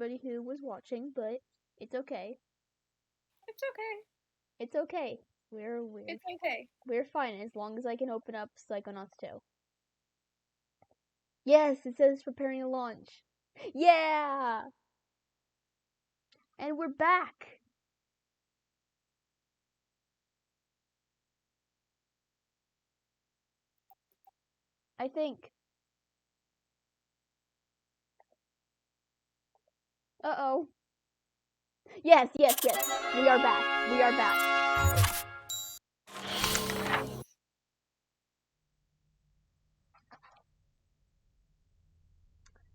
everybody who was watching, but it's okay. It's okay. It's okay. It's okay. We're fine as long as I can open up Psychonauts 2. Yes, it says preparing a launch. Yeah! And we're back! I think. Uh-oh. Yes. We are back. We are back.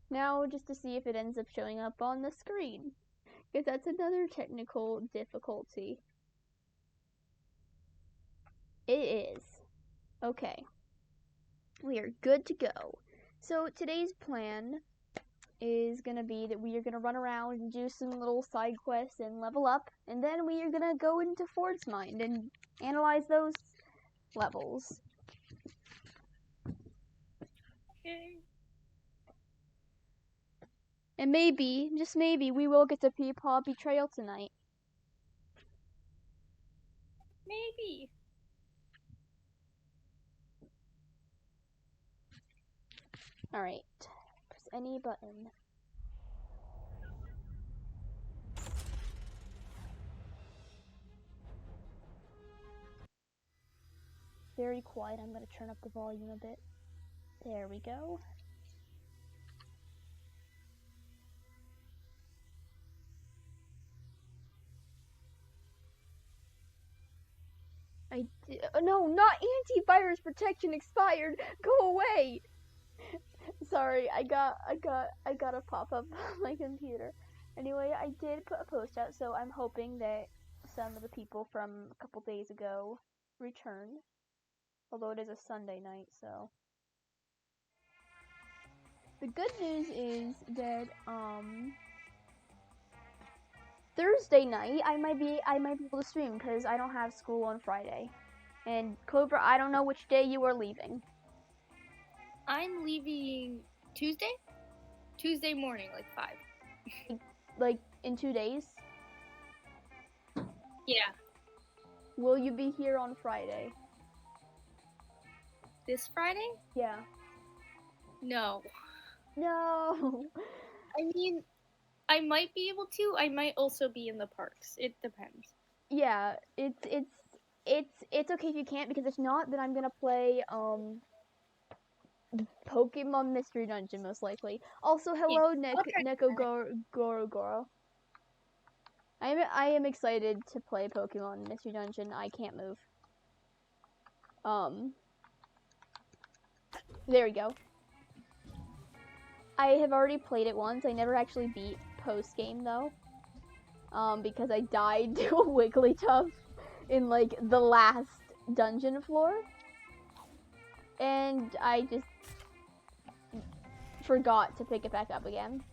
Now, just to see if it ends up showing up on the screen. Because that's another technical difficulty. It is. Okay. We are good to go. So, today's plan is gonna be that we are gonna run around and do some little side quests and level up, and then we are gonna go into Ford's mind and analyze those levels. Okay. And maybe, just maybe, we will get to Peepaw Betrayal tonight. Maybe. Alright. Press any button. Very quiet. I'm gonna turn up the volume a bit. There we go. No, not antivirus protection expired. Go away. Sorry, I got a pop-up on my computer. Anyway, I did put a post out, so I'm hoping that some of the people from a couple days ago return. Although it is a Sunday night, so. The good news is that Thursday night I might be able to stream because I don't have school on Friday. And Clover, I don't know which day you are leaving. I'm leaving Tuesday? Tuesday morning, like 5. Like in 2 days? Yeah. Will you be here on Friday? This Friday? Yeah. No. No. I mean, I might be able to. I might also be in the parks. It depends. Yeah, it's okay if you can't, because if not, then I'm gonna play Pokemon Mystery Dungeon most likely. Also, hello Neko Goro. I am excited to play Pokemon Mystery Dungeon. I can't move. There we go. I have already played it once. I never actually beat post game though. Because I died to a Wigglytuff in like the last dungeon floor. And I just forgot to pick it back up again.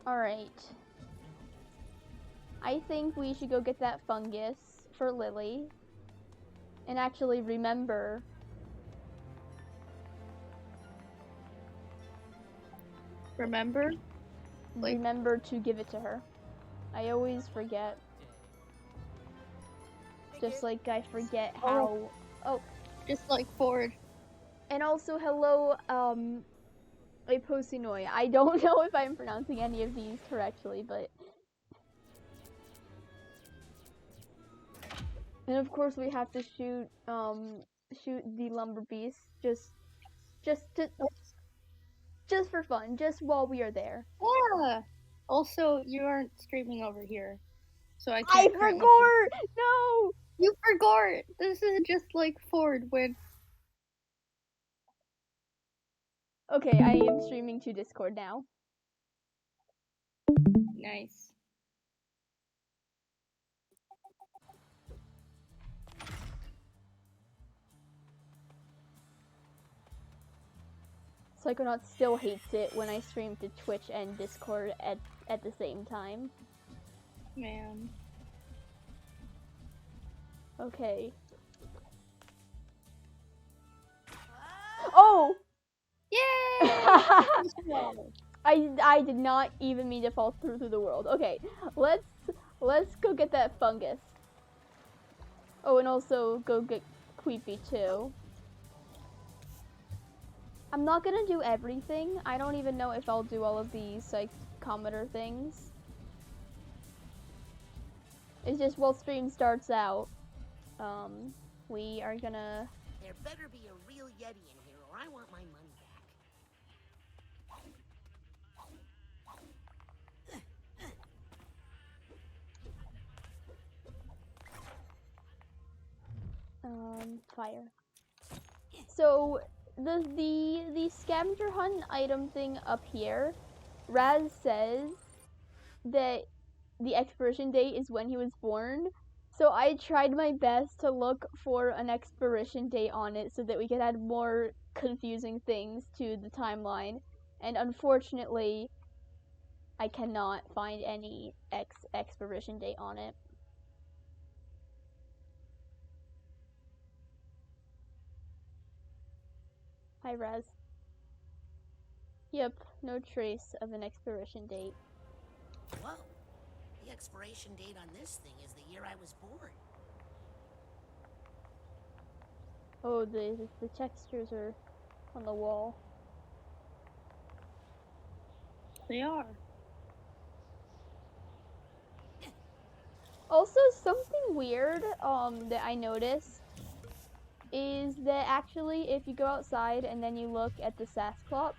Alright. I think we should go get that fungus for Lily. And actually remember. Remember To give it to her. I always forget. Just like I forget how. Oh. Just like Ford. And also, hello, a Posinoi. I don't know if I'm pronouncing any of these correctly, but. And of course, we have to shoot the lumber beast just for fun, just while we are there. Yeah. Also, you aren't streaming over here, so I I can't. forgot. No. You forgot. This is just like Ford when. Okay, I am streaming to Discord now. Nice. Psychonauts still hates it when I stream to Twitch and Discord at the same time. Man. Okay. Oh! Yay! I did not even mean to fall through the world. Okay, let's go get that fungus. Oh, and also go get Queepy too. I'm not gonna do everything. I don't even know if I'll do all of the psychometer things. It's just while stream starts out, we are gonna. There better be a real Yeti in here, or I want my money back. Fire. So the scavenger hunt item thing up here, Raz says that the expiration date is when he was born. So I tried my best to look for an expiration date on it so that we could add more confusing things to the timeline. And unfortunately, I cannot find any expiration date on it. Hi, Raz. Yep, no trace of an expiration date. Whoa. The expiration date on this thing is the year I was born. Oh, the textures are on the wall. They are. Also, something weird that I noticed is that actually if you go outside and then you look at the Sasclops,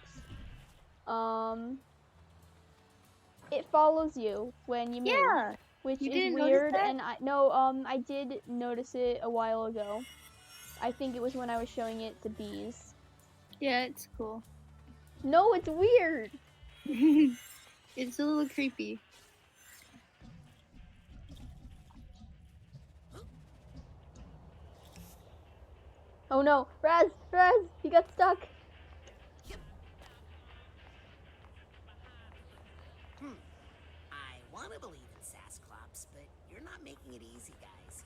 it follows you when you move. Yeah. Which You is didn't weird, notice that? and I did notice it a while ago. I think it was when I was showing it to bees. Yeah, it's cool. No, it's weird. It's a little creepy. Oh no, Raz, he got stuck. I want to believe in Sasclops, but you're not making it easy, guys.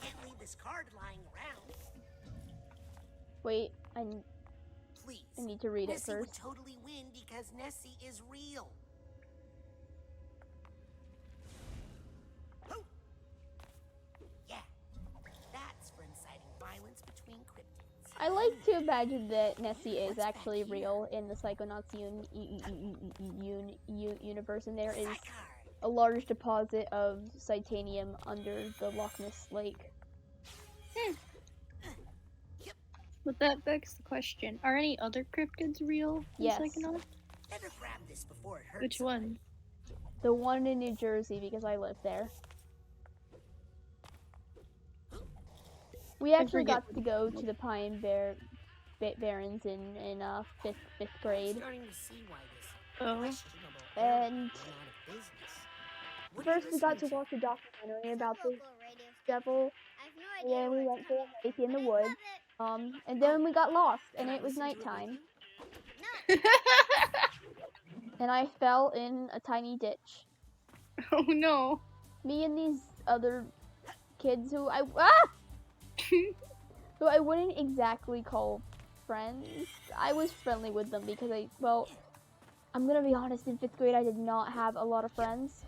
Can't leave this card lying around. Wait, Please. I need to read Nessie it would first. totally win because Nessie is real. Yeah, that's for inciting violence between cryptids. I like to imagine that Nessie is actually real in the Psychonauts universe, and there is a large deposit of Titanium under the Loch Ness Lake. But that begs the question, are any other cryptids real in Yes. Psychonauts? Better grab this before it hurts. Which one? The one in New Jersey, because I live there. We actually got to go to the Pine Barrens in fifth grade. Starting to see why this Oh. questionable And went out of business. What are you first we got to listening watch a documentary about the Local radio station. devil, I have no and idea then where we it's went to a coming hike from, in the but I woods. love it. And then we got lost, and Can I it was listen to with nighttime, you? and I fell in a tiny ditch. Oh no. Me and these other kids who I wouldn't exactly call friends. I was friendly with them because I'm gonna be honest, in 5th grade I did not have a lot of friends.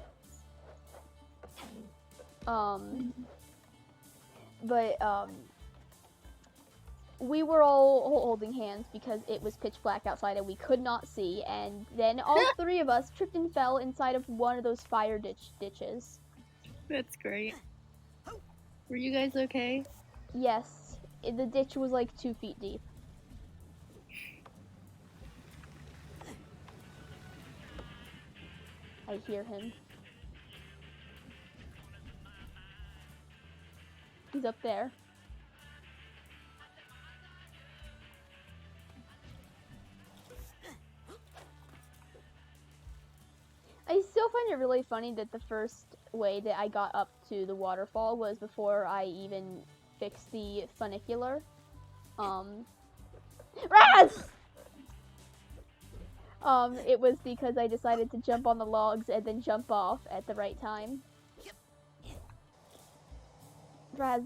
We were all holding hands because it was pitch black outside and we could not see, and then all three of us tripped and fell inside of one of those fire ditches. That's great. Were you guys okay? Yes, the ditch was like 2 feet deep. I hear him. He's up there. I still find it really funny that the first way that I got up to the waterfall was before I even fixed the funicular. Raz! It was because I decided to jump on the logs and then jump off at the right time. Raz.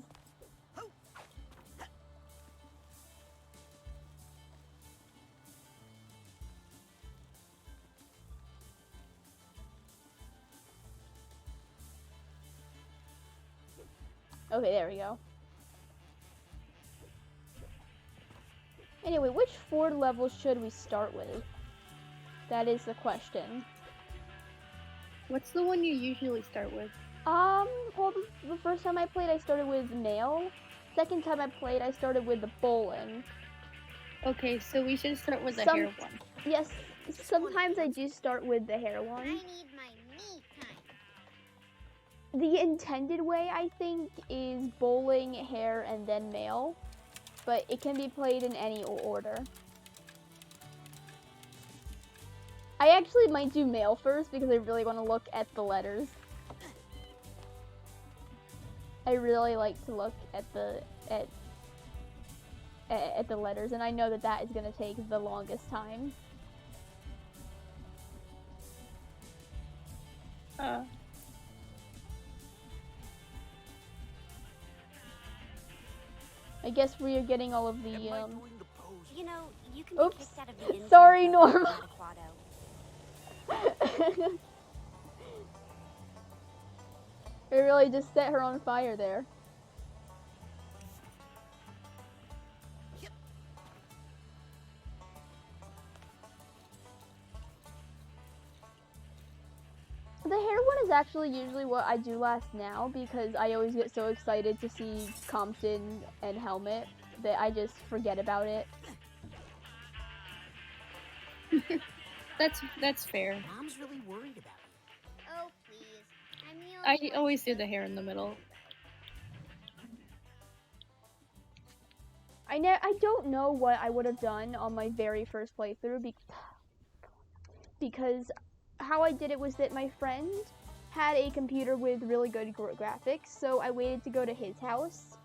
Okay, there we go. Anyway, which Ford level should we start with? That is the question. What's the one you usually start with? Well, the first time I played, I started with male. Second time I played, I started with the bowling. Okay, so we should start with the Some- hair one. Yes, sometimes I do start with the hair one. I need my me time. The intended way, I think, is bowling, hair, and then male. But it can be played in any order. I actually might do male first because I really want to look at the letters. I really like to look at the letters, and I know that is going to take the longest time. I guess we are getting all of the, You know, you can Oops. be kicked out of the Sorry, intern program Norma. at Aquato. I really just set her on fire there. The hair one is actually usually what I do last now because I always get so excited to see Compton and Helmet that I just forget about it. That's fair. Mom's really worried about you. Oh, please. I'm the I only one always who do the hair in the middle. I don't know what I would have done on my very first playthrough because how I did it was that my friend had a computer with really good graphics, so I waited to go to his house.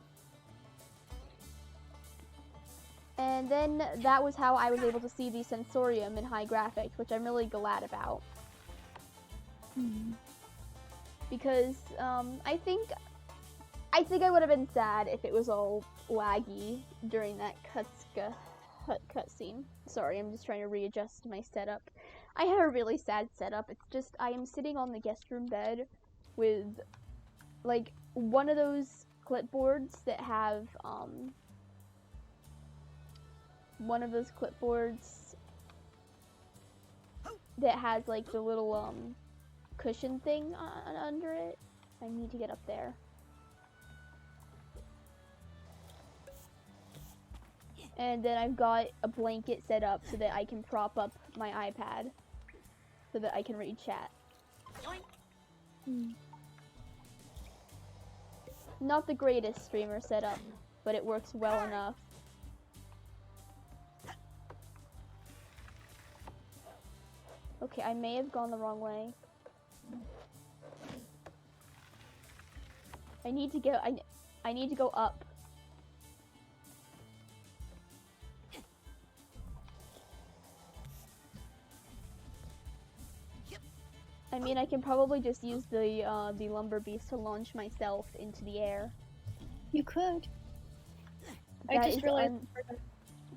And then that was how I was able to see the sensorium in high graphics, which I'm really glad about. Because I think I would have been sad if it was all laggy during that cutscene. Sorry, I'm just trying to readjust my setup. I have a really sad setup. It's just I am sitting on the guest room bed with like one of those clipboards that have that has like the little cushion thing under it. I need to get up there. And then I've got a blanket set up so that I can prop up my iPad so that I can read chat. Not the greatest streamer setup, but it works well enough. Okay, I may have gone the wrong way. I need to go up. I mean, I can probably just use the lumber beast to launch myself into the air. You could. That I just is realized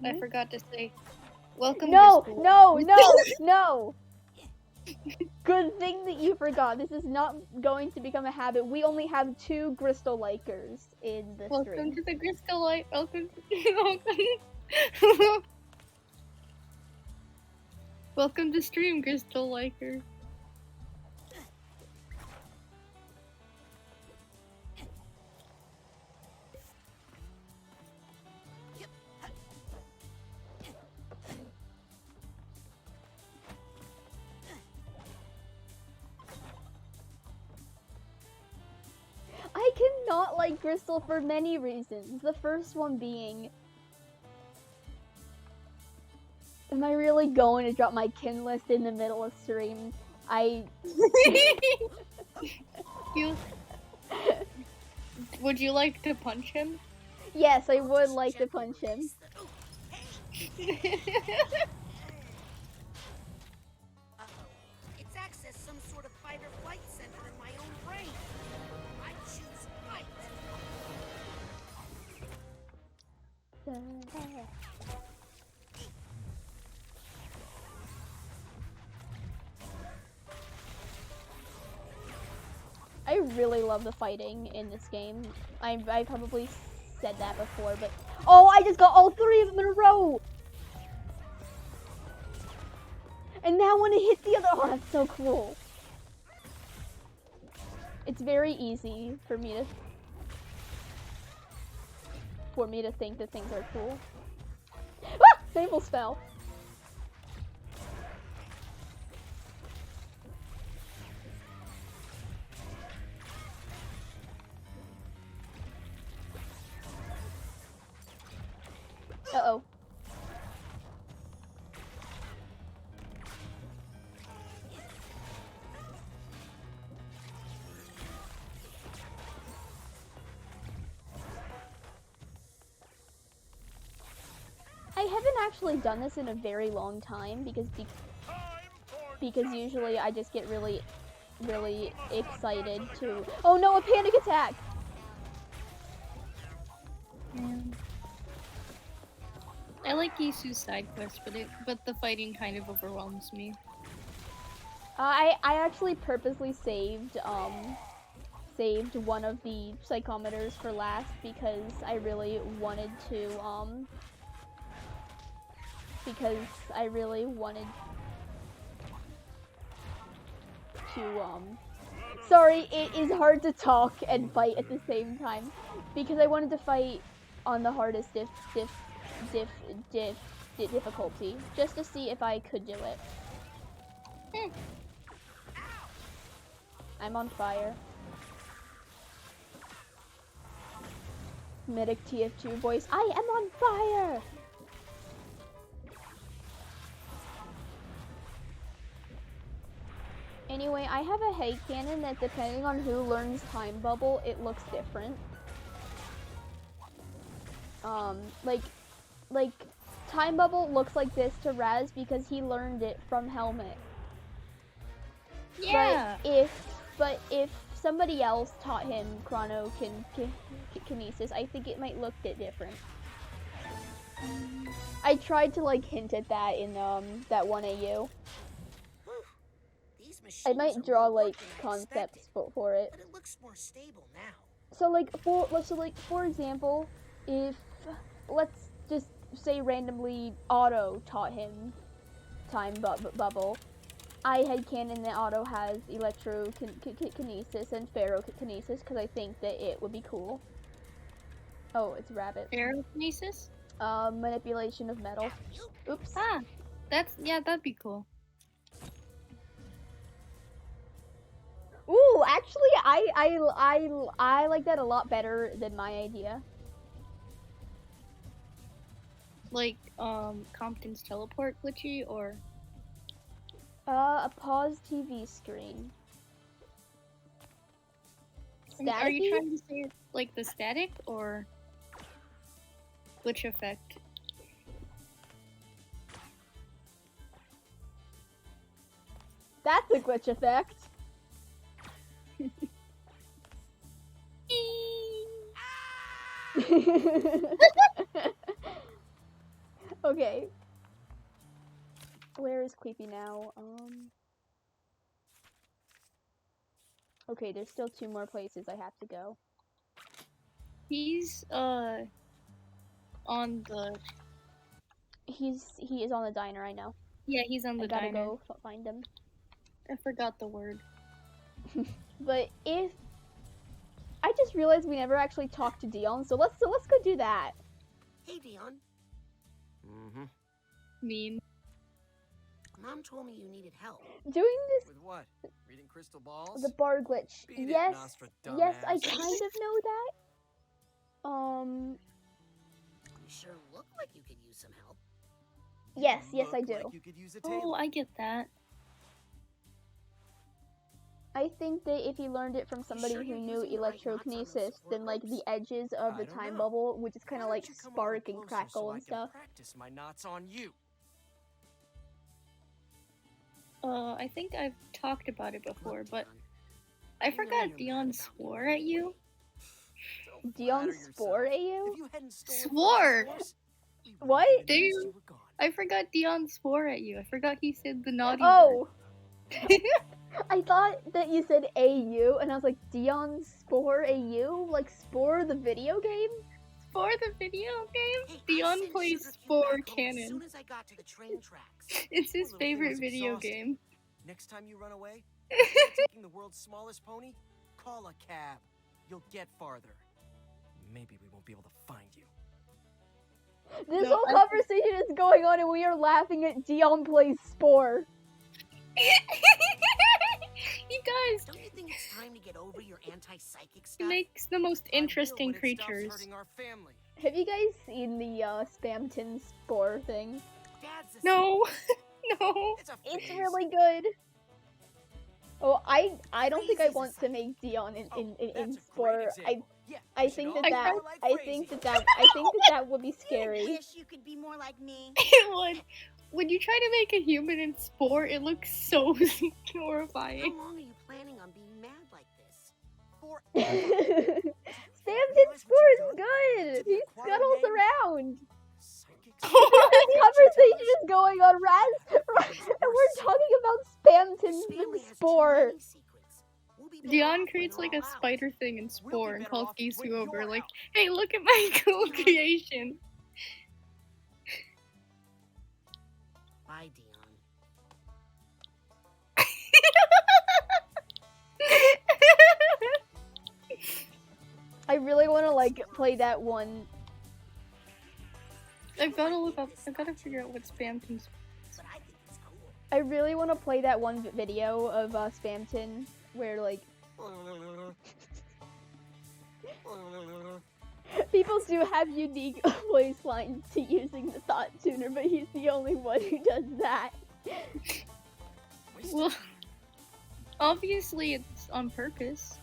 I forgot to say, welcome. No, to school. no. Good thing that you forgot. This is not going to become a habit. We only have 2 Crystal Likers in the Welcome stream. to the Crystal Light. Welcome. Welcome to stream, Crystal Liker. I cannot like Crystal for many reasons. The first one being, am I really going to drop my kin list in the middle of stream? Would you like to punch him? Yes, I would like to punch him. really love the fighting in this game. I probably said that before, but oh, I just got all 3 of them in a row. And now when it hits the other, oh, that's so cool. It's very easy for me to think that things are cool. Ah! They almost fell. Uh-oh. I haven't actually done this in a very long time because usually I just get really excited to. Oh no, a panic attack! I like Isu's side quest, but the fighting kind of overwhelms me. I actually purposely saved one of the psychometers for last because I really wanted to sorry, it is hard to talk and fight at the same time because I wanted to fight on the hardest difficulty just to see if I could do it. I'm on fire. Medic TF2 voice, I am on fire! Anyway, I have a headcanon that depending on who learns Time Bubble, it looks different. Like Time Bubble looks like this to Raz because he learned it from Helmet. Yeah. But if somebody else taught him chronokinesis, I think it might look a bit different. I tried to like hint at that in that 1AU. I might draw like concepts for it. But it looks more stable now. So for example, if let's just say randomly Otto taught him Time Bubble, I headcanon that Otto has electrokinesis and ferrokinesis because I think that it would be cool. Oh, it's rabbit. Ferrokinesis? Manipulation of metal. Oops. Ah, that'd be cool. Ooh, actually, I like that a lot better than my idea. Like, Compton's teleport glitchy, or? A pause TV screen. Are you trying to say like the static or glitch effect? That's a glitch effect. Okay. Where is Creepy now? Okay, there's still 2 more places I have to go. He's on the. He is on the diner, I know. Yeah, he's on the diner. I gotta go find him. I forgot the word. But if I just realized we never actually talked to Dion, so let's go do that. Hey, Dion. Mean. Mom told me you needed help. Doing this With what? Reading crystal balls? the bar glitch. Beat it, Yes, Nostradamus. yes, I kind of know that. You sure look like you could use some help. Yes, You I look do. like you could use a Oh, table. I get that. I think that if you learned it from somebody sure who you're knew using the right knots on those electrokinesis, support then like the ropes? edges of the I don't time know. bubble would just kind of Why like don't you come over spark and closer crackle so I and can stuff. practice my knots on you. I think I've talked about it before, Look, but Dion, I I know forgot you're Dion mad about swore me. at you. Don't Dion flatter yourself. spore at you? If you hadn't stolen Swore. from us, we wouldn't What? have Do noticed you- you were gone. I forgot Dion swore at you. I forgot he said the naughty Oh, word. I thought that you said AU, and I was like, Dion Spore AU? Like Spore the video game? For the video game, Hey, I Dion sent plays Sugar Cube Spore back home as Canon. soon as I got to the train tracks. It's his Poor little thing favorite was video exhausted. game. Next time you run away, instead of taking the world's smallest pony, call a cab. You'll get farther. Maybe we won't be able to find you. This No, whole I- conversation is going on, and we are laughing at Dion plays Spore. You guys, Don't you think it's time to get over your anti-psychic he stuff? makes the most I will interesting when it stops creatures. hurting our family. Have you guys seen the Spamton Spore thing? Dad's a No, no. It's a It's phase. really good. Oh, I don't think I Phase is want a to make Dion in That's a great Spore. example. Yeah, I we should think all that be that more like I Crazy. think that would be scary. Wish you could be more like me. It would. When you try to make a human in Spore, it looks so How horrifying. long are you planning on being mad like this? Spamton Spore is good. He scuttles around. Psychic This conversation is going on and we're talking about Spamton This family the has too Spore. many secrets. We'll be better Dion off creates when like we're a all out. spider thing in We'll be Spore and better calls off Gisu when over you're like, out. hey, look at my cool creation. Bye, Dion. I really want to like play that one. I've gotta look up, I've gotta figure out what Spamton's. But I think it's cool. I really want to play that one video of Spamton where like people do have unique voice lines to using the thought tuner, but he's the only one who does that. Well, obviously it's on purpose.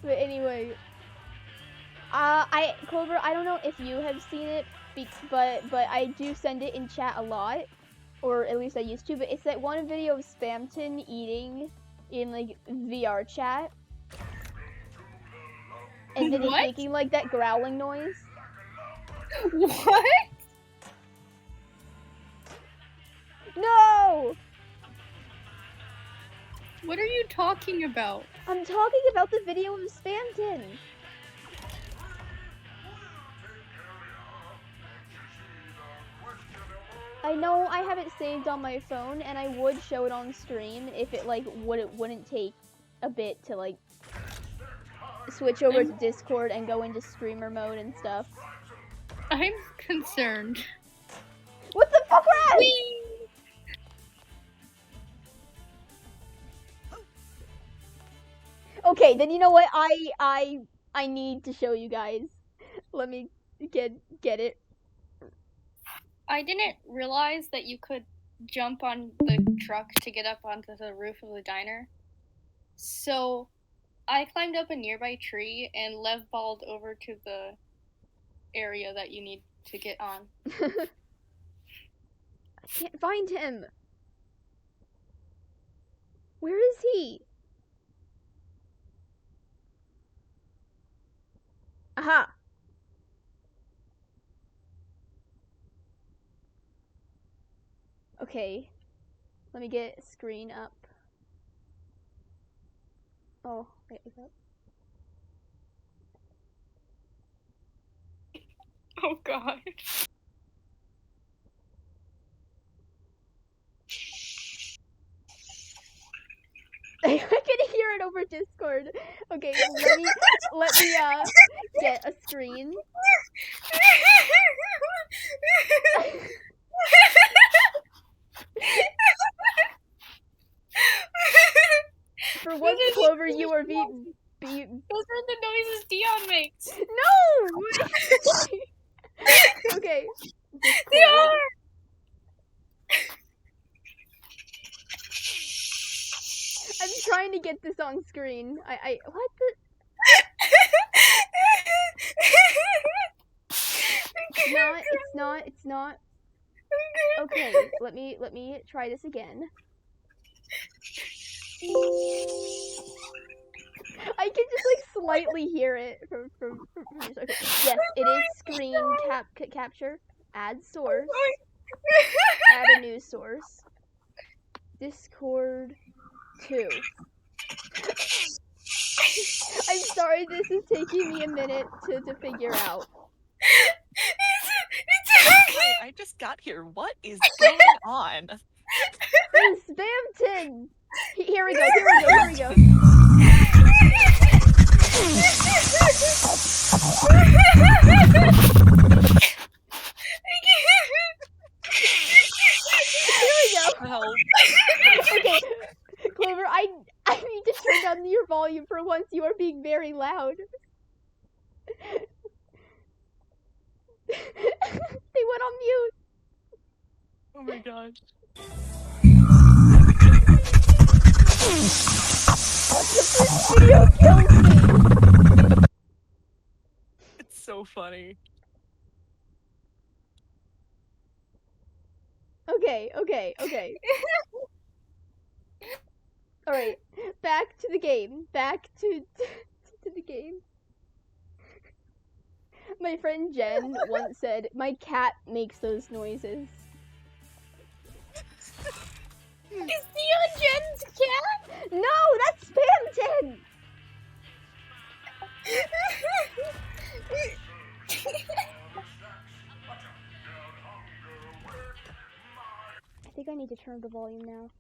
But anyway, Clover, I don't know if you have seen it, but I do send it in chat a lot, or at least I used to. But it's that one video of Spamton eating in like VR chat, and then he's What? making like that growling noise. What? No, What are you talking about? I'm talking about the video of Spamton. I know I have it saved on my phone, and I would show it on stream if it like wouldn't take a bit to like switch over to Discord and go into streamer mode and stuff. I'm concerned. What the fuck was that? Whee! Okay, then you know what? I need to show you guys. Let me get it. I didn't realize that you could jump on the truck to get up onto the roof of the diner. So I climbed up a nearby tree and lev-balled over to the area that you need to get on. I can't find him. Where is he? Aha. Okay. Let me get a screen up. Oh, wait, is that? Oh god. I can hear it over Discord. Okay, let me get a screen. For once, Clover, you are Those are the noises Dion makes. No! Okay. They are! I'm trying to get this on screen. What the? It's not. Okay, let me try this again. I can just like slightly hear it from this. Okay. Yes, it is screen capture. Add source. Add a new source. Discord 2. I'm sorry, this is taking me a minute to figure out. It's okay. I just got here. What is going on? The Spamton! Here we go, here we go, here we go. Here we go. Help. Okay, Clover, I need to turn down your volume for once. You are being very loud. They went on mute. Oh my gosh. This video kills me. It's so funny. Okay. Alright, back to the game. Back to the game. My friend Jen once said, "My cat makes those noises." Is Neon Jen's cat? No, that's Spamton! I think I need to turn up the volume now.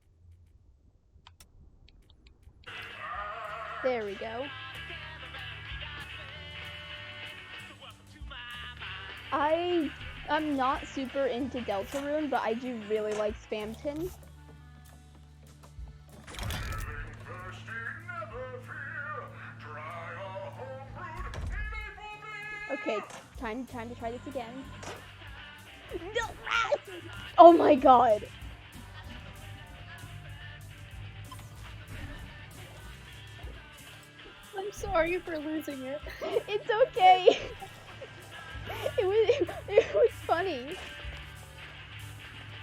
There we go. I'm not super into Deltarune, but I do really like Spamton. Okay, time to try this again. Oh my god! I'm sorry for losing it. It's okay. It was funny.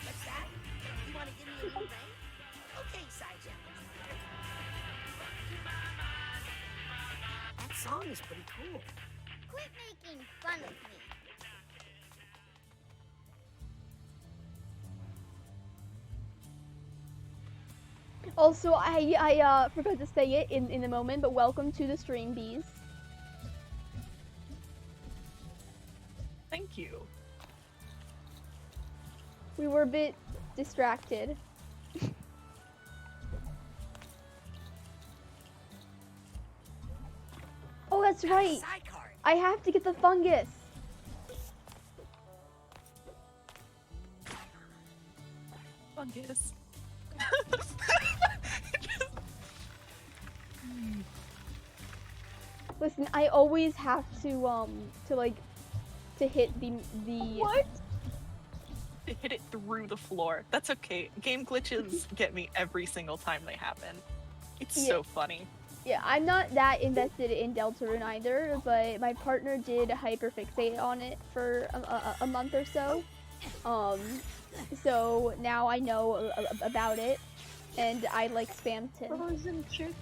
What's that? You want to give me a little ring? Okay, Psycho. That song is pretty cool. Quit making fun of me. Also, I forgot to say it in the moment, but welcome to the stream, bees. Thank you. We were a bit distracted. Oh, that's right. Psycard. I have to get the fungus. Fungus. Listen, I always have to hit the What? To hit it through the floor. That's okay. Game glitches get me every single time they happen. It's Yeah. so funny. Yeah, I'm not that invested in Deltarune either, but my partner did hyperfixate on it for a month or so. So now I know about it, and I like Spamton. Frozen chick.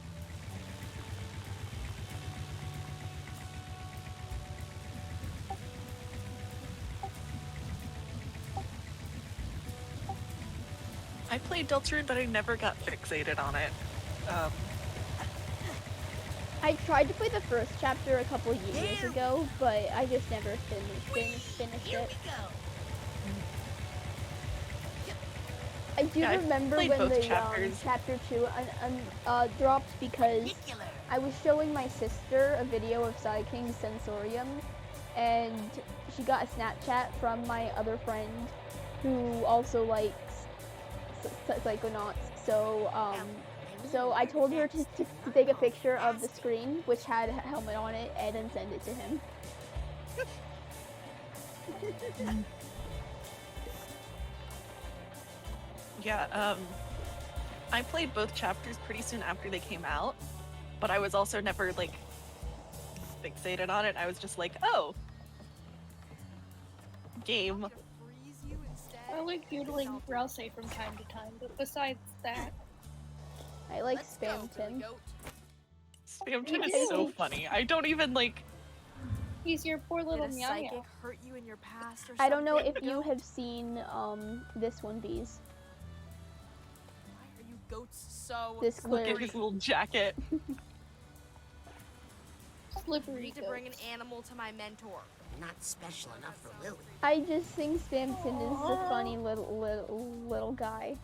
I played Deltarune, but I never got fixated on it. I tried to play the first chapter a couple years ago, but I just never finished Here it. we go. I do Yeah, I've remember played when both the chapters. chapter 2 dropped because Particular. I was showing my sister a video of Psyking's Sensorium, and she got a Snapchat from my other friend who also likes Psychonauts. So I told her to take a picture of the screen, which had a helmet on it, and then send it to him. Yeah, I played both chapters pretty soon after they came out, but I was also never, like, fixated on it. I was just like, oh, game. I like doodling Rouse from time to time, but besides that, I like Let's go, Spamton. Billy Goat. Spamton is so funny. I don't even, like, He's your poor Did little a meow psychic meow. hurt you in your past or something? I don't know if you Goat? have seen this one, Bees. Why are you goats so This Look clear. at his little jacket. I Slippery need to bring an goats. animal to my mentor. Not special enough for Lily. I just think Spamton is a funny little guy.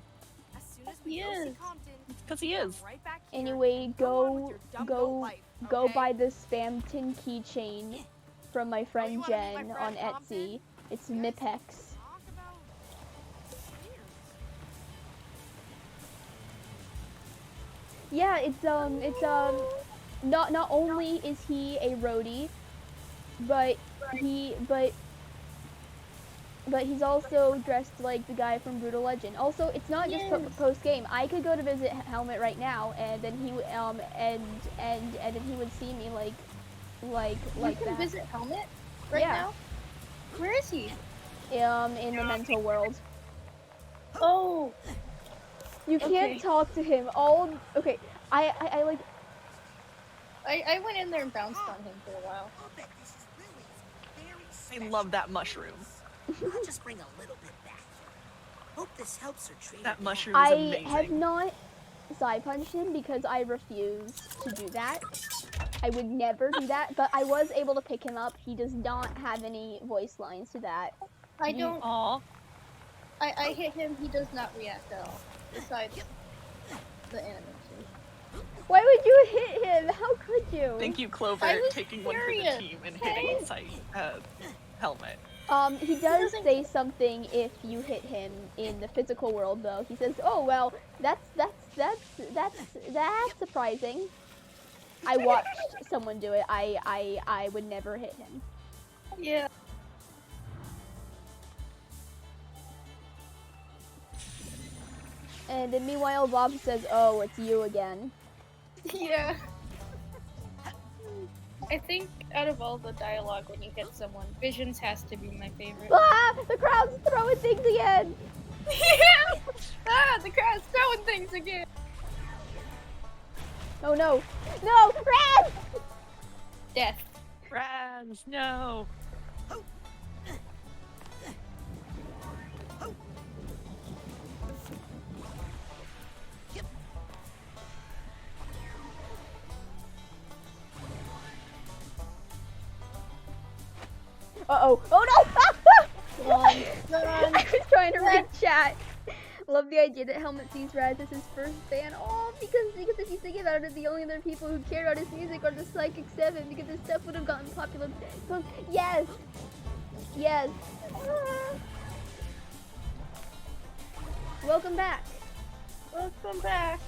As soon as we He go see is. Compton, Because he come is. right back here Anyway, and go on with your dumb goat go life, go okay? buy the Spamton keychain from my friend you wanna meet my Jen friend on Compton? Etsy. It's Guys, Mipex. talk about fears. Yeah, it's not only is he a roadie, but he's also dressed like the guy from Brutal Legend. Also, it's not just Yes. post game. I could go to visit Helmet right now, and then he and then he would see me like You can that. visit Helmet right Yeah. now? Where is he? In the mental world. Oh, You can't Okay. talk to him. Okay. I like. I went in there and bounced on him for a while. I'll bet this is Lily's very I special love that mushroom. I'll just bring a little bit back here. Hope this helps her train That her mushroom I is amazing. have not side punched him because I refuse to do that. I would never do that, but I was able to pick him up. He does not have any voice lines to that. I don't. Aw. I hit him. He does not react at all. Besides the animation. Why would you hit him? How could you? Thank you, Clover, I was taking one for curious, the team and okay? hitting Helmet. He does say something if you hit him in the physical world, though. He says, "Oh well, that's surprising." I watched someone do it. I would never hit him. Yeah. And then meanwhile, Bob says, "Oh, it's you again." Yeah. I think out of all the dialogue when you hit someone, Visions has to be my favorite. Ah! The crowd's throwing things again. Yeah! Ah, the crowd's throwing things again. Oh no! No! Raz! Death. Raz, no. Uh-oh. Oh no! Run, run. I was trying to read chat. Love the idea that Helmet sees Raz as his first fan. Oh, because if you think about it, the only other people who care about his music are the Psychic 7, because his stuff would have gotten popular. So, yes! Yes! Ah. Welcome back. Welcome back.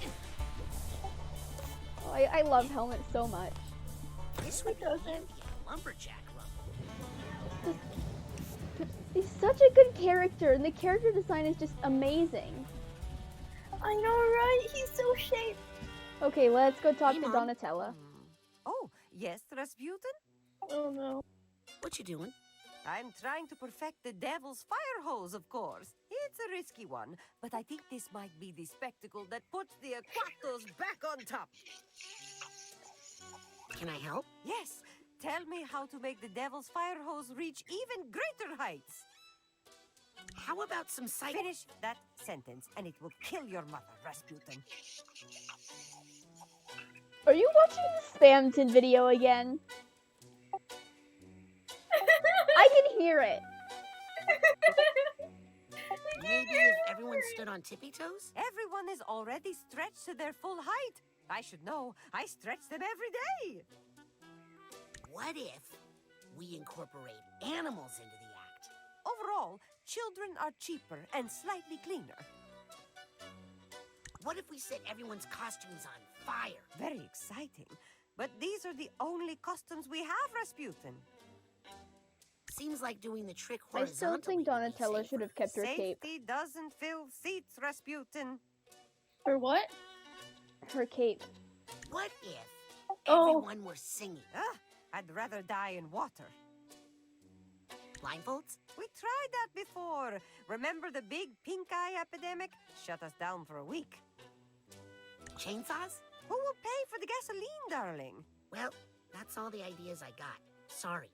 Oh, I love Helmet so much. This would be doesn't. handy in a lumberjack rumble. He's such a good character, and the character design is just amazing. I know, right? He's so shaped. Okay, let's go talk Hey, to Mom. Donatella. Oh, yes, Rasputin? Oh no. What you doing? I'm trying to perfect the devil's fire hose, of course. It's a risky one, but I think this might be the spectacle that puts the Aquatos back on top. Can I help? Yes, tell me how to make the devil's fire hose reach even greater heights. How about some Finish that sentence, and it will kill your mother, Rasputin. Are you watching the Spamton video again? I can hear it. Maybe if everyone stood on tippy toes? Everyone is already stretched to their full height. I should know. I stretch them every day. What if we incorporate animals into the act? Overall, children are cheaper and slightly cleaner. What if we set everyone's costumes on fire? Very exciting. But these are the only costumes we have, Rasputin. Seems like doing the trick I still horizontally think would be Donatella safer. should have kept her cape. Safety doesn't fill seats, Rasputin. For what? Her cape. What if Oh. everyone were singing? I'd rather die in water. Blindfolds? We tried that before. Remember the big pink eye epidemic? Shut us down for a week. Chainsaws? Who will pay for the gasoline, darling? Well, that's all the ideas I got. Sorry.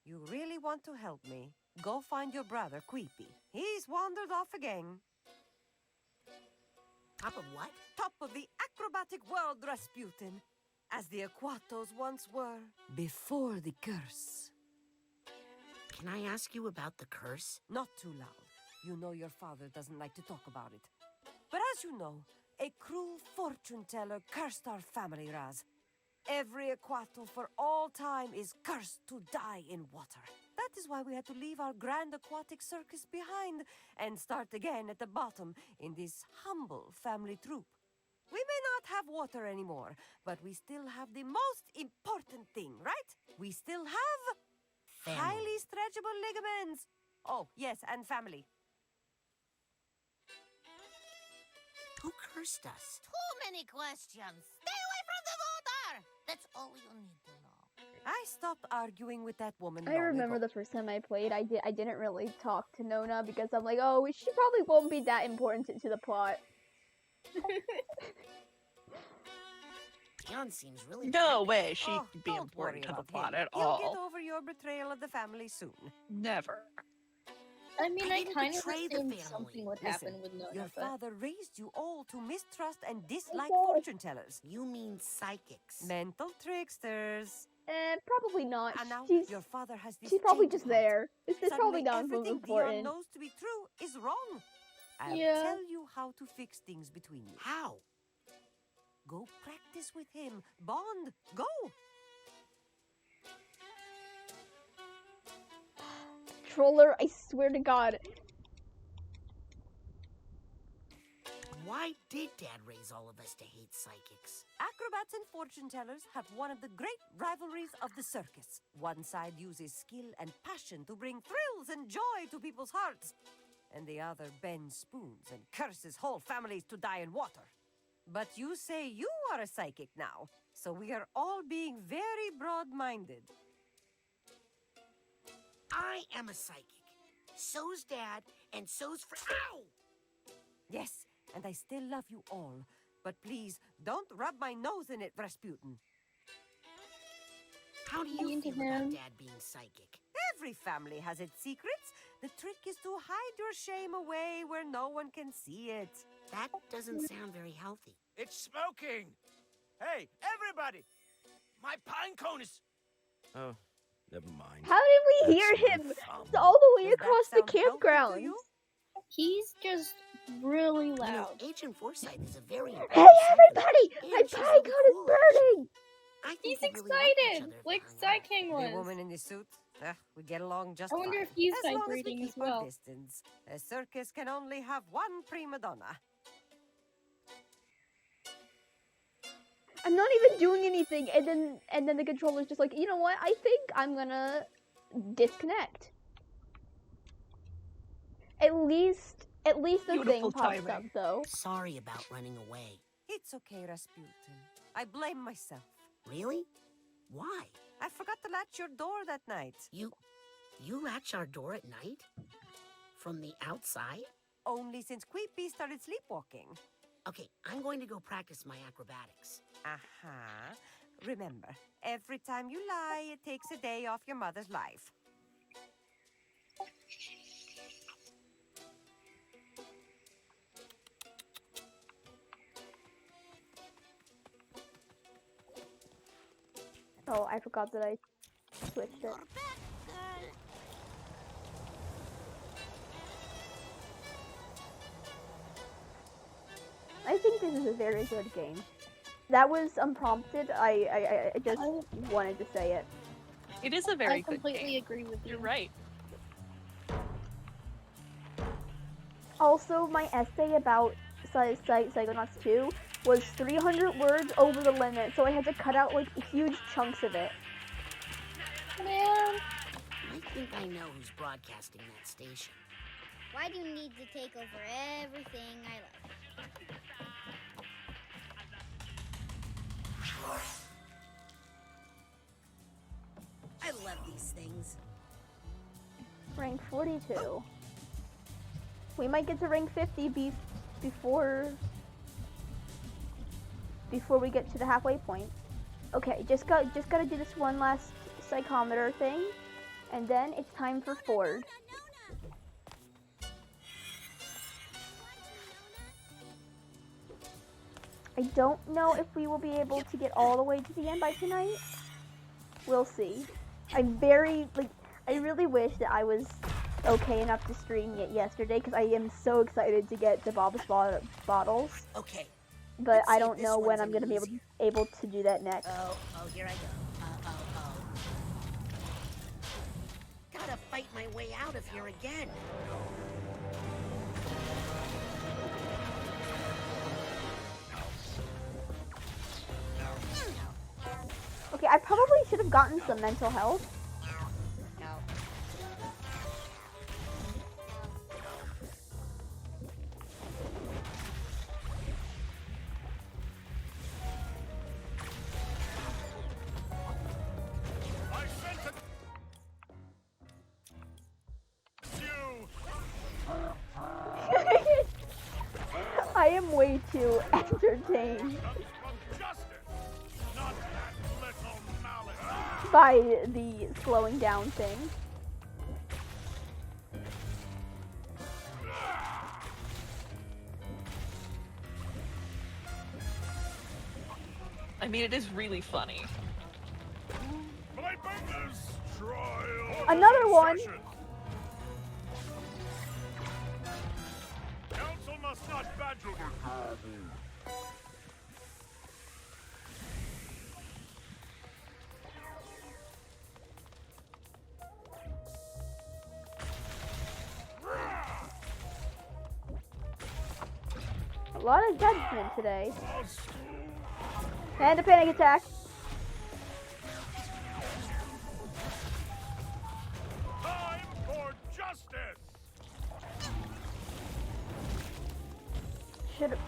You really want to help me? Go find your brother, Queepy. He's wandered off again. Top of what? Top of the acrobatic world, Rasputin. As the Aquatos once were, before the curse. Can I ask you about the curse? Not too loud. You know your father doesn't like to talk about it. But as you know, a cruel fortune teller cursed our family, Raz. Every Aquato for all time is cursed to die in water. That is why we had to leave our grand aquatic circus behind and start again at the bottom in this humble family troupe. We may not have water anymore, but we still have the most important thing, right? We still have Family. highly stretchable ligaments. Oh, yes, and family. Who cursed us? Too many questions. Stay away from the water. That's all you need to know. I stopped arguing with that woman. I long remember ago. the first time I played, I didn't really talk to Nona because I'm like, oh, she probably won't be that important to the plot. Dion seems really No happy. way she'd Oh, be don't worry important to the about plot him. at You'll get all. over your betrayal of the family soon. Never. I mean, I I didn't kind of betray the assumed family. something would Listen, happen with Nona, Your but father raised you all to mistrust and dislike Okay. fortune tellers. You mean psychics? Mental tricksters. Probably not. And now She's your father has this she's probably change of just heart. there. It's probably Suddenly not everything Dion important. knows to be true is wrong. I'll Yeah. tell you how to fix things between you. How? Go practice with him. Bond. Go. Controller, I swear to God. Why did Dad raise all of us to hate psychics? Acrobats and fortune tellers have one of the great rivalries of the circus. One side uses skill and passion to bring thrills and joy to people's hearts, and the other bends spoons and curses whole families to die in water. But you say you are a psychic now, so we are all being very broad-minded. I am a psychic. So's Dad, and so's Ow! Yes, and I still love you all. But please, don't rub my nose in it, Rasputin. How do you Mean to feel about him. Dad being psychic? Every family has its secrets. The trick is to hide your shame away where no one can see it. That doesn't sound very healthy. It's smoking! Hey, everybody! My pine cone is... Oh, never mind. How did we hear That's my him? thumb. It's all the way Does that across the sound healthy to campground. you? he's just really You know, loud. Agent Forsyth is a very Hey, important everybody! psychic, My and she's pine really cone is cool, burning! I think He's they really like each excited, other if like they hung out. Psyking The was. woman in the suit? We get along just I wonder fine. if he's as long as we vibrating keep as well. our distance. A circus can only have one prima donna. I'm not even doing anything, and then the controller's just like, you know what? I think I'm gonna disconnect. At least the Beautiful thing pops timing. up though. Sorry about running away. It's okay, Rasputin. I blame myself. Really? Why? I forgot to latch your door that night. You latch our door at night? From the outside? Only since Queepy started sleepwalking. Okay, I'm going to go practice my acrobatics. Aha. Remember, every time you lie, it takes a day off your mother's life. Oh, I forgot that I switched it. I think this is a very good game. That was unprompted. I just wanted to say it. It is a I very good completely game. agree with you. You're right. Also, my essay about Psychonauts 2 was 300 words over the limit, so I had to cut out like huge chunks of it. Man, I think I know who's broadcasting that station. Why do you need to take over everything I like? I love these things. Rank 42. We might get to rank 50 before we get to the halfway point. Okay, just gotta do this one last psychometer thing, and then it's time for Ford. I don't know if we will be able to get all the way to the end by tonight. We'll see. I really wish that I was okay enough to stream it yesterday, because I am so excited to get to Bob's Bottles. Okay. But Let's I see don't if this know when one's I'm going to be easier. able to do that next. Oh, here I go. Gotta fight my way out of here again. Okay, I probably should have gotten some mental health. I am way too entertained by the slowing down thing. I mean, it is really funny. Another one! Council must not badger A lot of judgment today. And a panic attack. Time for justice. Should have.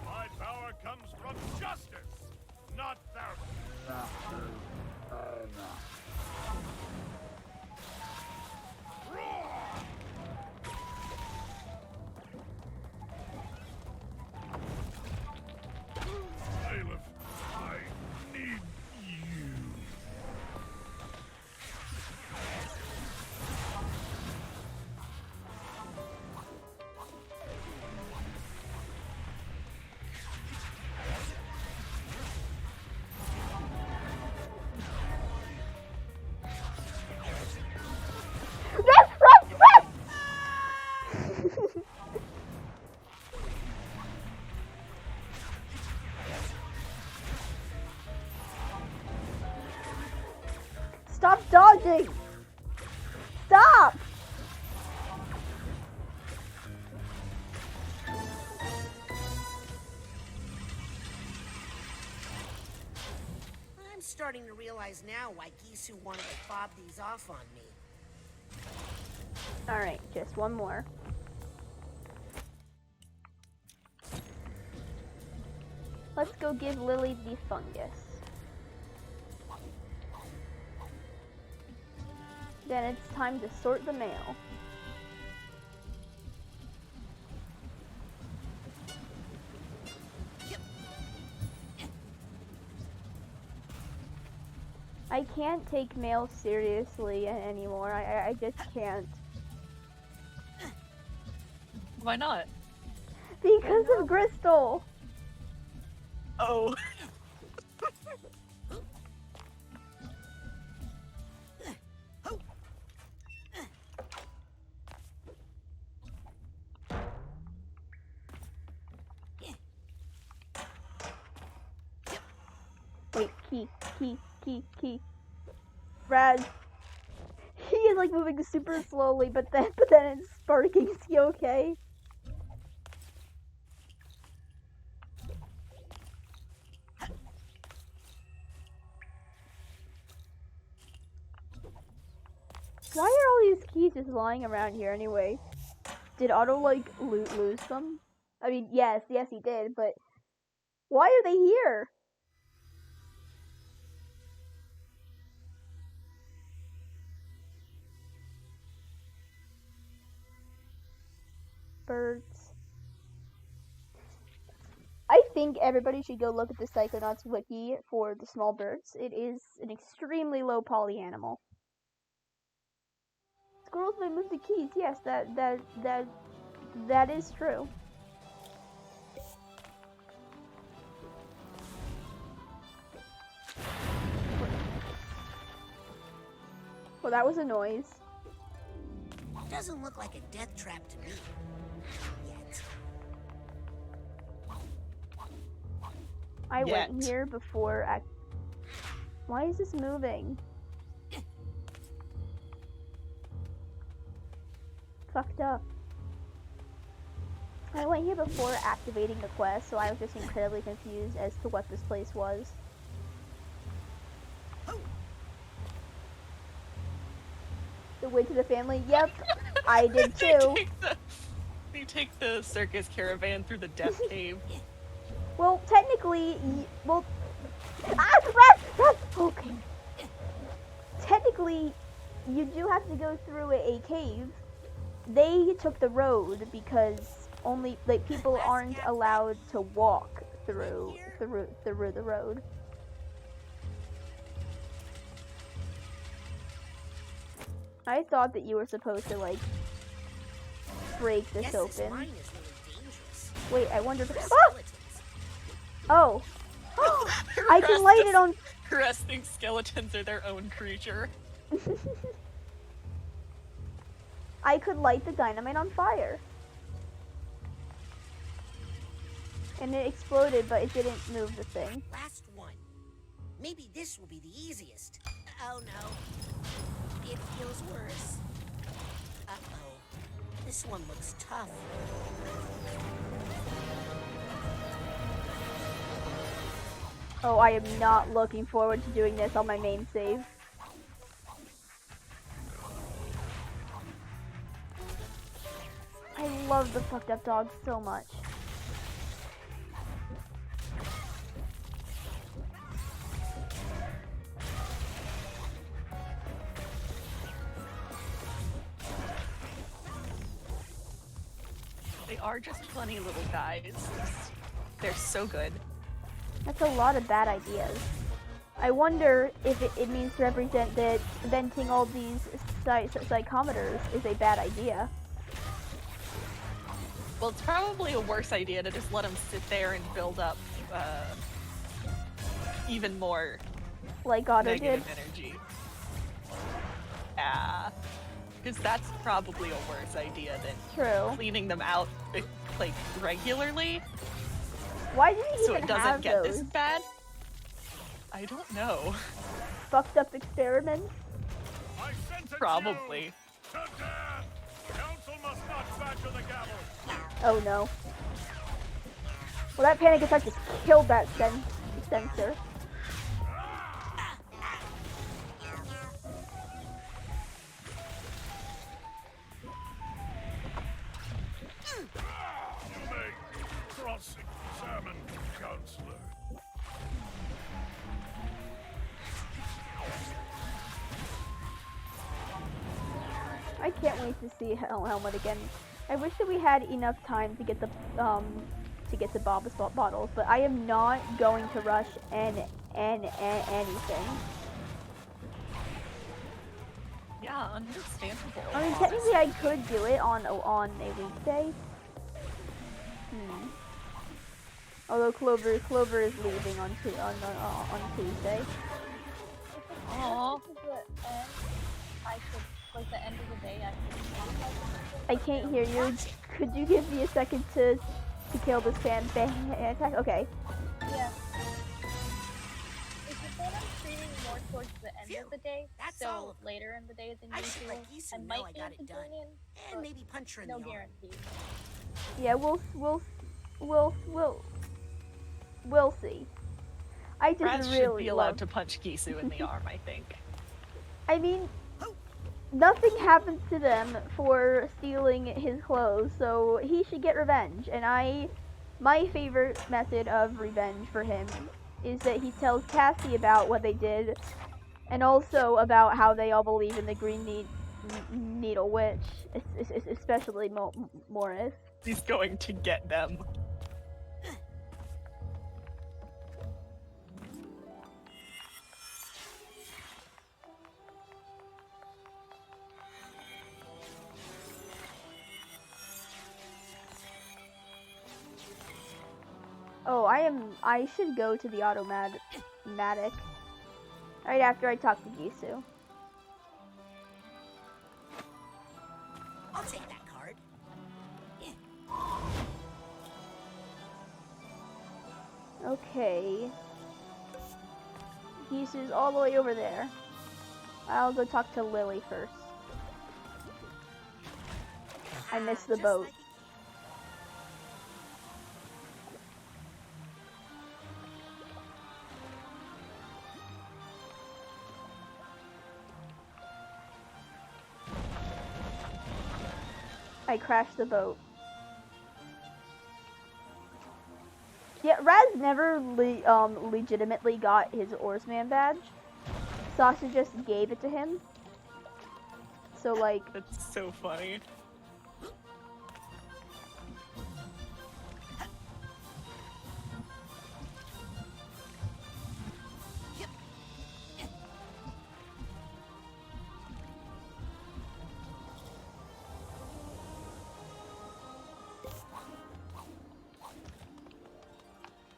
My power comes from justice, not therapy. Bailiff, I need you. Run! Stop dodging! Stop! I'm starting to realize now why Gisu wanted to fob these off on me. Alright, just one more. Let's go give Lily the fungus. Then it's time to sort the mail. I can't take mail seriously anymore. I just can't. Why not? Because of Crystal! Oh. Wait, key. Brad. He is like moving super slowly, but then it's sparking. Is he okay? Why are all these keys just lying around here anyway? Did Otto like lose them? I mean, yes he did, but why are they here? birds. I think everybody should go look at the Psychonauts wiki for the small birds. It is an extremely low poly animal. Squirrels may move the keys. Yes, that is true. Well, that was a noise. Doesn't look like a death trap to me. Yet. I went here before. Why is this moving? Fucked up. I went here before activating the quest, so I was just incredibly confused as to what this place was. The way to the family? Yep, I did too. You take the circus caravan through the death cave. Well, technically, okay. Technically, you do have to go through a cave. They took the road because only people aren't allowed to walk through the road. I thought that you were supposed to break this open. Wait, I wonder. Oh! I can light it on. Resting skeletons are their own creature. I could light the dynamite on fire. And it exploded, but it didn't move the thing. Last one. Maybe this will be the easiest. Oh no. It feels worse. Uh-oh. This one looks tough. Oh, I am not looking forward to doing this on my main save. I love the fucked up dog so much. They are just funny little guys. They're so good. That's a lot of bad ideas. I wonder if it means to represent that venting all these psychometers is a bad idea. Well, it's probably a worse idea to just let them sit there and build up even more like Otto did. negative energy. Yeah, because that's probably a worse idea than cleaning them out regularly. Why did he so even it doesn't have get those? this bad? I don't know. Fucked up experiments? I sentence Probably. you to death. Council must not badger the gavel. Oh no. Well, that panic attack just killed that sensor. You may cross-examine, Counselor. I can't wait to see Helmet again. I wish that we had enough time to get the Boba bottles, but I am not going to rush anything. Yeah, understandable. I mean, technically, I could do it on a weekday. Although Clover is leaving on Tuesday. Aww. The end of the day, I can't hear you. Could you give me a second to kill this fan attack? Okay. Yeah. It's just that I'm streaming more towards the end of the day, so later in the day than usual. I might be able to join in, and maybe punch her in no the arm. guarantee. Yeah, we'll see. I just Rats really should be allowed to punch Gisu in the arm, I think. I mean, nothing happens to them for stealing his clothes, so he should get revenge. And my favorite method of revenge for him is that he tells Cassie about what they did, and also about how they all believe in the Green Needle Witch, especially Morris. He's going to get them. Oh, I should go to the automatic right after I talk to Gisu. I'll take that card. Okay. Gisu's all the way over there. I'll go talk to Lily first. I missed the Just boat. like I crashed the boat. Yeah, Raz never legitimately got his oarsman badge. Sasha just gave it to him. So like, That's so funny.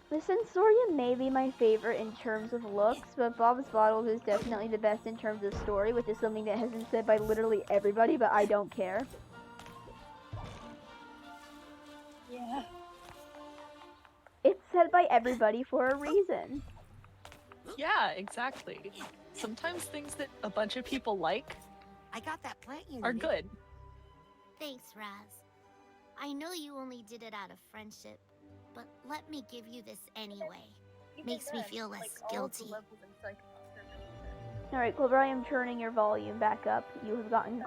the Sensorium may be my favorite in terms of looks, but Bob's Bottles is definitely the best in terms of story, which is something that has been said by literally everybody, but I don't care. Yeah. It's said by everybody for a reason. Yeah, exactly. Sometimes things that a bunch of people like I got that plant you are needed. good. Thanks, Raz. I know you only did it out of friendship, but let me give you this anyway. Makes me feel less guilty. Alright, Clover, I am turning your volume back up. You have gotten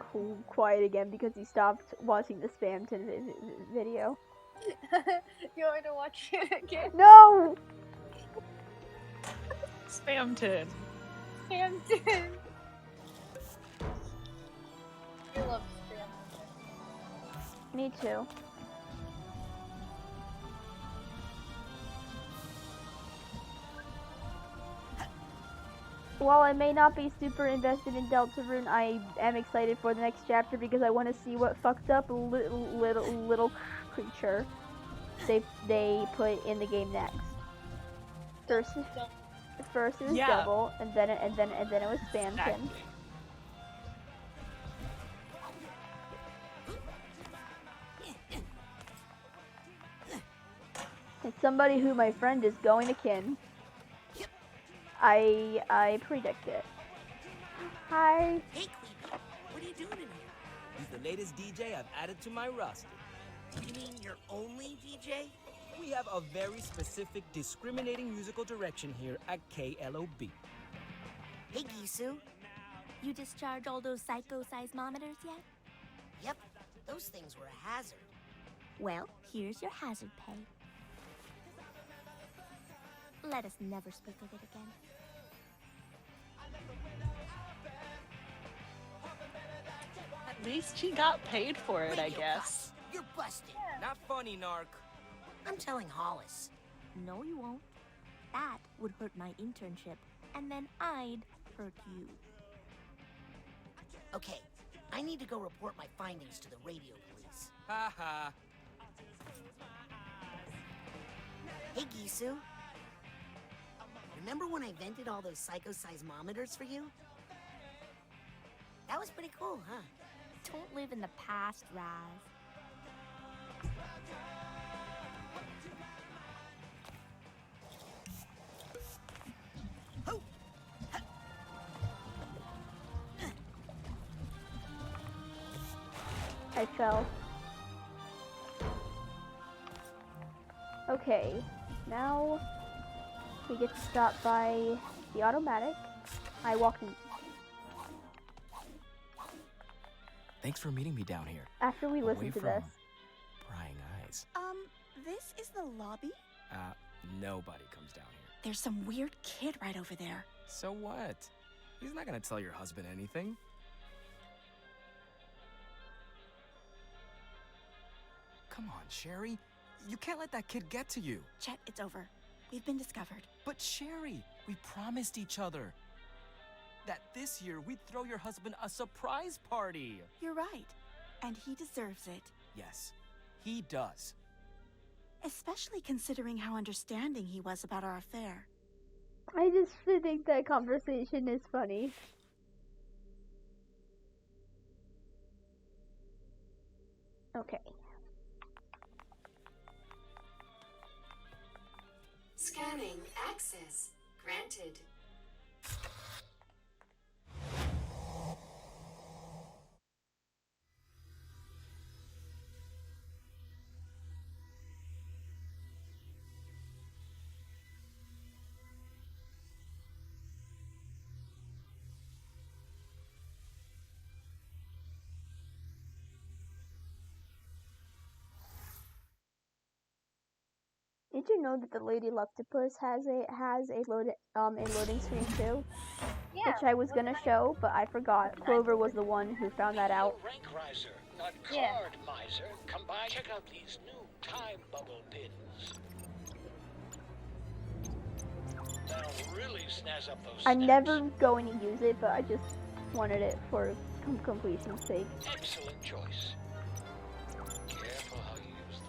quiet again because you stopped watching the Spamton video. You want me to watch it again? No! Spamton. Hampton. I love Spamton. Me too. While I may not be super invested in Deltarune, I am excited for the next chapter because I want to see what fucked up little creature they put in the game next. First it was Yeah. Double, and then it was Spamton. Exactly. It's somebody who my friend is going to kin. I predict it. Hi. Hey, Cleve, what are you doing in here? He's the latest DJ I've added to my roster. You mean your only DJ? We have a very specific discriminating musical direction here at KLOB. Hey, Gisu. You discharge all those psycho-seismometers yet? Yep, those things were a hazard. Well, here's your hazard pay. Let us never speak of it again. At least she got paid for it, I Radio guess. cops, you're busted. Not funny, Narc. I'm telling Hollis. No, you won't. That would hurt my internship, and then I'd hurt you. Okay, I need to go report my findings to the radio police. Ha ha. Hey, Gisu. Remember when I vented all those psycho-seismometers for you? That was pretty cool, huh? Don't live in the past, Raz. I fell. Okay, now we get to stop by the automatic. I walked in Thanks for meeting me down here. after we Away listened to from this. prying eyes. This is the lobby? Nobody comes down here. There's some weird kid right over there. So what? He's not gonna tell your husband anything. Come on, Sherry. You can't let that kid get to you. Chet, it's over. We've been discovered. But Sherry, we promised each other that this year we'd throw your husband a surprise party. You're right. And he deserves it. Yes, he does. Especially considering how understanding he was about our affair. I just think that conversation is funny. Okay. Scanning access granted. Did you know that the Lady Luctopus has a loading screen too? Yeah. Which I was gonna show, but I forgot. Clover was the one who found that out. Rank riser, not Yeah. card miser. Come by, check out these new time bubble pins. That'll really snazz up those I'm snaps. never going to use it, but I just wanted it for completion's sake. Excellent choice. Careful how you use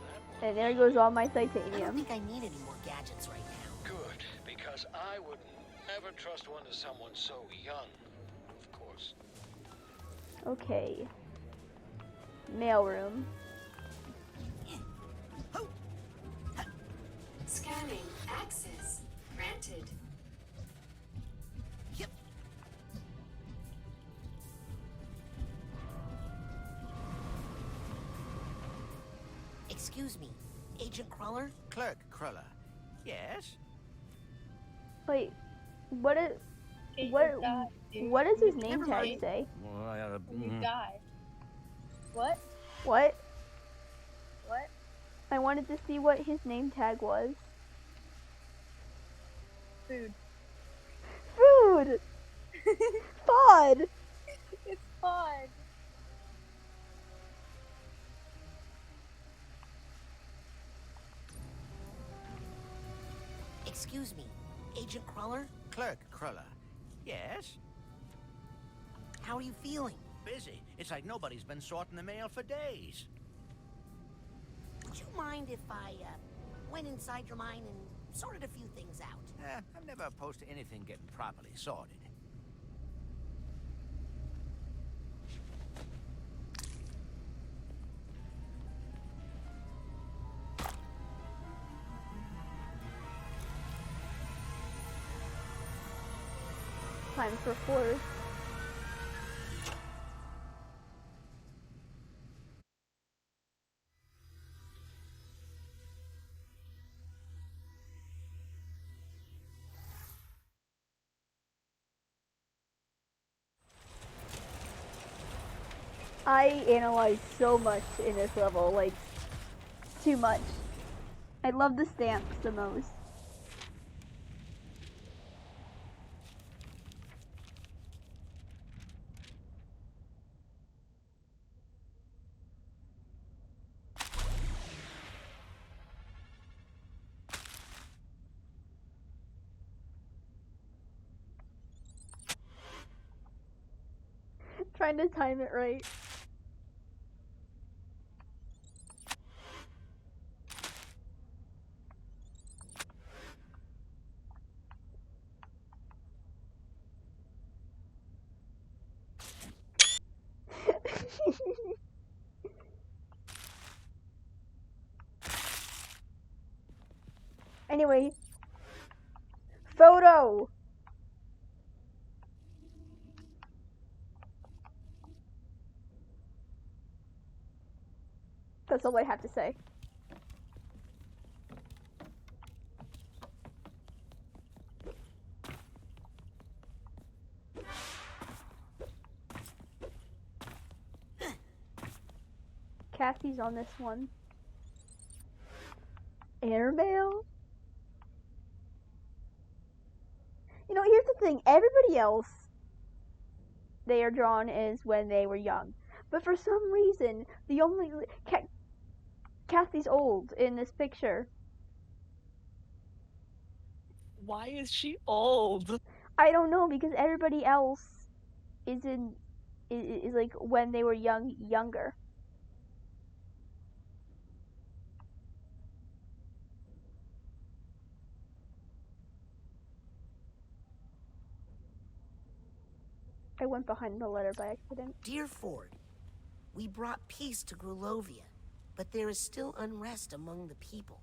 that. And there goes all my I don't titanium. think I need any more gadgets right now. Good, because I would never trust one to someone so young, of course. Okay. Mailroom. Scanning access granted. Yep. Excuse me, Agent Cruller? Clerk Cruller. Yes? Wait, what is Okay, what you died, dude. what does his You- name never tag mind. say? Well, I oughta, You died. What? What? What? I wanted to see what his name tag was. Food. Food! Fod! It's fun. Excuse me, Agent Cruller? Clerk Cruller. Yes? How are you feeling? Busy. It's like nobody's been sorting the mail for days. Would you mind if I went inside your mind and sorted a few things out? I'm never opposed to anything getting properly sorted. Time for fourth. I analyzed so much in this level, like, too much. I love the stamps the most. Trying to time it right. Anyway, photo. That's all I have to say. Cassie's on this one. Airmail? You know, here's the thing. Everybody else, they are drawn as when they were young. But for some reason, the only... Kathy's old in this picture. Why is she old? I don't know, because everybody else is like when they were younger. I went behind the letter by accident. Dear Ford, we brought peace to Grulovia, but there is still unrest among the people.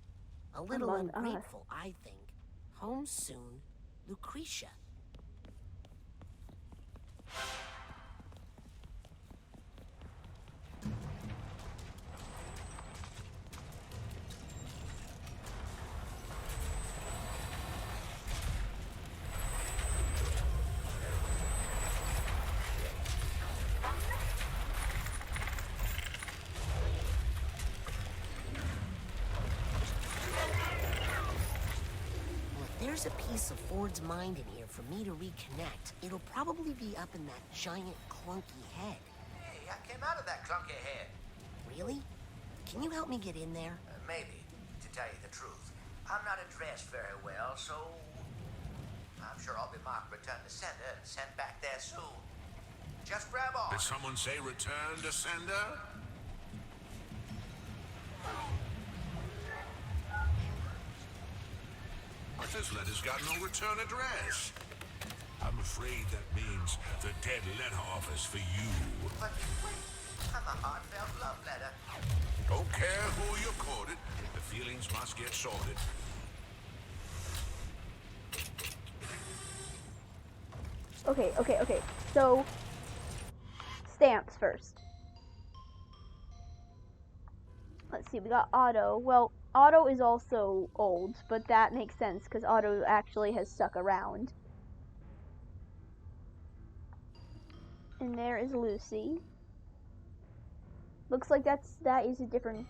A little Among ungrateful, I think. Home soon, Lucretia. There's a piece of Ford's mind in here for me to reconnect. It'll probably be up in that giant clunky head. Hey, I came out of that clunky head. Really? Can you help me get in there? Maybe, to tell you the truth. I'm not dressed very well, so I'm sure I'll be marked return to sender and sent back there soon. Just grab on. Did someone say return to sender? But this letter's got no return address. I'm afraid that means the dead letter office for you. But wait, I'm a heartfelt love letter. Don't care who you quoted. The feelings must get sorted. Okay. So, stamps first. Let's see, we got Otto. Well, Otto is also old, but that makes sense because Otto actually has stuck around. And there is Lucy. Looks like that is a different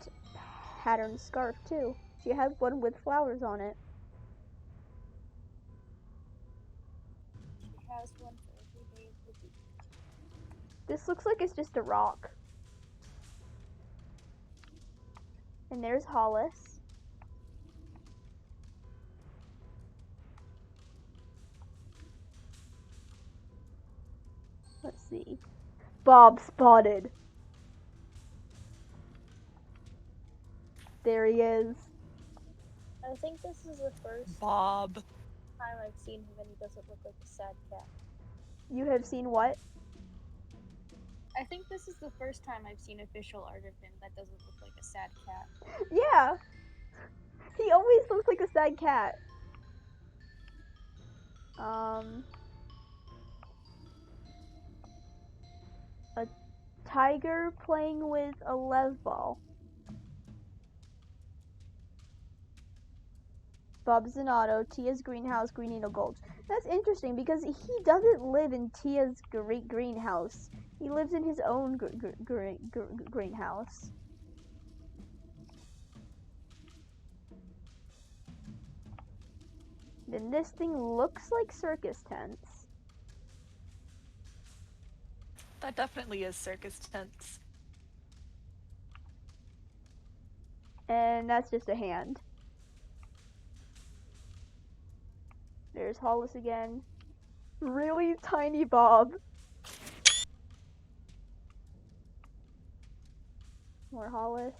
pattern scarf too. She had one with flowers on it. She has one for every day of the week. This looks like it's just a rock. And there's Hollis. Let's see. Bob spotted. There he is. I think this is the first Bob. time I've seen him and he doesn't look like a sad cat. You have seen what? I think this is the first time I've seen official art of him that doesn't look like a sad cat. Yeah. He always looks like a sad cat. A tiger playing with a lev ball. Bob's in Otto, Tia's greenhouse, Green Needle Gulch. That's interesting because he doesn't live in Tia's greenhouse. He lives in his own greenhouse. Then this thing looks like circus tents. That definitely is circus tents. And that's just a hand. There's Hollis again. Really tiny Bob. More Hollis.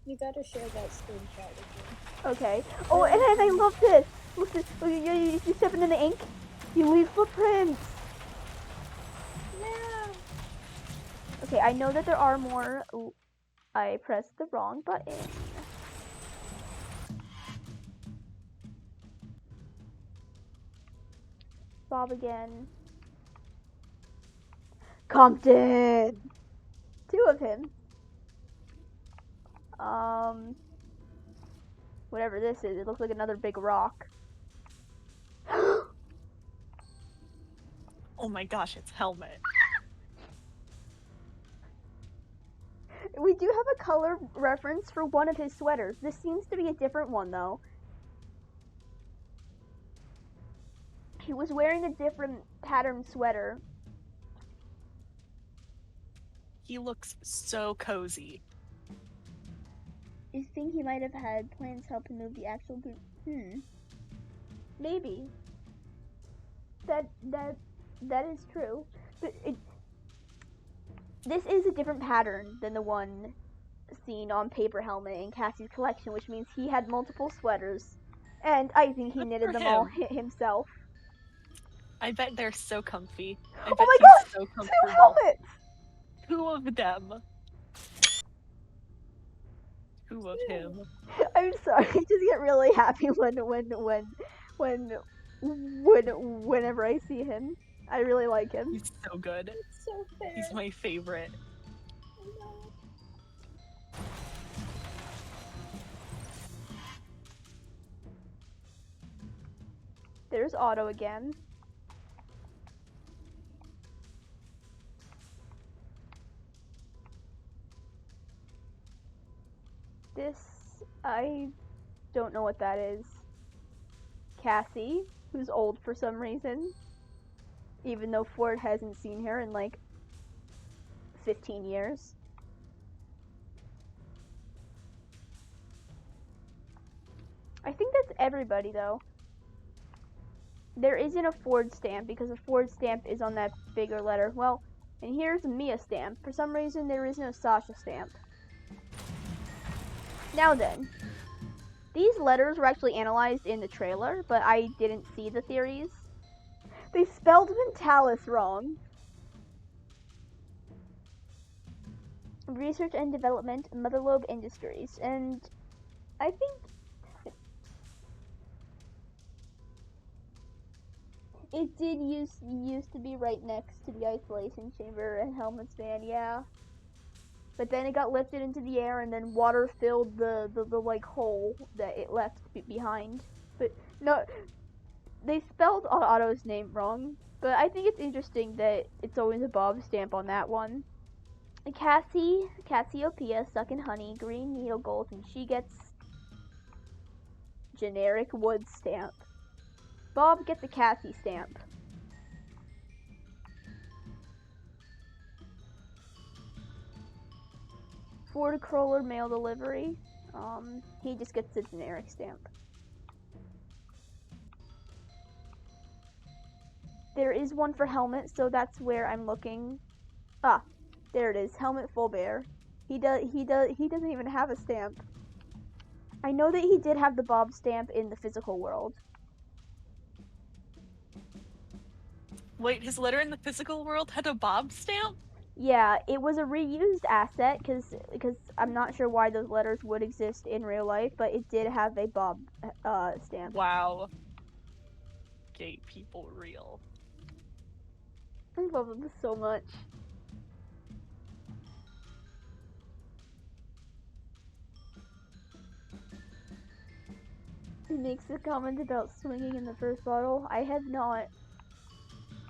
You gotta share that screenshot with me. Okay. Oh, and then I love this. Look, you stepping in the ink? You leave footprints. Yeah. Okay, I know that there are more. Ooh, I pressed the wrong button. Bob again. Compton! 2 of him. Whatever this is, it looks like another big rock. Oh my gosh, it's Helmet. We do have a color reference for one of his sweaters. This seems to be a different one, though. He was wearing a different pattern sweater. He looks so cozy. You think he might have had plans to help him move the actual group? Maybe. That is true. But this is a different pattern than the one seen on Paper Helmet in Cassie's collection, which means he had multiple sweaters. And I think he knitted them all himself. I bet they're so comfy. I Oh bet my he's god! so 2 comfortable. helmets! 2 of them. 2 of him. I'm sorry, I just get really happy whenever I see him. I really like him. He's so good. It's so fair. He's my favorite. There's Otto again. This, I don't know what that is. Cassie, who's old for some reason. Even though Ford hasn't seen her in like 15 years. I think that's everybody though. There isn't a Ford stamp because a Ford stamp is on that bigger letter. Well, and here's a Mia stamp. For some reason there is no Sasha stamp. Now then, these letters were actually analyzed in the trailer, but I didn't see the theories. They spelled Mentalis wrong. Research and Development, Motherlobe Industries, and I think it did used to be right next to the isolation chamber and Helmet's van, yeah. But then it got lifted into the air and then water filled the like hole that it left behind. But no, they spelled Otto's name wrong. But I think it's interesting that it's always a Bob stamp on that one. Cassiopeia, sucking honey, green needle gold, and she gets generic wood stamp. Bob gets a Cassie stamp. Ford Crawler mail delivery. He just gets a generic stamp. There is one for Helmet, so that's where I'm looking. Ah, there it is. Helmet Fullbear. He doesn't even have a stamp. I know that he did have the Bob stamp in the physical world. Wait, his letter in the physical world had a Bob stamp? Yeah, it was a reused asset because I'm not sure why those letters would exist in real life, but it did have a Bob stamp. Wow. Gay people real. I love them so much. He makes a comment about swinging in the first bottle. I have not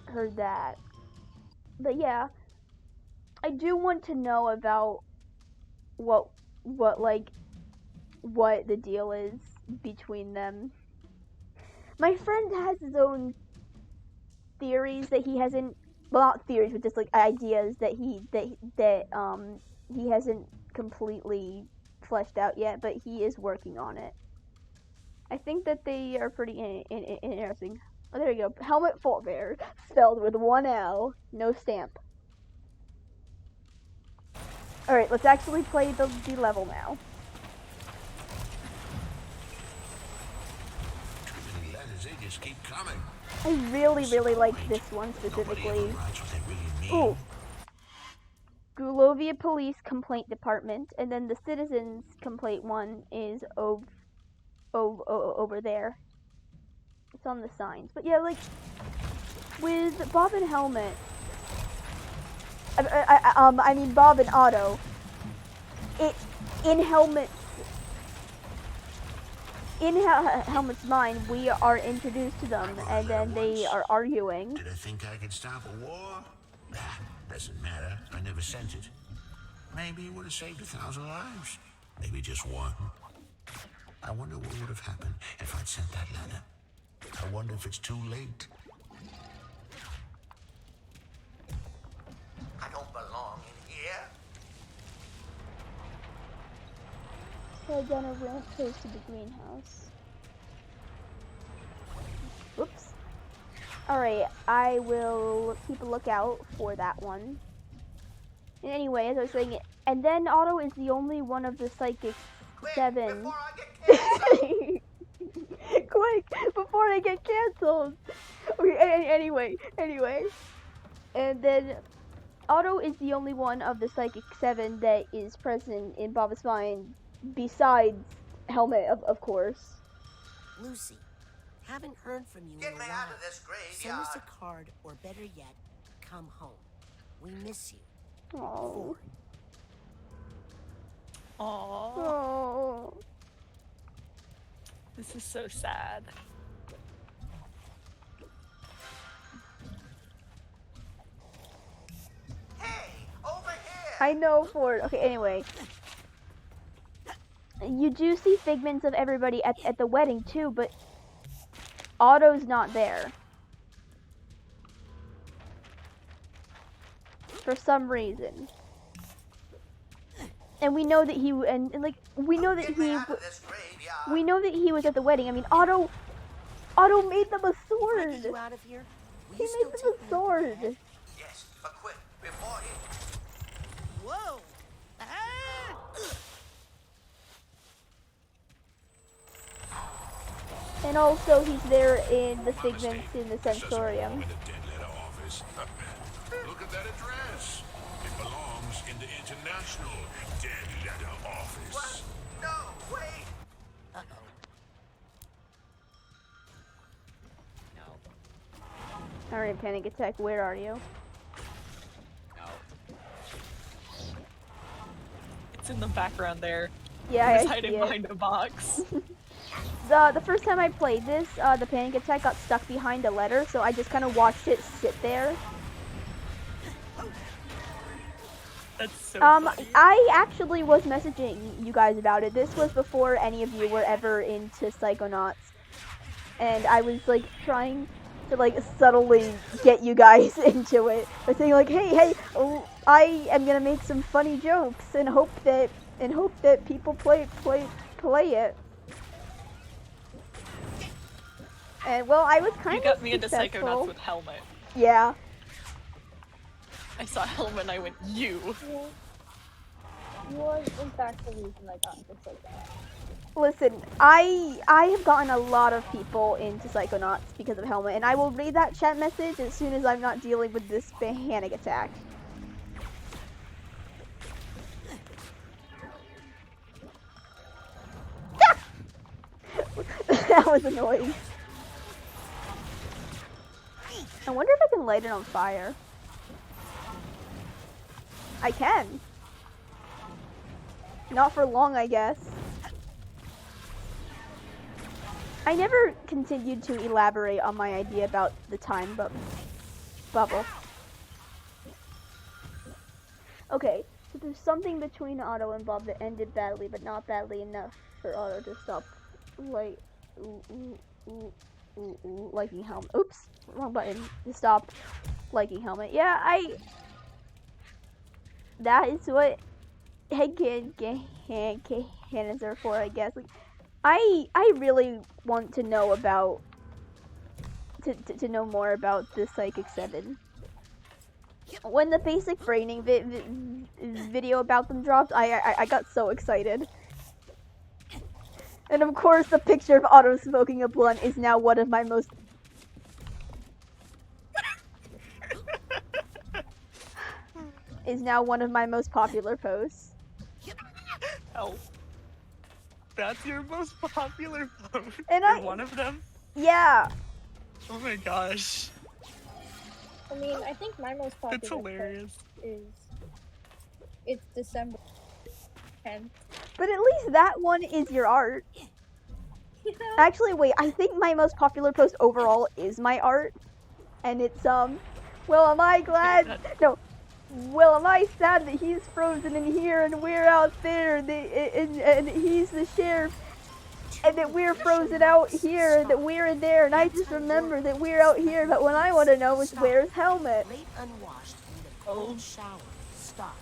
heard that. But yeah, I do want to know about what the deal is between them. My friend has his own theories that he hasn't, well, not theories, but just like ideas that he hasn't completely fleshed out yet, but he is working on it. I think that they are pretty interesting. Oh, there you go. Helmet Fullbear, spelled with one L, no stamp. Alright, let's actually play the level now. Letters, they just keep coming. I really like this one specifically. Ooh. Gulovia Police Complaint Department, and then the Citizens Complaint one is over there. It's on the signs. But yeah, like, with Bob and Helmet, I mean Bob and Otto, in Helmet's mind, we are introduced to them, and then they are arguing. Did I think I could stop a war? Nah, doesn't matter. I never sent it. Maybe it would have saved 1,000 lives. Maybe just one. I wonder what would have happened if I'd sent that letter. I wonder if it's too late. I don't belong in here. Head down a ramp close to the greenhouse. Whoops. Alright, I will keep a lookout for that one. And anyway, as I was saying, and then Otto is the only one of the Psychic 7. Quick, before I get cancelled! Okay, anyway. And then Otto is the only one of the Psychic 7 that is present in Baba's mind, besides Helmet, of course. Lucy, haven't heard from you Get in a me while. out of this Send us graveyard. a card, or better yet, come home. We miss you. Aww. Aww. Aww. This is so sad. Hey, over here. I know, Ford. Okay, anyway. You do see figments of everybody at the wedding, too, but Otto's not there. For some reason. And we know that he, we know that he was at the wedding. I mean, Otto made them a sword. You out of here? Will He you made still them take a me sword. ahead? Yes, but quick, before he... Whoa! Ah! And also, he's there in the figments in the sensorium. Look at that address. It belongs in the International Dead Letter Office. What? No, wait. Uh-oh. Alright, Panic Attack, where are you? It's in the background there. Yeah, I was I hiding see it. behind a box. The first time I played this, the Panic Attack got stuck behind a letter, so I just kind of watched it sit there. That's so funny. I actually was messaging you guys about it. This was before any of you were ever into Psychonauts. And I was, like, trying to, like, subtly get you guys into it. By saying, like, hey, I am gonna make some funny jokes and hope that people play it. And, well, I was kind of You got me into successful. Psychonauts with Helmet. Yeah. I saw Helmet and I went, you. You are, in fact, the reason I got into Psychonauts. Listen, I have gotten a lot of people into Psychonauts because of Helmet, and I will read that chat message as soon as I'm not dealing with this panic attack. That was annoying. I wonder if I can light it on fire. I can. Not for long, I guess. I never continued to elaborate on my idea about the time bubble. Okay, so there's something between Otto and Bob that ended badly, but not badly enough for Otto to stop liking Helmet. Oops, wrong button. To stop liking Helmet. Yeah, that is what headcanons are for, I guess. Like, I really want to know about to know more about the Psychic 7. When the basic braining video about them dropped, I got so excited. And of course, the picture of Otto smoking a blunt is now one of my most popular posts. Oh. That's your most popular post? And You're one of them? Yeah. Oh my gosh. I mean, I think my most popular It's hilarious. It's December 10th. But at least that one is your art. Actually, wait, I think my most popular post overall is my art. And it's, well, am I glad? No. Well, am I sad that he's frozen in here and we're out there and he's the sheriff and that we're frozen out here and that we're in there and I just remember that we're out here, but what I want to know is where's Helmet? Late unwashed in the cold shower. Stop.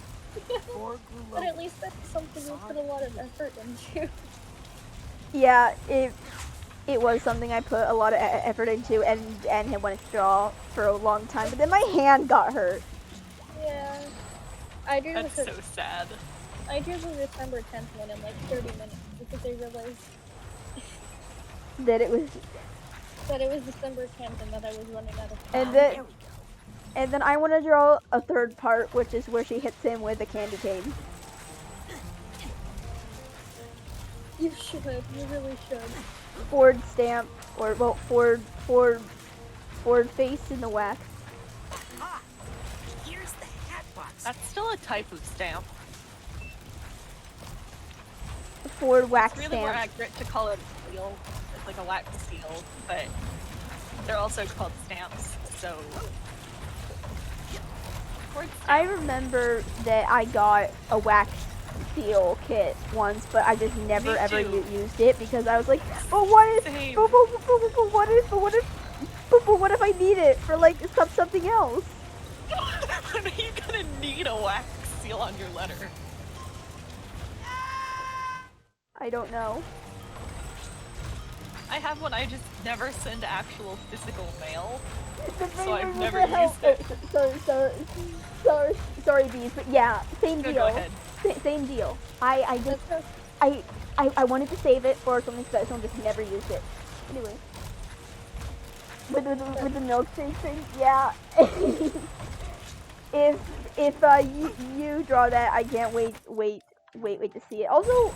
But at least that's something you put a lot of effort into. Yeah, it was something I put a lot of effort into, and had wanted to draw for a long time, but then my hand got hurt. Yeah. I drew That's the so sad. I drew the December 10th one in like 30 minutes because I realized that it was December 10th and that I was running out of And time. then I want to draw a third part, which is where she hits him with a candy cane. You should. You really should. Ford stamp, or well, Ford face in the wax. Here's the hat box. That's still a type of stamp. Ford wax It's really more stamp. accurate to call it seal. It's like a wax seal, but they're also called stamps, so... I remember that I got a wax seal kit once, but I just never ever used it because I was like, but what if, but what if I need it for like something else? When are you gonna need a wax seal on your letter? I don't know. I have one, I just never send actual physical mail, The so I've thing never with the used it. Sorry, bees, but yeah, same No, deal. go ahead. Same deal. I just I wanted to save it for something special and just never used it. Anyway, with the milkshake thing, yeah. if you draw that, I can't wait to see it. Also,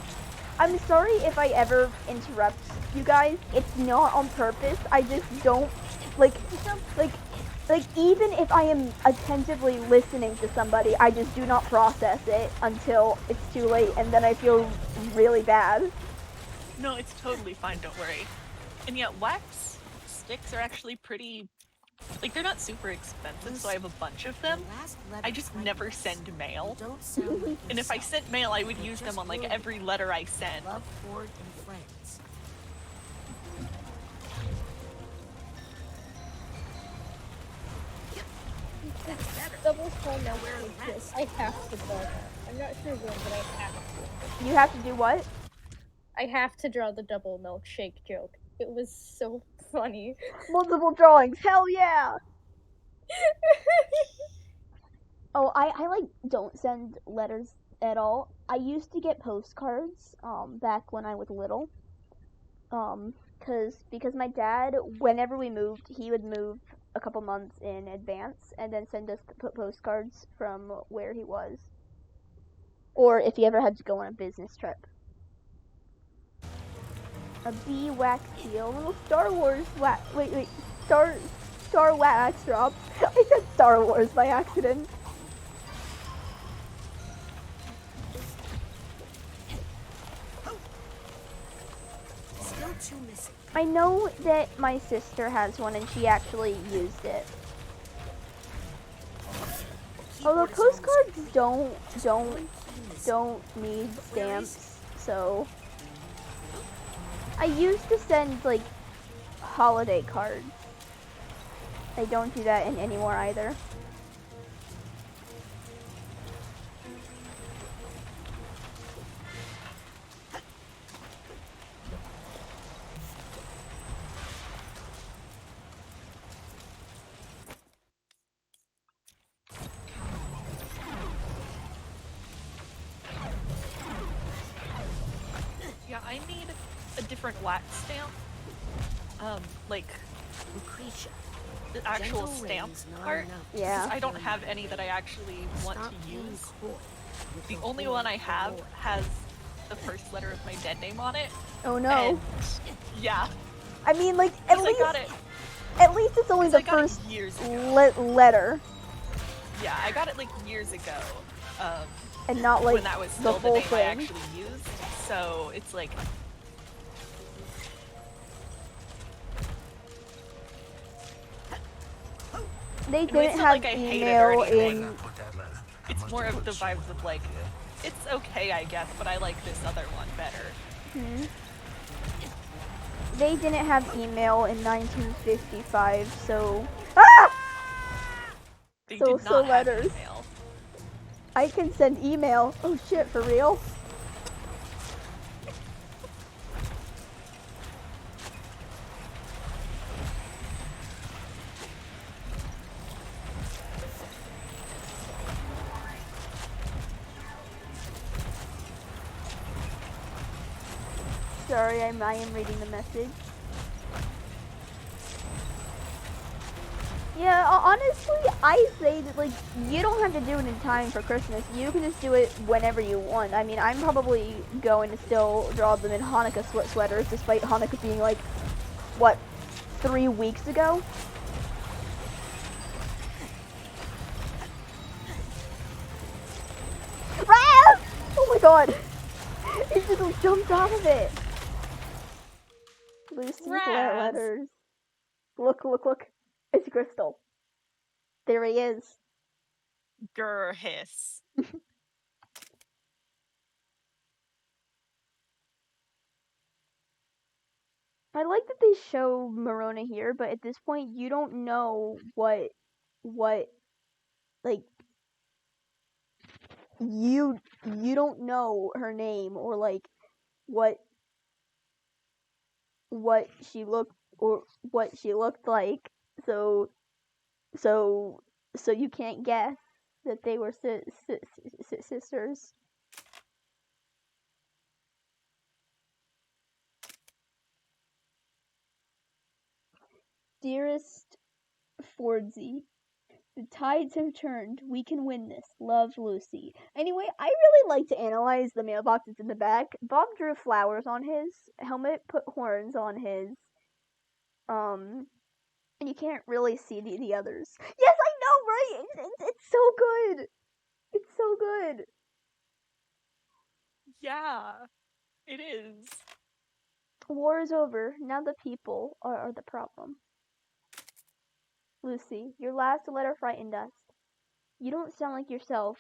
I'm sorry if I ever interrupt you guys. It's not on purpose. I just don't like even if I am attentively listening to somebody, I just do not process it until it's too late, and then I feel really bad. No, it's totally fine, don't worry. And yet, wax sticks are actually pretty... like, they're not super expensive, so I have a bunch of them. I just never send mail. And if I sent mail, I would use them on, like, every letter I send. Love, Ford, and friends. Double skull now I have to draw that. I'm not sure when, but I have to. You have to do what? I have to draw the double milkshake joke. It was so funny. Multiple drawings, hell yeah! Oh, I like don't send letters at all. I used to get postcards, back when I was little. Because my dad, whenever we moved, he would move a couple months in advance and then send us postcards from where he was. Or if he ever had to go on a business trip. A bee wax seal, little Star Wars wax, wait, Star wax drop. I said Star Wars by accident. Still two missing. I know that my sister has one and she actually used it. Although postcards don't need stamps, so I used to send like holiday cards. I don't do that anymore either. Yeah, I need a different wax stamp. Like, Lucretia. the actual stamp part. Yeah. 'Cause I don't have any that I actually want to use. The only one I have has the first letter of my dead name on it. Oh no. And, yeah. I mean, like, at least, I got it. at least it's only the first letter. Yeah, I got it like years ago. And not like when that was the still the full name I thing. actually used. So it's like... They it's didn't not have like I hate it or email anything. in. It's more of the vibes of like, it's okay, I guess, but I like this other one better. They didn't have email in 1955, so. Ah! They So did not have letters. email. I can send email. Oh shit, for real? Sorry, I am reading the message. Yeah, honestly, I say that, like, you don't have to do it in time for Christmas. You can just do it whenever you want. I mean, I'm probably going to still draw them in Hanukkah sweaters, despite Hanukkah being, like, what, 3 weeks ago? Ah! Oh my god! He just jumped out of it! Lucy's letters. Look, look, look. It's Crystal. There he is. Grr hiss. I like that they show Marona here, but at this point you don't know what, like, you don't know her name or, like, what she looked like, so you can't guess that they were sisters. Dearest Fordsy, the tides have turned. We can win this. Love, Lucy. Anyway, I really like to analyze the mailboxes in the back. Bob drew flowers on his helmet, put horns on his, and you can't really see the others. Yes, I know, right? It's so good. It's so good. Yeah, it is. War is over. Now the people are the problem. Lucy, your last letter frightened us. You don't sound like yourself.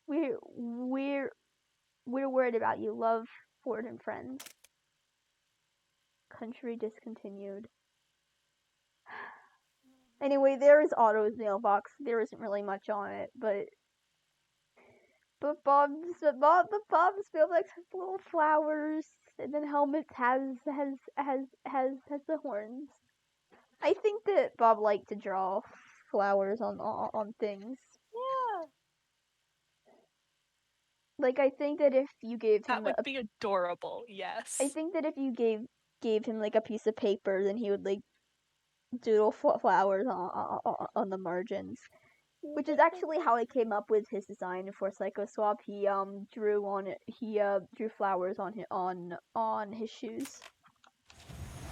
We're worried about you. Love, Ford and friends. Country discontinued. Anyway, there is Otto's mailbox. There isn't really much on it, but Bob's mailbox has little flowers, and then Helmet has the horns. I think that Bob liked to draw flowers on things. Yeah. Like, I think that if you gave him that would be adorable. Yes. I think that if you gave him like a piece of paper, then he would like doodle flowers on the margins. Which is actually how I came up with his design for Psycho Swap. He drew flowers on his shoes.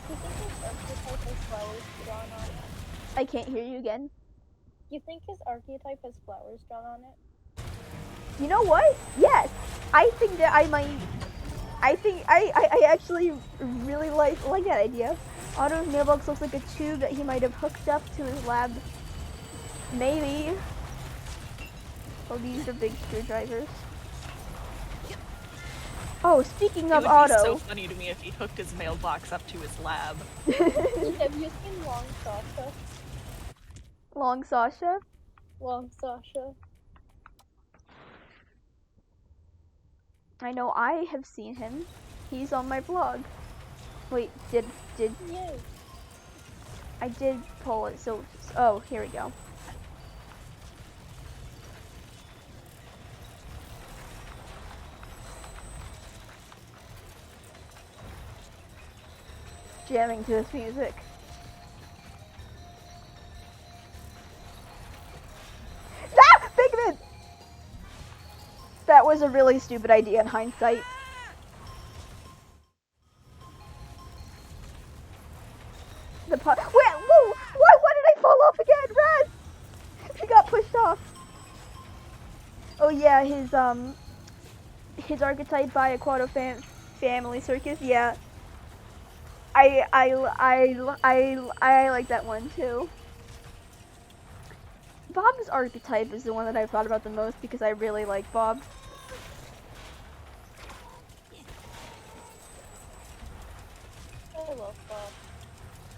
Do you think his archetype has flowers drawn on it? I can't hear you again. Do you think his archetype has flowers drawn on it? You know what? Yes! I think that I actually really like that idea. Otto's mailbox looks like a tube that he might have hooked up to his lab. Maybe. Oh, these are big screwdrivers. Oh, speaking of Otto. It would be so funny to me if he hooked his mailbox up to his lab. Have you seen Long Sasha? Long Sasha? Long Sasha. I know I have seen him. He's on my blog. Wait, did Yay. I did pull it, so oh, here we go. Jamming to this music. Ah! Pigment! That was a really stupid idea in hindsight. The pot. Wait, whoa! Why did I fall off again? Raz! He got pushed off. Oh yeah, his archetype by Aquato Family Circus. Yeah, I like that one too. Bob's archetype is the one that I've thought about the most because I really like Bob. I love Bob.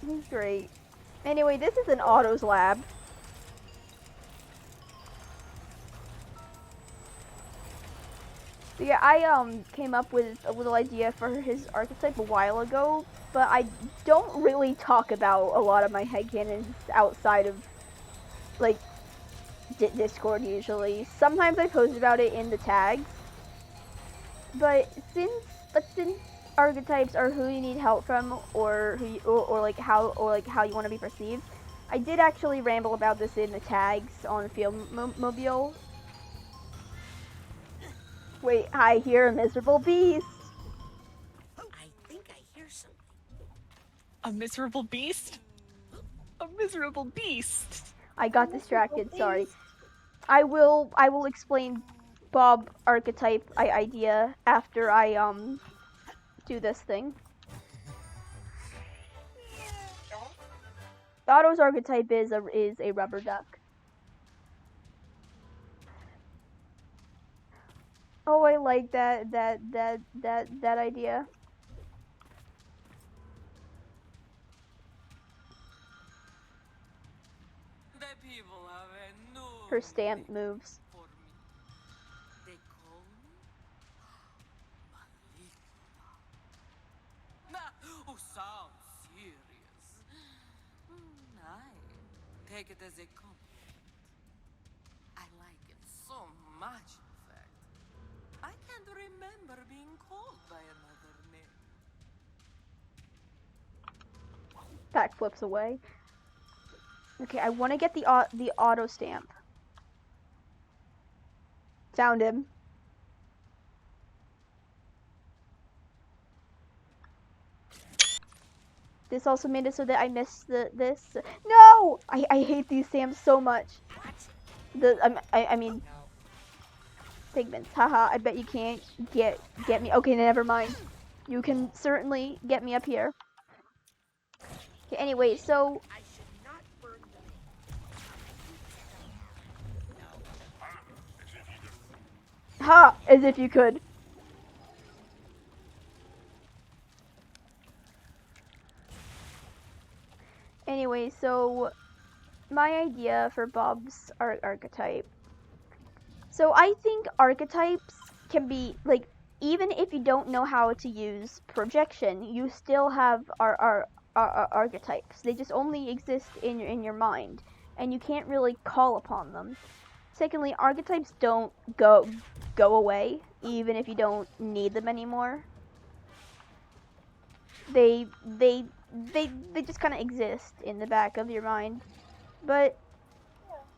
He's great. Anyway, this is an Otto's lab. So yeah, I came up with a little idea for his archetype a while ago, but I don't really talk about a lot of my headcanons outside of like Discord usually. Sometimes I post about it in the tags, but since archetypes are who you need help from, or who you, or like how you want to be perceived, I did actually ramble about this in the tags on Field Mobile. Wait, I hear a miserable beast. I think I hear something. A miserable beast? A miserable beast. I got distracted, sorry. I will explain Bob archetype idea after I do this thing. Otto's archetype is a rubber duck. Oh, I like that idea. Her stamp moves. Oh, sounds serious. I take it as a compliment. I like it so much, in fact. I can't remember being called by another name. Back flips away. Okay, I want to get the auto stamp. Found him. This also made it so that I missed this. No! I hate these stamps so much. I mean pigments. Haha, I bet you can't get me. Okay, never mind. You can certainly get me up here. Okay, anyway, so ha! As if you could. Anyway, so my idea for Bob's archetype. So I think archetypes can be like, even if you don't know how to use projection, you still have our archetypes. They just only exist in your mind, and you can't really call upon them. Secondly, archetypes don't go away even if you don't need them anymore. They just kind of exist in the back of your mind. But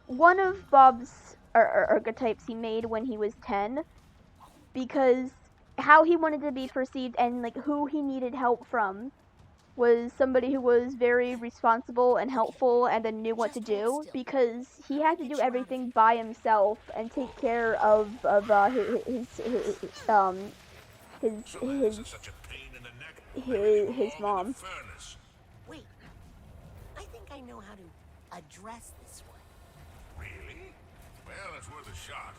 one of Bob's archetypes he made when he was 10, because how he wanted to be perceived and like who he needed help from was somebody who was very responsible and helpful and then knew what to do, because he had to do everything by himself and take care of his mom. Wait, I think I know how to address this one. Really? Well, it's worth a shot.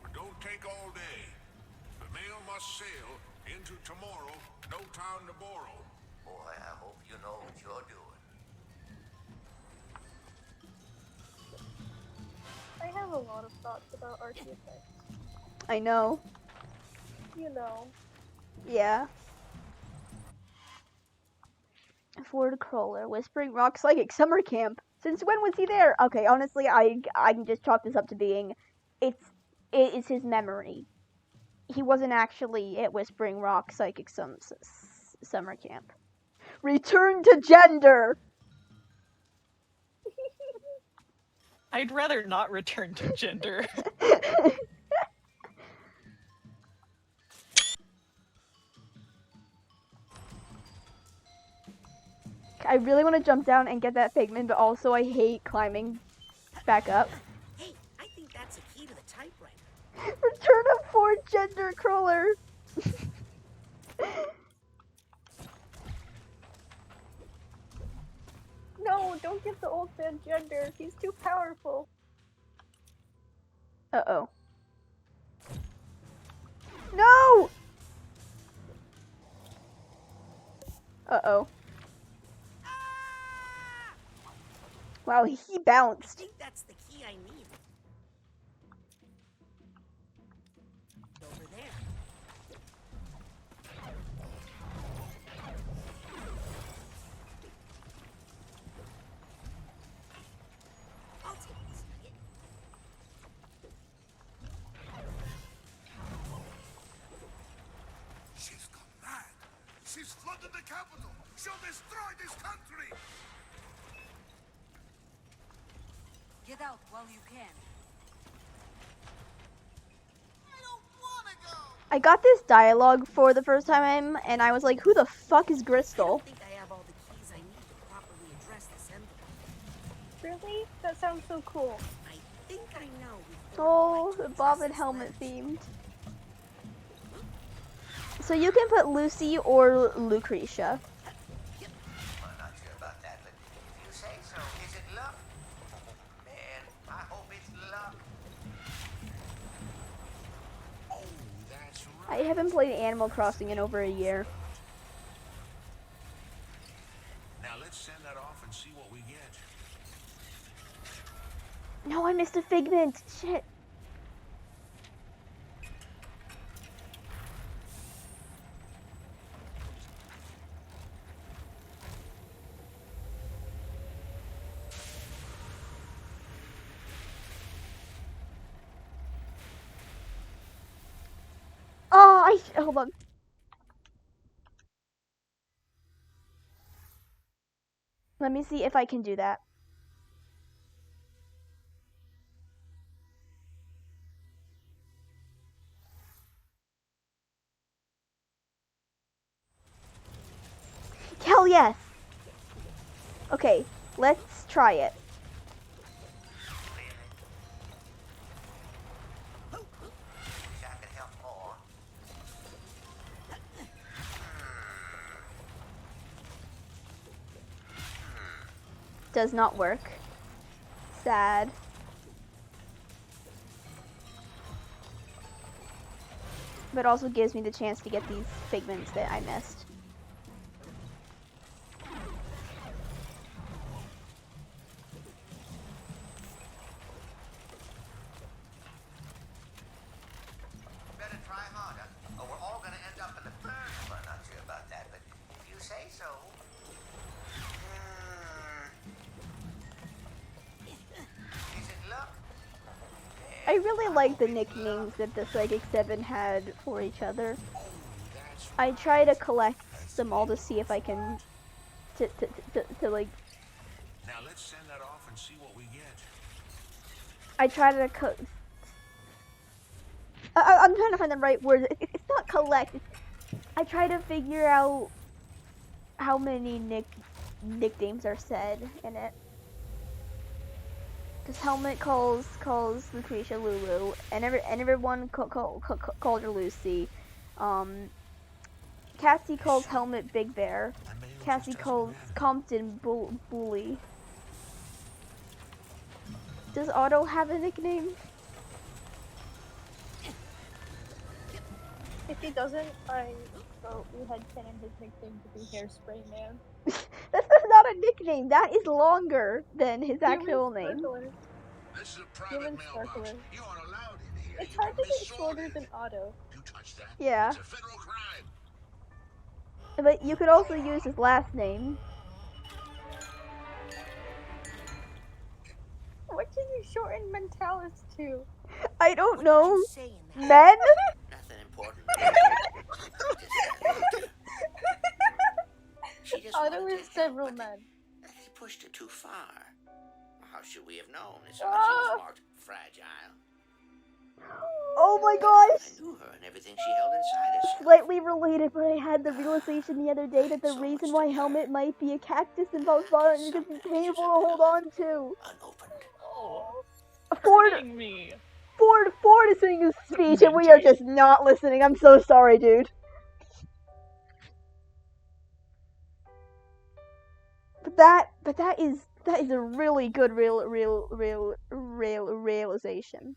But don't take all day. The mail must sail into tomorrow, no time to borrow. Boy, I hope you know what you're doing. I have a lot of thoughts about archetypes. I know. You know. Yeah. Ford Crawler, Whispering Rock Psychic Summer Camp. Since when was he there? Okay, honestly, I can just chalk this up to being, it is his memory. He wasn't actually at Whispering Rock Psychic Summer Camp. Return to gender! I'd rather not return to gender. I really want to jump down and get that figment, but also I hate climbing back up. Hey, I think that's a key to the typewriter. Return of Ford Gender Crawler! No, don't give the old man gender. He's too powerful. Uh-oh. No! Uh-oh. Wow, he bounced. I think that's the key I need. Over there. She's flooded the capital. She'll destroy this country. Get out while you can. I got this dialogue for the first time, and I was like, who the fuck is Gristle? I think I have all the keys I need to properly address this envelope. Really? That sounds so cool. I think I know. Oh, Bob and Helmet themed. So you can put Lucy or Lucretia. I'm not sure about that, but if you say so, is it luck? Man, I hope it's luck. Oh, that's right. I haven't played Animal Crossing in over a year. Now let's send that off and see what we get. No, I missed a figment. Shit. Oh, hold on. Let me see if I can do that. Hell yes! Okay, let's try it. Wish I could help more. Does not work. Sad. But also gives me the chance to get these figments that I missed. Better try harder, or we're all gonna end up in the burn. Well, I'm not sure about that, but if you say so. Is it luck? I really like the nicknames that the Psychic 7 had for each other. I try to collect them all to see if I can to like. Now let's send that off and see what we get. I try to I'm trying to find the right word. It's not collect. I try to figure out how many nicknames are said in it. Because Helmet calls Lucretia Lulu, and everyone called her Lucy. Cassie calls Helmet Big Bear. Cassie calls Compton Bully. Does Otto have a nickname? If he doesn't, I vote we had canon his nickname to be Hairspray Man. That's not a nickname. That is longer than his actual name. This is a private mailbox. You aren't allowed in here. It's hard to get shorter than Otto. You touch that? Yeah. It's a federal crime. But you could also use his last name. What did you shorten Mentalis to? I don't know. Men? Nothing important. She just Otto wanted is to several help, but men. He pushed it too far. How should we have known as soon as she was marked fragile? Oh my gosh! I knew her and everything she held inside herself. Slightly related, but I had the realization the other day that the reason why Helmet might be a cactus involves violence is because it's painful to hold on to. Oh, Ford is saying his speech and we are just not listening. I'm so sorry, dude. But that is a really good realization.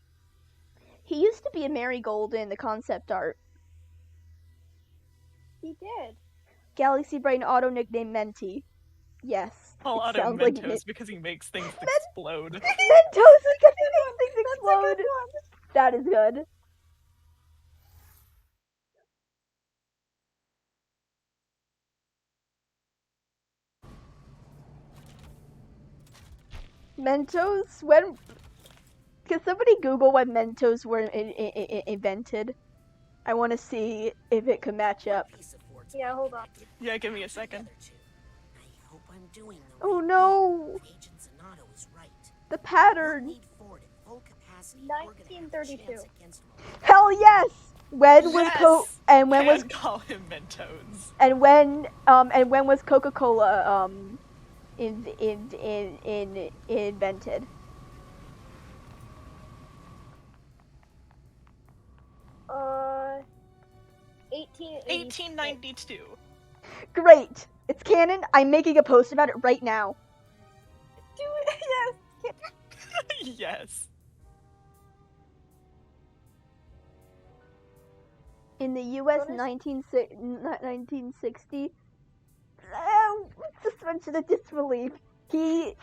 He used to be a marigold in the concept art. He did. Galaxy Brain Auto nickname Menti. Yes. Call Otto sounds Mentos like because he makes things explode. Mentos because he makes things explode. That is good. Mentos? When? Can somebody Google when Mentos were invented? I want to see if it could match up. Piece of Yeah, hold on. Yeah, give me a second. I hope I'm doing the Oh right no! thing. Agent Zanotto is right. The pattern! We'll need Ford at full capacity. We're gonna have a 1932. chance against him. Hell yes! When was Yes! and when was And call him Mentos. and when was Coca-Cola invented? Uh, 1886. 1892. Great! It's canon. I'm making a post about it right now. Do it. Yes. Yes. In the U.S. 1960, suspension of disbelief. His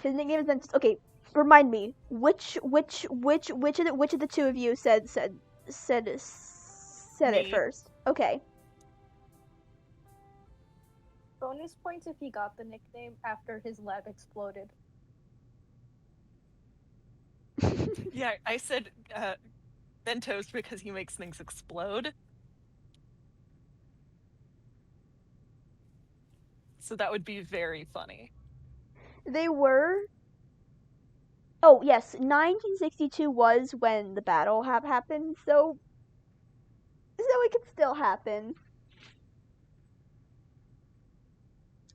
nickname is Mentos. Okay, remind me which of the two of you said it first. Okay. Bonus points if he got the nickname after his lab exploded. Yeah, I said Mentos because he makes things explode. So that would be very funny. They were. Oh yes, 1962 was when the battle happened. So it could still happen.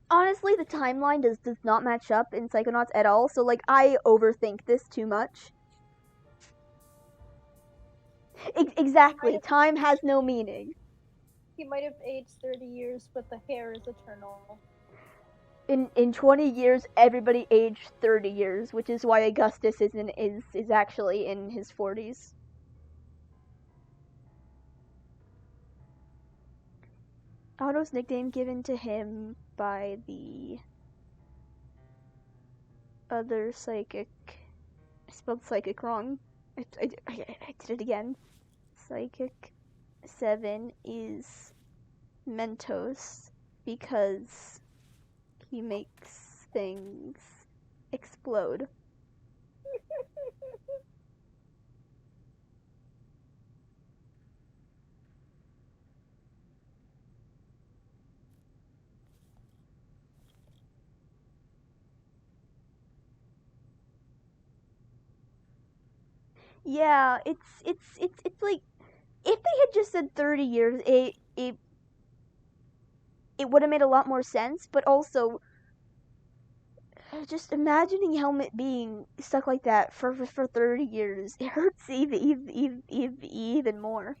Honestly, the timeline does not match up in Psychonauts at all. So like, I overthink this too much. Exactly. Time has no meaning. He might have aged 30 years, but the hair is eternal. In 20 years, everybody aged 30 years, which is why Augustus is actually in his 40s. Otto's nickname given to him by the other psychic. I spelled psychic wrong. I did it again. Psychic 7 is Mentos because he makes things explode. Yeah, it's like if they had just said 30 years, it would have made a lot more sense, but also just imagining Helmet being stuck like that for 30 years, it hurts even more.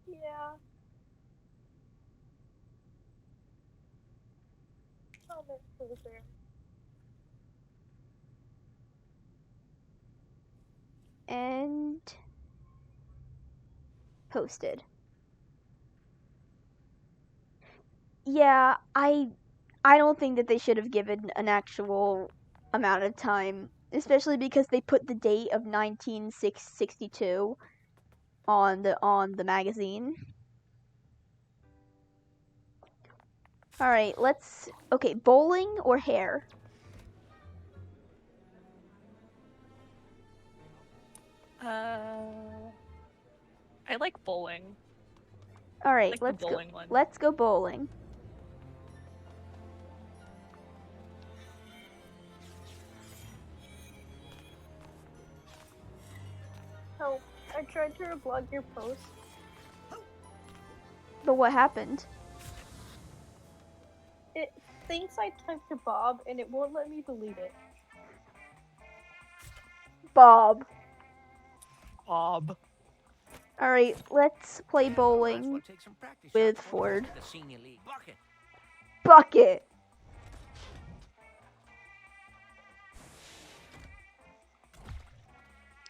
Yeah. Helmet loser. And posted. Yeah, I don't think that they should have given an actual amount of time, especially because they put the date of 1962 on the magazine. All right, okay, bowling or hair? I like bowling. All right, like the bowling one. Let's go bowling. Oh, I tried to reblog your post. But what happened? It thinks I typed to Bob and it won't let me delete it. Bob. Bob. Alright, let's play bowling with Ford. Bucket!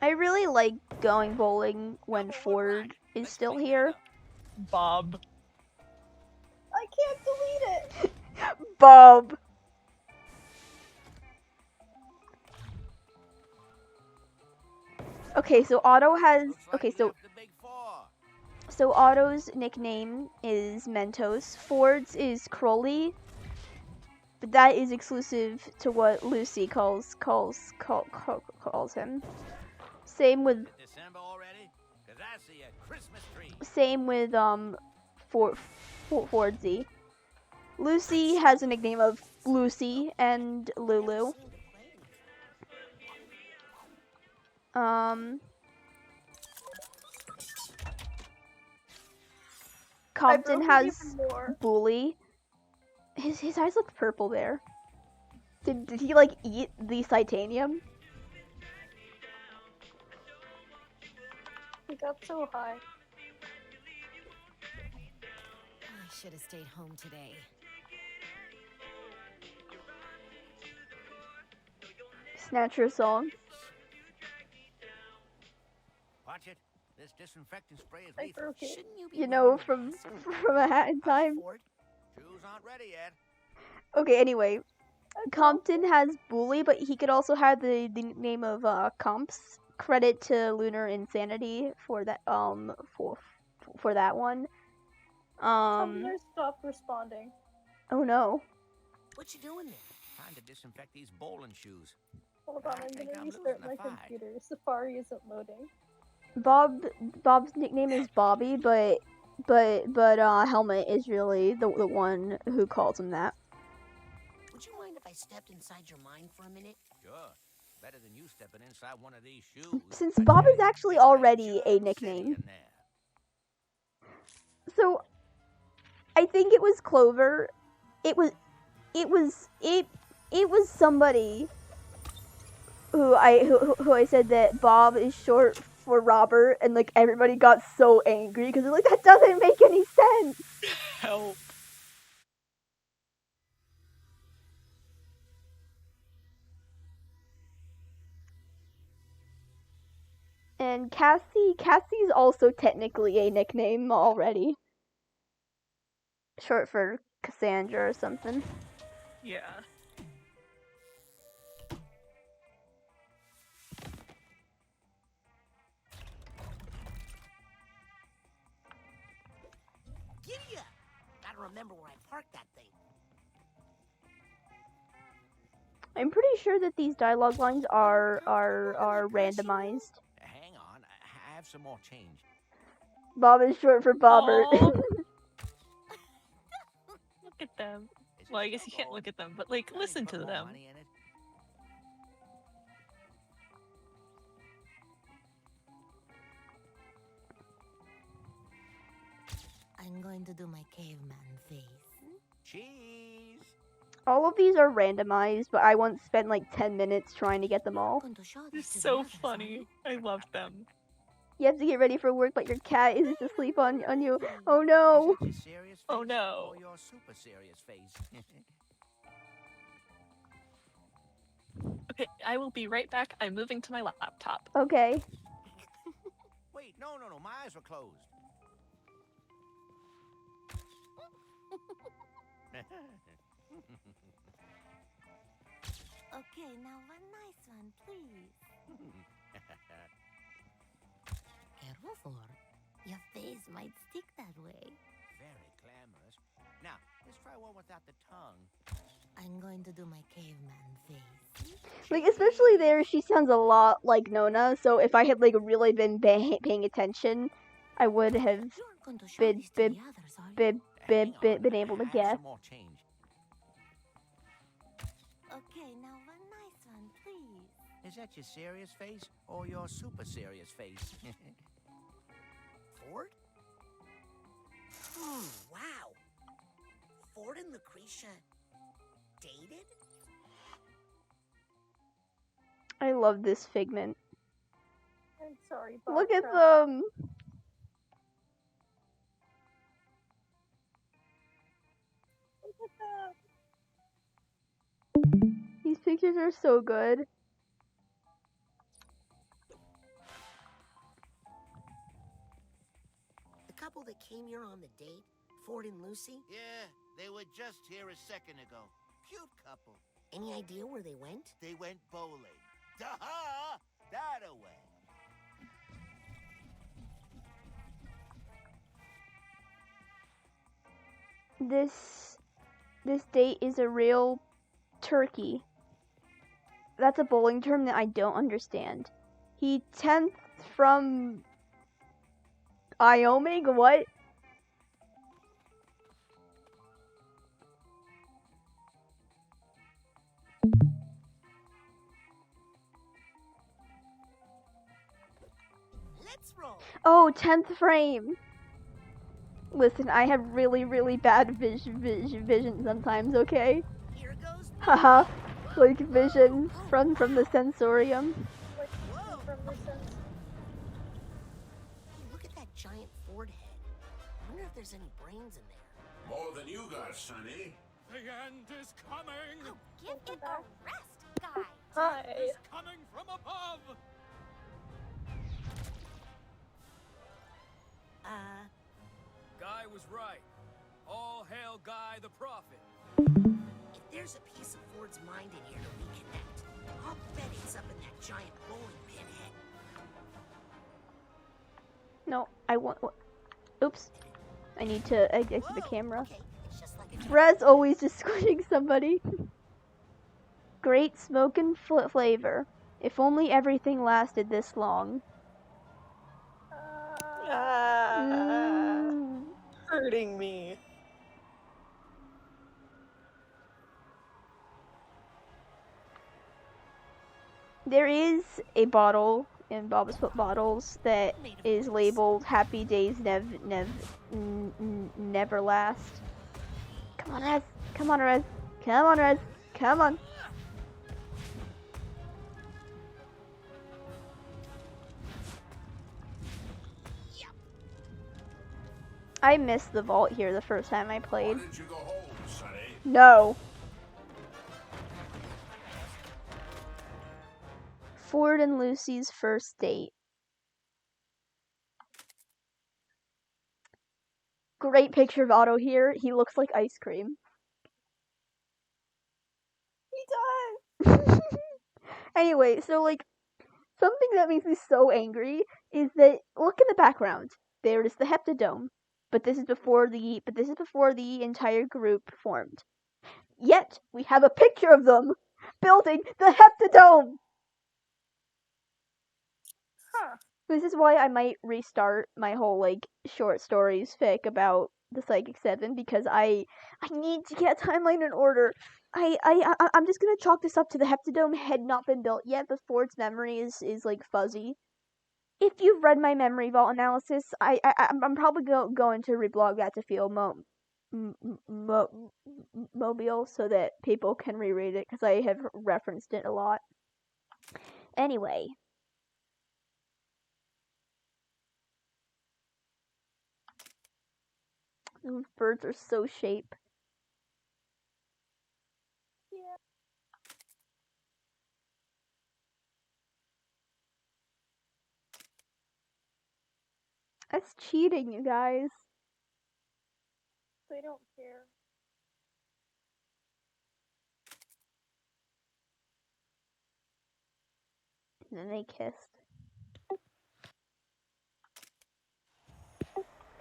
I really like going bowling when Ford is still here. Bob. I can't delete it! Bob! Okay, so Otto has... Okay, so Otto's nickname is Mentos. Ford's is Crowley. But that is exclusive to what Lucy calls him. Same with... December already? 'Cause that's see a Christmas tree. Same with Fordsy. Lucy has a nickname of Lucy and Lulu. Compton has Bully. His eyes look purple there. Did he like eat the titanium? He got so high. I should have stayed home today. Snatcher song. Watch it. This disinfectant spray is lethal. Shouldn't you be You know, from A Hat in Time. Shoes aren't ready yet. Okay, anyway. Compton has Bully, but he could also have the name of Comps. Credit to Lunar Insanity for that for that one. Tumblr stopped responding. Oh no. What you doing there? Time to disinfect these bowling shoes. Hold on, I'm gonna restart my computer. Safari isn't loading. Bob's nickname is Bobby, but Helmet is really the one who calls him that. Would you mind if I stepped inside your mind for a minute? Sure. Better than you stepping inside one of these shoes. Since Bob is actually already a nickname. So I think it was Clover. It was somebody who I said that Bob is short for Robert, and like everybody got so angry because they're like, that doesn't make any sense. Help. And Cassie's also technically a nickname already. Short for Cassandra or something. Yeah. Giddy up! Gotta remember where I parked that thing. I'm pretty sure that these dialogue lines are randomized. Hang on, I have some more change. Bob is short for Bobbert. Look at them. Well, I guess you can't look at them, but like, listen to them. I'm going to do my caveman face. Cheese. All of these are randomized, but I once spent like 10 minutes trying to get them all. It's so funny. I love them. You have to get ready for work, but your cat is asleep on you. Oh no! Oh no! Or your super serious face. Okay, I will be right back. I'm moving to my laptop. Okay. Wait, no, my eyes were closed. Okay, now one nice one, please. Careful, Ford. Your face might stick that way. Very glamorous. Now, let's try one without the tongue. I'm going to do my caveman face. Like, especially there, she sounds a lot like Nona, so if I had, like, really been paying attention, I would have been able to guess. Okay, now one nice one, please. Is that your serious face or your super serious face? Ford? Wow. Ford and Lucretia dated? I love this figment. I'm sorry, Bob. Look at them! Look at that. These pictures are so good. The couple that came here on the date, Ford and Lucy? Yeah, they were just here a second ago. Cute couple. Any idea where they went? They went bowling. Duh! That away. This date is a real turkey. That's a bowling term that I don't understand. He 10th from Wyoming? What? Let's roll. Oh, 10th frame. Listen, I have really, really bad vision sometimes, okay? Here goes. Haha. Like vision from the sensorium. From the sense. Hey, look at that giant Ford head. I wonder if there's any brains in there. More than you got, Sonny. The end is coming. Oh, give it a rest, guy. Hi. It's coming from above. Guy was right. All hail Guy the Prophet. If there's a piece of Ford's mind in here to reconnect, I'll bet it's up in that giant bowling pin head. No, I want. Oops. I need to exit the camera. Okay, it's just like a Rez always just squishing somebody. Great smokin' flavor. If only everything lasted this long. Hurting me. There is a bottle in Bob's Bottles that is labeled Happy Days Never Last. Come on, Rez. Come on, Rez. Come on, Rez. Come on. I missed the vault here the first time I played. Why didn't you go home, Sonny? No. Ford and Lucy's first date. Great picture of Otto here. He looks like ice cream. He does. Anyway, so like something that makes me so angry is that look in the background. There is the Heptadome. But this is before the entire group formed. Yet we have a picture of them building the Heptadome. Huh. This is why I might restart my whole like short stories fic about the Psychic 7 because I need to get a timeline in order. I'm just gonna chalk this up to the Heptadome had not been built yet before its memory is like fuzzy. If you've read my memory vault analysis, I'm probably going to reblog that to feel mobile so that people can reread it because I have referenced it a lot. Anyway. Those birds are so shape. Yeah. That's cheating, you guys. They don't care. And then they kissed.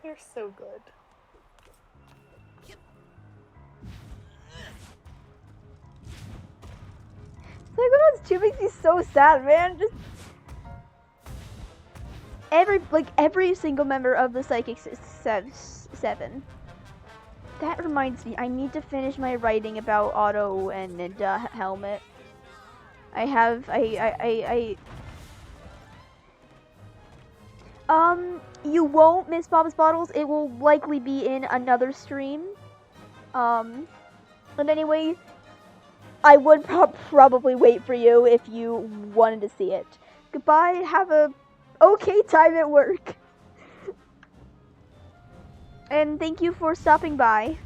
They're so good. Psychonauts 2 makes me so sad, man. Just every single member of the Psychic 7. That reminds me, I need to finish my writing about Otto and Helmet. You won't miss Bob's Bottles. It will likely be in another stream. But anyway, I would probably wait for you if you wanted to see it. Goodbye. Have a okay time at work. And thank you for stopping by.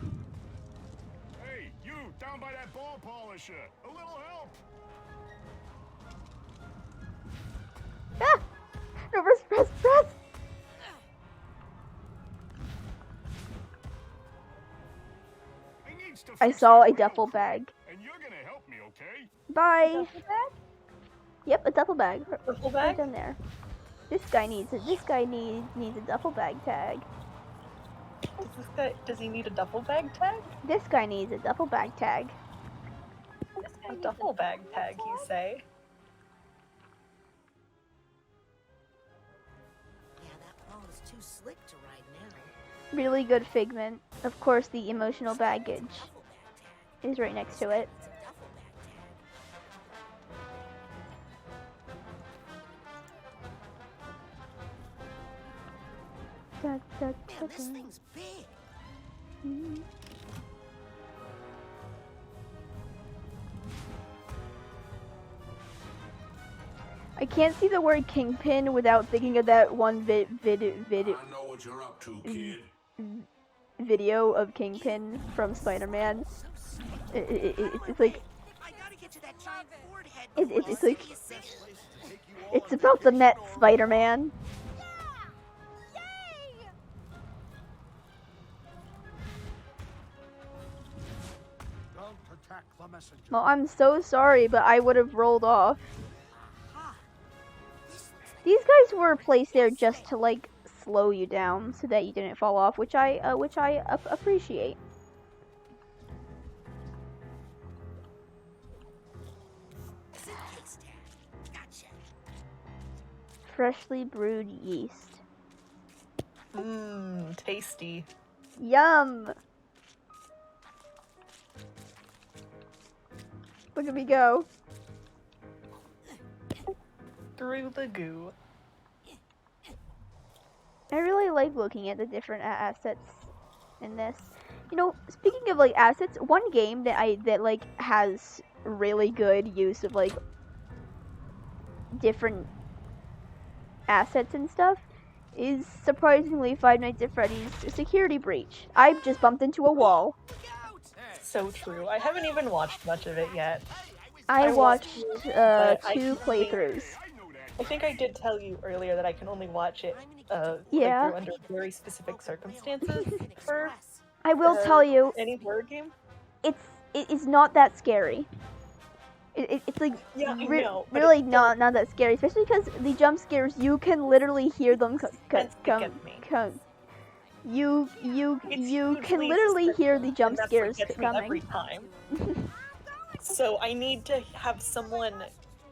Hey, you down by that ball polisher. A little help. Ah! No, press. I saw a duffel bag. And you're gonna help me, okay? Bye. Duffel bag? Yep, a duffel bag. Duffel Right bag? down there. This guy needs a duffel bag tag. Does he need a duffel bag tag? This guy needs a duffel bag tag. A duffel bag tag, you say? Yeah, that ball is too slick to ride now. Really good figment. Of course, the emotional baggage is right next to it. Man, this thing's big. I can't see the word Kingpin without thinking of that one I know what you're up to, kid. video of Kingpin from Spider-Man. It's like it's like it's about the net Spider-Man. Well, I'm so sorry, but I would have rolled off. These guys were placed there just to like slow you down so that you didn't fall off, which I appreciate. Freshly brewed yeast. Mmm, tasty. Yum! Look at me go. Through the goo. I really like looking at the different assets in this. You know, speaking of like assets, one game that like has really good use of like different assets and stuff is surprisingly Five Nights at Freddy's Security Breach. I've just bumped into a wall. So true. I haven't even watched much of it yet. I watched 2 playthroughs. I think I did tell you earlier that I can only watch it Yeah. under very specific circumstances for I will tell you, any horror game. it is not that scary. It's like Yeah, I know, but really not that scary, especially because the jump scares you can literally hear them come. You can literally hear the jump scares coming every time. So I need to have someone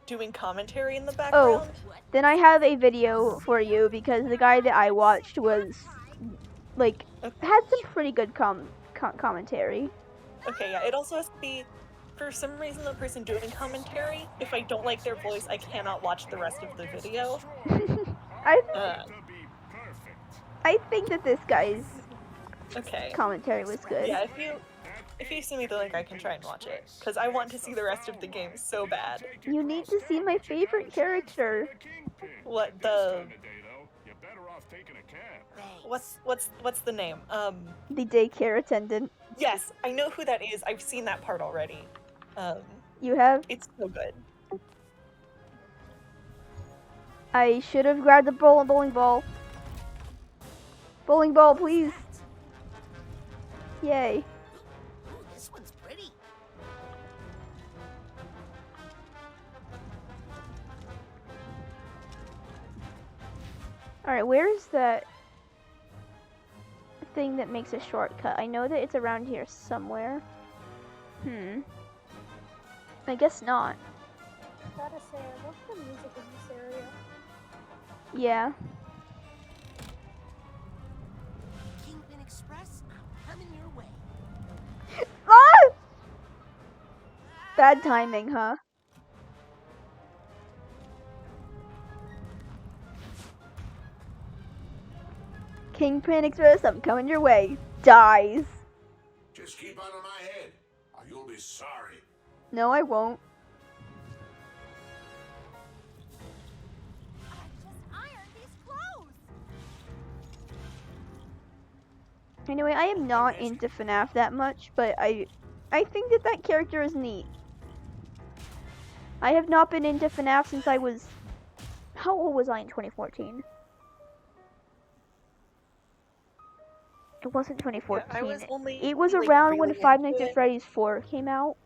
doing commentary in the background. Oh, then I have a video for you because the guy that I watched was like had some pretty good commentary. Okay, yeah. It also has to be, for some reason, the person doing commentary, if I don't like their voice, I cannot watch the rest of the video. I think that this guy's commentary was good. Yeah, if you send me the link, I can try and watch it, because I want to see the rest of the game so bad. You need to see my favorite character. What the? What's the name? The daycare attendant. Yes, I know who that is. I've seen that part already. You have? It's so good. I should have grabbed the bowling ball. Bowling ball, please. Yay. Ooh, this one's pretty. Alright, where's that thing that makes a shortcut? I know that it's around here somewhere. I guess not. Gotta say, I love the music in this area. Yeah. Kingpin Express, I'm coming your way. Ah! Bad timing, huh? Kingpin Express, I'm coming your way. Dies. Just keep out of my head, or you'll be sorry. No, I won't. Anyway, I am not into FNAF that much, but I think that character is neat. I have not been into FNAF since I was... How old was I in 2014? It wasn't 2014. Yeah, it was around when Five Nights at Freddy's 4 came out.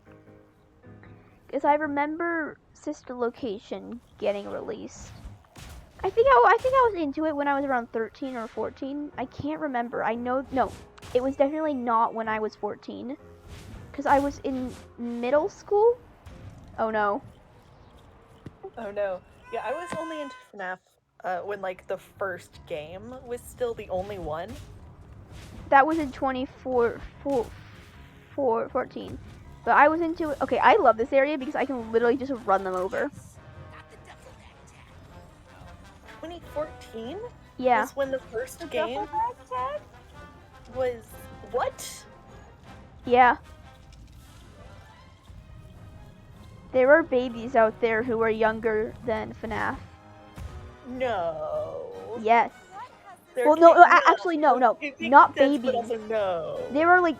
Because I remember Sister Location getting released. I think I was into it when I was around 13 or 14. I can't remember. No, it was definitely not when I was 14. Because I was in middle school? Oh no. Oh no. Yeah, I was only into FNAF when like the first game was still the only one. That was in 2014. But I was into it. Okay, I love this area because I can literally just run them over. 2014? Yeah. Was when the first game was what? Yeah. There are babies out there who are younger than FNAF. No. Yes. There Well, no, can't- actually, no, It makes not sense, but babies. also no. There are like,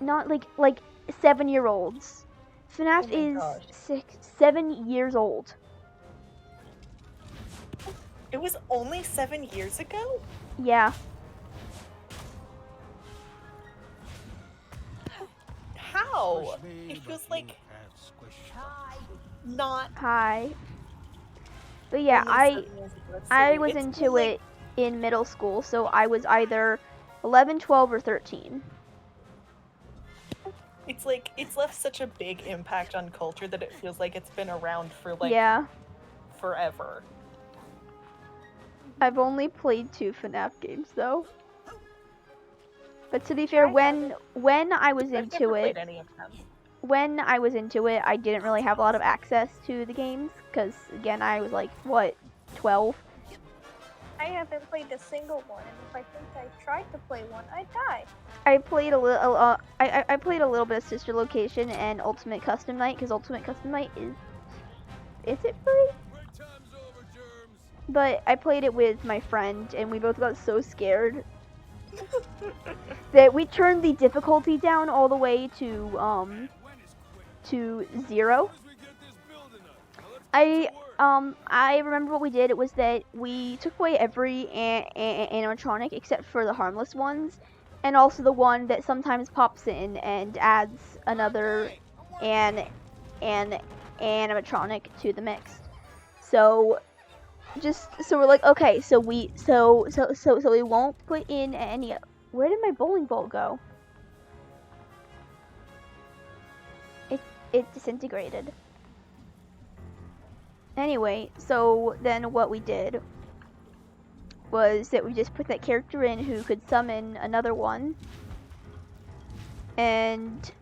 not like 7-year-olds. FNAF Oh my is gosh. 7 years old. It was only 7 years ago? Yeah. How? It feels like not. Hi. But yeah, only 7 years ago. That's I silly. was It's into been, like, it in middle school, so I was either 11, 12, or 13. It's like it's left such a big impact on culture that it feels like it's been around for like Yeah. forever. I've only played 2 FNAF games though. But to be fair, when I was I've into never it, played any of them. when I was into it, I didn't really have a lot of access to the games because again, I was like what, 12. I haven't played a single one, and if I think I tried to play one, I died. I played a little. I played a little bit of Sister Location and Ultimate Custom Night because Ultimate Custom Night is it free? But I played it with my friend, and we both got so scared that we turned the difficulty down all the way to 0. I remember what we did. It was that we took away every animatronic except for the harmless ones, and also the one that sometimes pops in and adds another animatronic to the mix. So we're like, okay, so we won't put in any. Where did my bowling ball go? It disintegrated. Anyway, so then what we did was that we just put that character in who could summon another one, and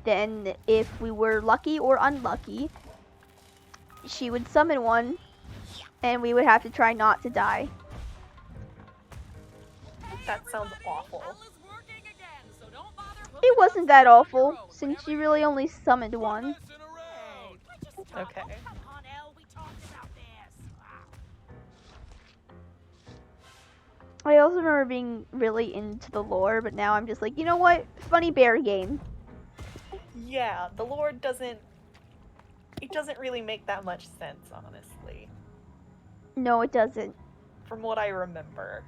then if we were lucky or unlucky, she would summon one, and we would have to try not to die. That sounds awful. It wasn't that awful, since she really only summoned one. Okay. I also remember being really into the lore, but now I'm just like, you know what? Funny bear game. Yeah, the lore doesn't really make that much sense, honestly. No, it doesn't. From what I remember.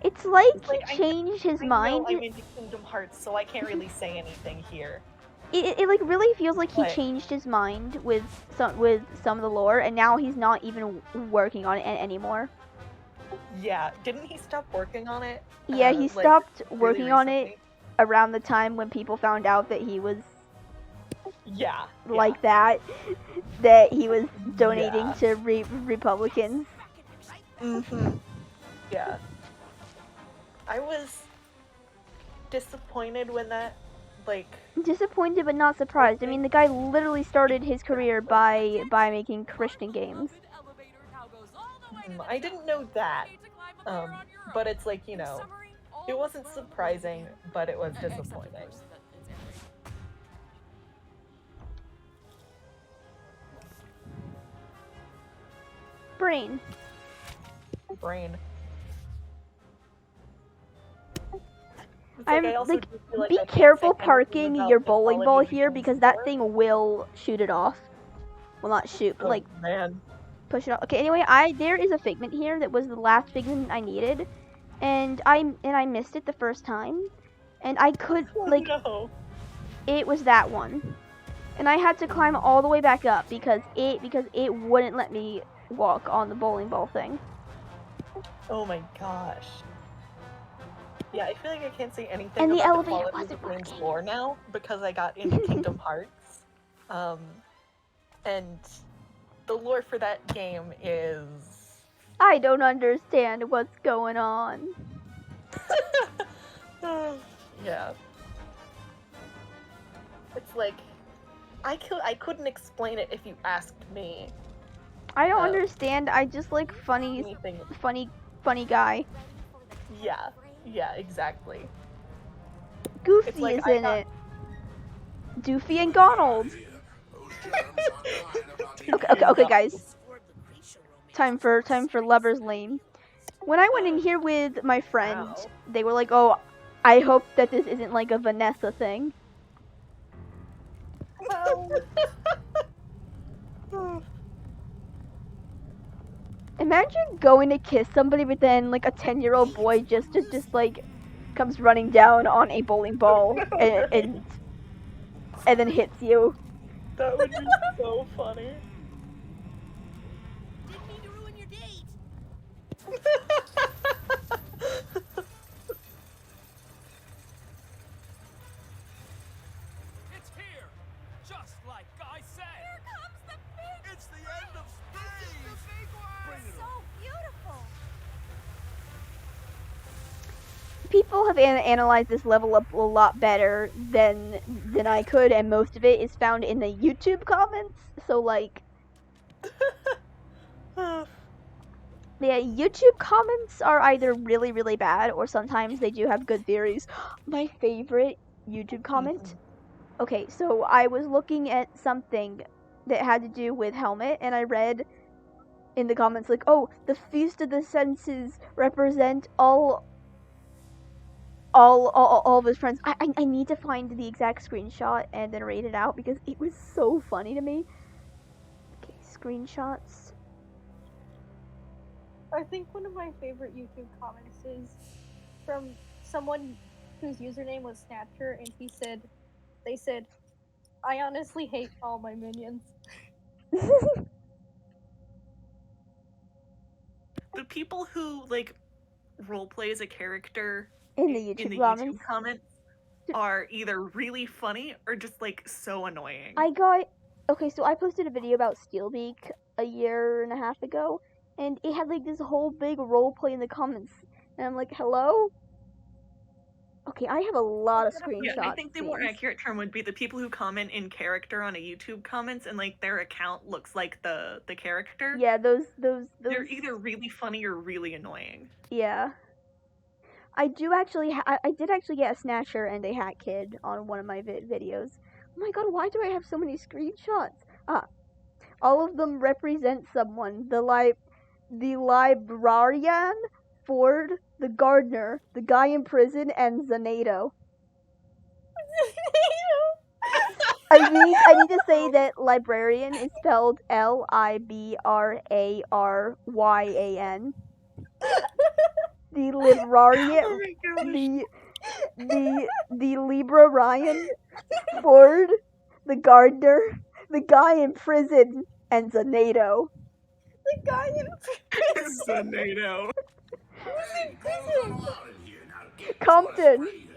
It's like Like, he changed his I mind. know I'm into Kingdom Hearts, so I can't really say anything here. It like really feels like he But- changed his mind with some of the lore, and now he's not even working on it anymore. Yeah, didn't he stop working on it? Yeah, he like, stopped really working on it recently? around the time when people found out that he was Yeah. like that he was donating to Republicans. Mm-hmm. Yeah. I was disappointed when that, like... Disappointed but not surprised. I mean, the guy literally started his career by making Christian games. I didn't know that. But it's like, you know, it wasn't surprising, but it was disappointing. Brain. Brain. I'm I also like, do feel like be I can't careful say anything parking about your the bowling quality ball of the here games because that before. thing will shoot it off. Well, not shoot, but Oh, like man. push it off. Okay, anyway, there is a figment here that was the last figment I needed, and I missed it the first time, and I could like No. it was that one, and I had to climb all the way back up because it wouldn't let me walk on the bowling ball thing. Oh my gosh. Yeah, I feel like I can't say anything And the about elevator quality of wasn't the game's lore now because I got into Kingdom Hearts. And the lore for that game is... I don't understand what's going on. Yeah. It's like, I couldn't explain it if you asked me. I don't understand. I just like funny guy. Yeah, exactly. Goofy like is in it. Doofy and Donald. Okay, guys. Time for Lover's Lane. When I went in here with my friend, they were like, "Oh, I hope that this isn't like a Vanessa thing." Imagine going to kiss somebody, but then like a 10-year-old boy just like comes running down on a bowling ball and then hits you. That would be so funny. Didn't mean to ruin your date. It's here! Just like I said! Here comes the big... It's the end of space! This is the big one! So beautiful! People have analyzed this level up a lot better than I could, and most of it is found in the YouTube comments. So like, yeah, YouTube comments are either really, really bad, or sometimes they do have good theories. My favorite YouTube comment. Okay, so I was looking at something that had to do with Helmet, and I read in the comments like, "Oh, the Feast of the Senses represent all of his friends." I need to find the exact screenshot and then read it out because it was so funny to me. Okay, screenshots. I think one of my favorite YouTube comments is from someone whose username was Snatcher, and they said, "I honestly hate all my minions." The people who like roleplay as a character in the YouTube comments are either really funny or just like so annoying. Okay, so I posted a video about Steelbeak a year and a half ago, and it had like this whole big roleplay in the comments, and I'm like, hello? Okay, I have a lot of screenshots. Yeah, I think the more accurate term would be the people who comment in character on a YouTube comments and like their account looks like the character. Yeah, those. They're either really funny or really annoying. Yeah. I did actually get a Snatcher and a Hat Kid on one of my videos. Oh my god, why do I have so many screenshots? All of them represent someone. The librarian, Ford, the gardener, the guy in prison, and Zanado. I need to say that librarian is spelled Libraryan. The librarian, the librarian, Ford, the gardener, the guy in prison, and Zanado. The guy in prison. Zanado. Hey, girls all out in here. Now get Compton.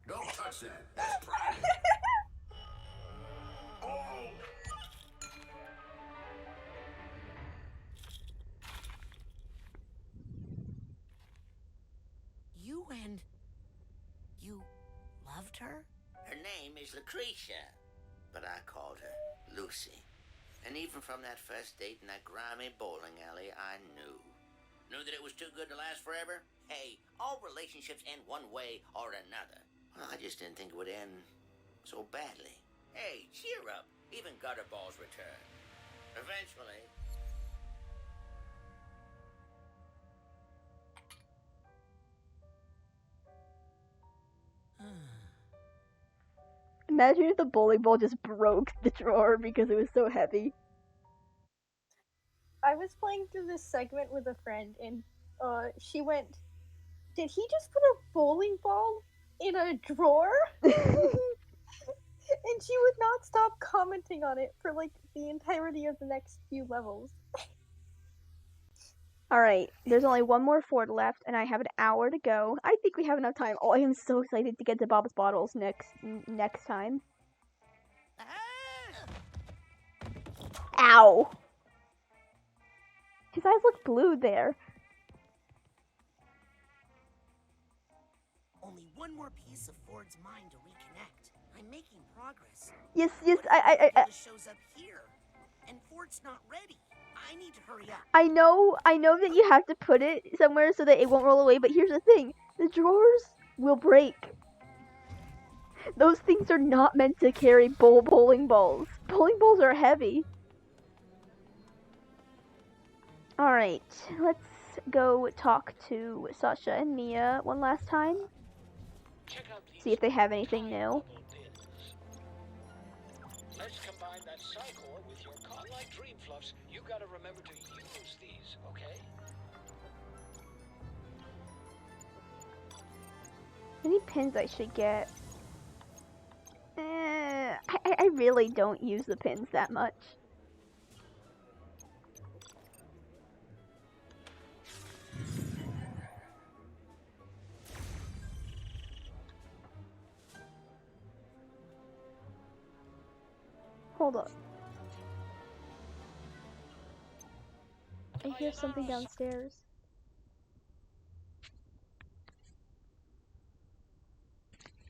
Don't touch that. That's private. You loved her? Her name is Lucretia, but I called her Lucy. And even from that first date in that grimy bowling alley, I knew that it was too good to last forever. Hey, all relationships end one way or another. Well, I just didn't think it would end so badly. Hey, cheer up. Even gutter balls return. Eventually. Imagine if the bowling ball just broke the drawer because it was so heavy. I was playing through this segment with a friend, and she went, "Did he just put a bowling ball in a drawer?" And she would not stop commenting on it for like the entirety of the next few levels. Alright, there's only one more fort left, and I have an hour to go. I think we have enough time. Oh, I am so excited to get to Bob's Bottles next time. Ow. His eyes look blue there. Only one more piece of Ford's mind to reconnect. I'm making progress. Yes, What if Hilda shows up here, and Ford's not ready? I need to hurry up. I know that you have to put it somewhere so that it won't roll away, but here's the thing. The drawers will break. Those things are not meant to carry bowling balls. Bowling balls are heavy. Alright, let's go talk to Sasha and Mia one last time. See if they have anything new. Let's combine that Psychor with your con-like dream fluffs. You gotta remember to use these, okay? Any pins I should get? I really don't use the pins that much. Hold up. I hear something downstairs.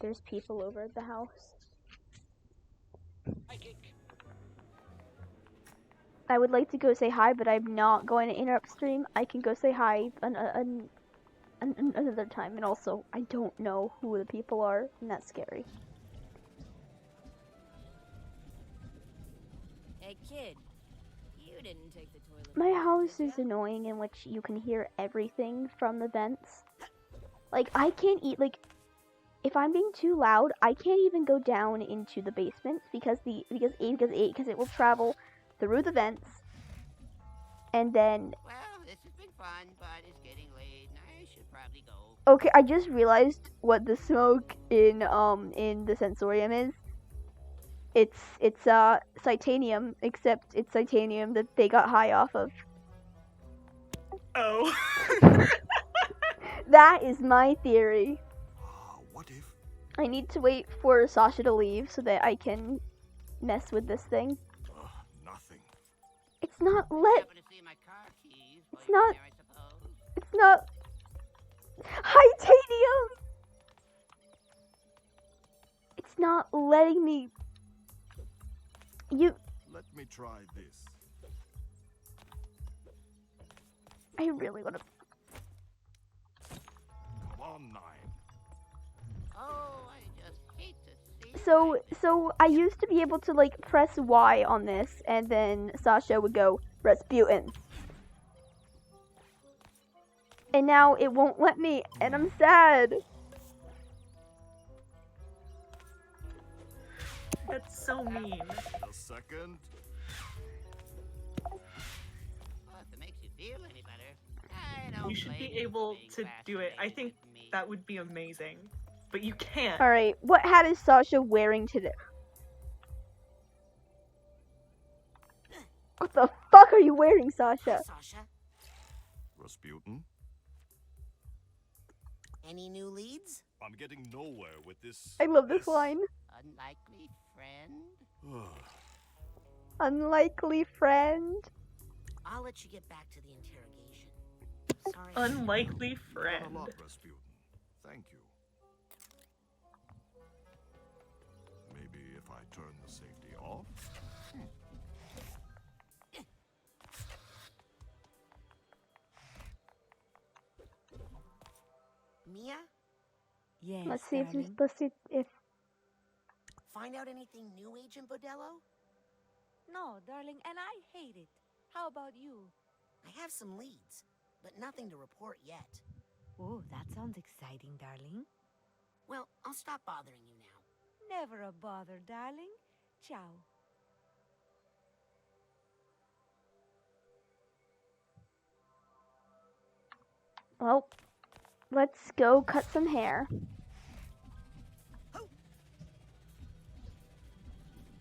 There's people over at the house. I would like to go say hi, but I'm not going to interrupt stream. I can go say hi another time, and also, I don't know who the people are, and that's scary. Hey kid, you didn't take the toilet. My house is annoying in which you can hear everything from the vents. Like, I can't eat, like, if I'm being too loud, I can't even go down into the basement because it will travel through the vents, and then. Well, this has been fun, but it's getting late, and I should probably go. Okay, I just realized what the smoke in the sensorium is. It's Psytanium, except it's Psytanium that they got high off of. Oh. That is my theory. What if? I need to wait for Sasha to leave so that I can mess with this thing. Nothing. It's not It's not. Titanium! It's not letting me. Let me try this. I really want to. Come on, 9. Oh, I just hate to see. So I used to be able to like press Y on this, and then Sasha would go Rasputin. And now it won't let me, and I'm sad. That's so mean. A second. Well, if it makes you feel any better, I don't You should be blame you able for to being do it. I think that would be amazing. But you can't. Alright, what hat is Sasha wearing today? What the fuck are you wearing, Sasha? Rasputin? Any new leads? I'm getting nowhere with this. I love this line. Unlikely friend? Unlikely friend. I'll let you get back to the interrogation. Sorry. Unlikely friend. Not a lot, Rasputin. Thank you. Maybe if I turn the safety off? Mia? Yes, Let's see darling. if Find out anything new, Agent Bodello? No, darling, and I hate it. How about you? I have some leads, but nothing to report yet. Oh, that sounds exciting, darling. Well, I'll stop bothering you now. Never a bother, darling. Ciao. Well, let's go cut some hair.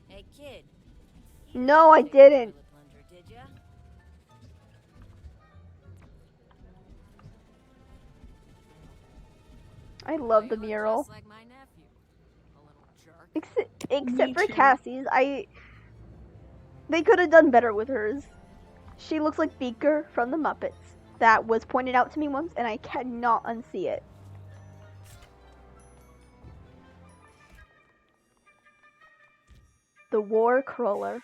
Hey kid. No, I didn't. Plunger, did ya? I love the mural. Just like my nephew. A little jerk. Except for Cassie's, I. They could have done better with hers. She looks like Beaker from the Muppets. That was pointed out to me once, and I cannot unsee it. The War Crawler.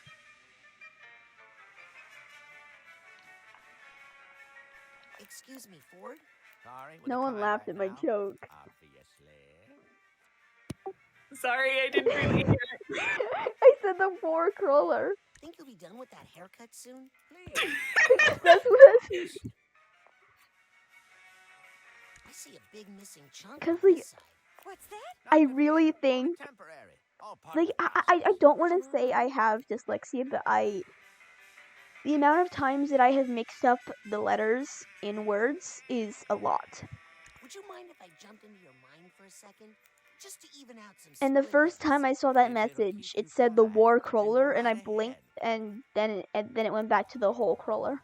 Excuse me, Ford? Sorry. No one laughed at my joke. Sorry, I didn't really hear it. I said the War Crawler. Think you'll be done with that haircut soon? That's what I see a big missing chunk. Because, on like, this side. What's that? I really think, like, I don't want to say I have dyslexia, but the amount of times that I have mixed up the letters in words is a lot. Would you mind if I jumped into your mind for a second? Just to even out some And the split first ends? time I saw that message, it said the War Crawler, and I blinked, and then it went back to the Hole Crawler.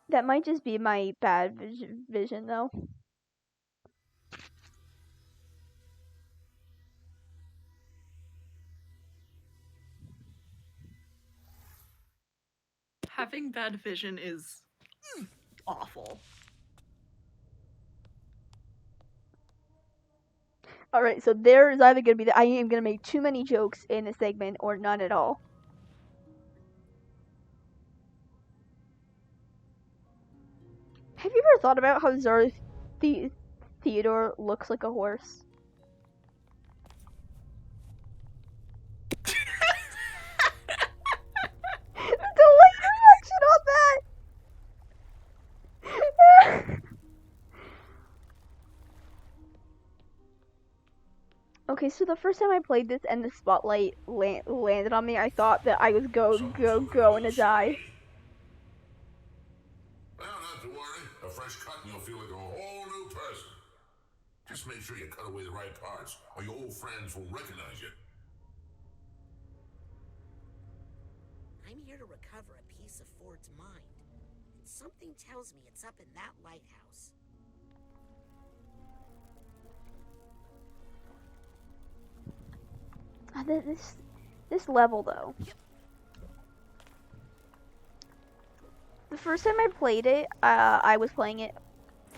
That might just be my bad vision, though. Having bad vision is awful. Alright, so there is either going to be that I am going to make too many jokes in this segment, or none at all. Have you ever thought about how Zara Theodore looks like a horse? Don't like your reaction on that! Okay, so the first time I played this and the spotlight landed on me, I thought that I was going to die. Well, not to worry. A fresh cut and you'll feel like a whole new person. Just make sure you cut away the right parts, or your old friends won't recognize you. I'm here to recover a piece of Ford's mind. And something tells me it's up in that lighthouse. This level, though. The first time I played it, I was playing it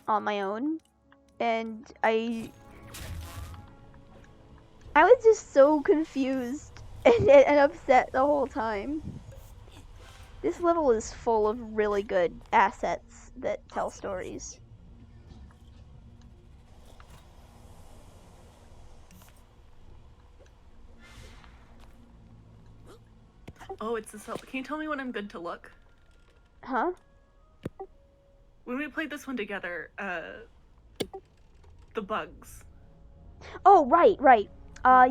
on my own, and I was just so confused and upset the whole time. This level is full of really good assets that tell stories. Oh, it's this. Can you tell me when I'm good to look? Huh? When we played this one together, the bugs. Oh, right.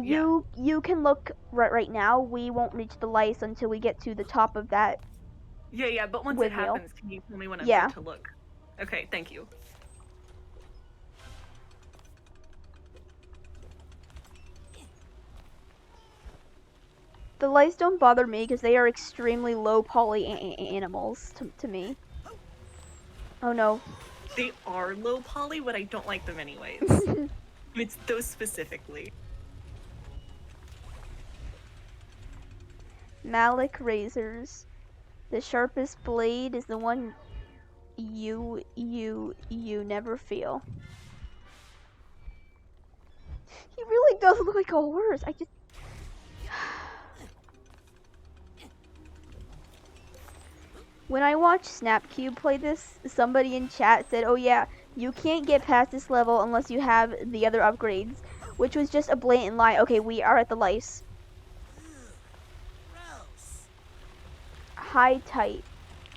You can look right now. We won't reach the lice until we get to the top of that. Yeah, but once windmill. it happens, can you tell me when I'm Yeah. good to look? Okay, thank you. The lice don't bother me because they are extremely low poly animals to me. Oh no. They are low poly, but I don't like them anyways. It's those specifically. Malik razors. The sharpest blade is the one you never feel. He really does look like a horse. I just... When I watched Snapcube play this, somebody in chat said, oh yeah, you can't get past this level unless you have the other upgrades, which was just a blatant lie. Okay, we are at the lice. High Tight.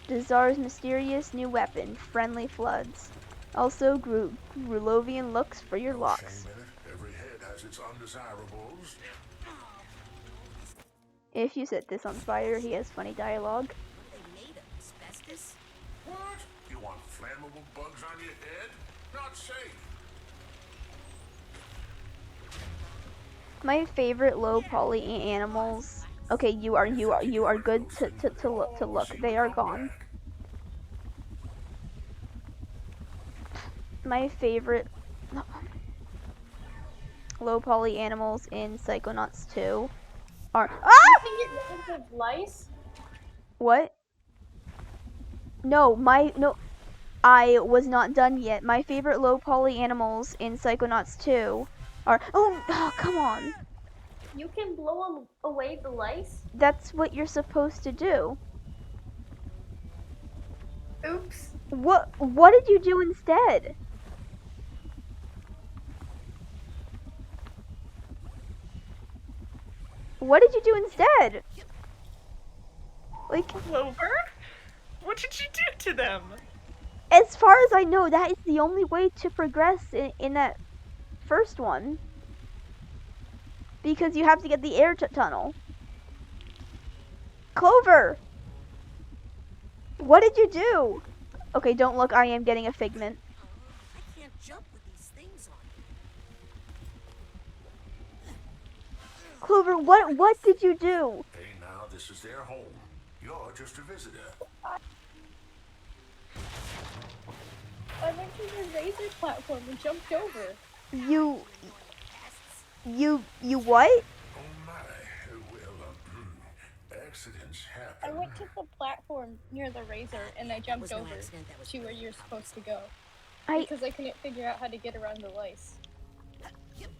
Dazar's mysterious new weapon, Friendly Floods. Also, Grulovian looks for your locks. Every head has its undesirables. If you set this on fire, he has funny dialogue. Asbestos? What? You want flammable bugs on your head? Not safe. My favorite low poly animals. Okay, you are good to look. They are gone. my favorite low poly animals in Psychonauts 2 are You can get rid of lice? What? No, I was not done yet. My favorite low poly animals in Psychonauts 2 are oh, come on. You can blow away the lice? That's what you're supposed to do. Oops. What did you do instead? What did you do instead? Like, Clover? What did you do to them? as far as I know, that is the only way to progress in that first one. Because you have to get the air tunnel. Clover! What did you do? Okay, don't look, I am getting a figment. I can't jump with these things on. Clover, what did you do? Hey, now, this is their home. You're just a visitor. I went to the razor platform and jumped over. You what? Oh my, well, accidents happen. I went to the platform near the razor and I jumped over to where you're supposed to go. Because I couldn't figure out how to get around the lice.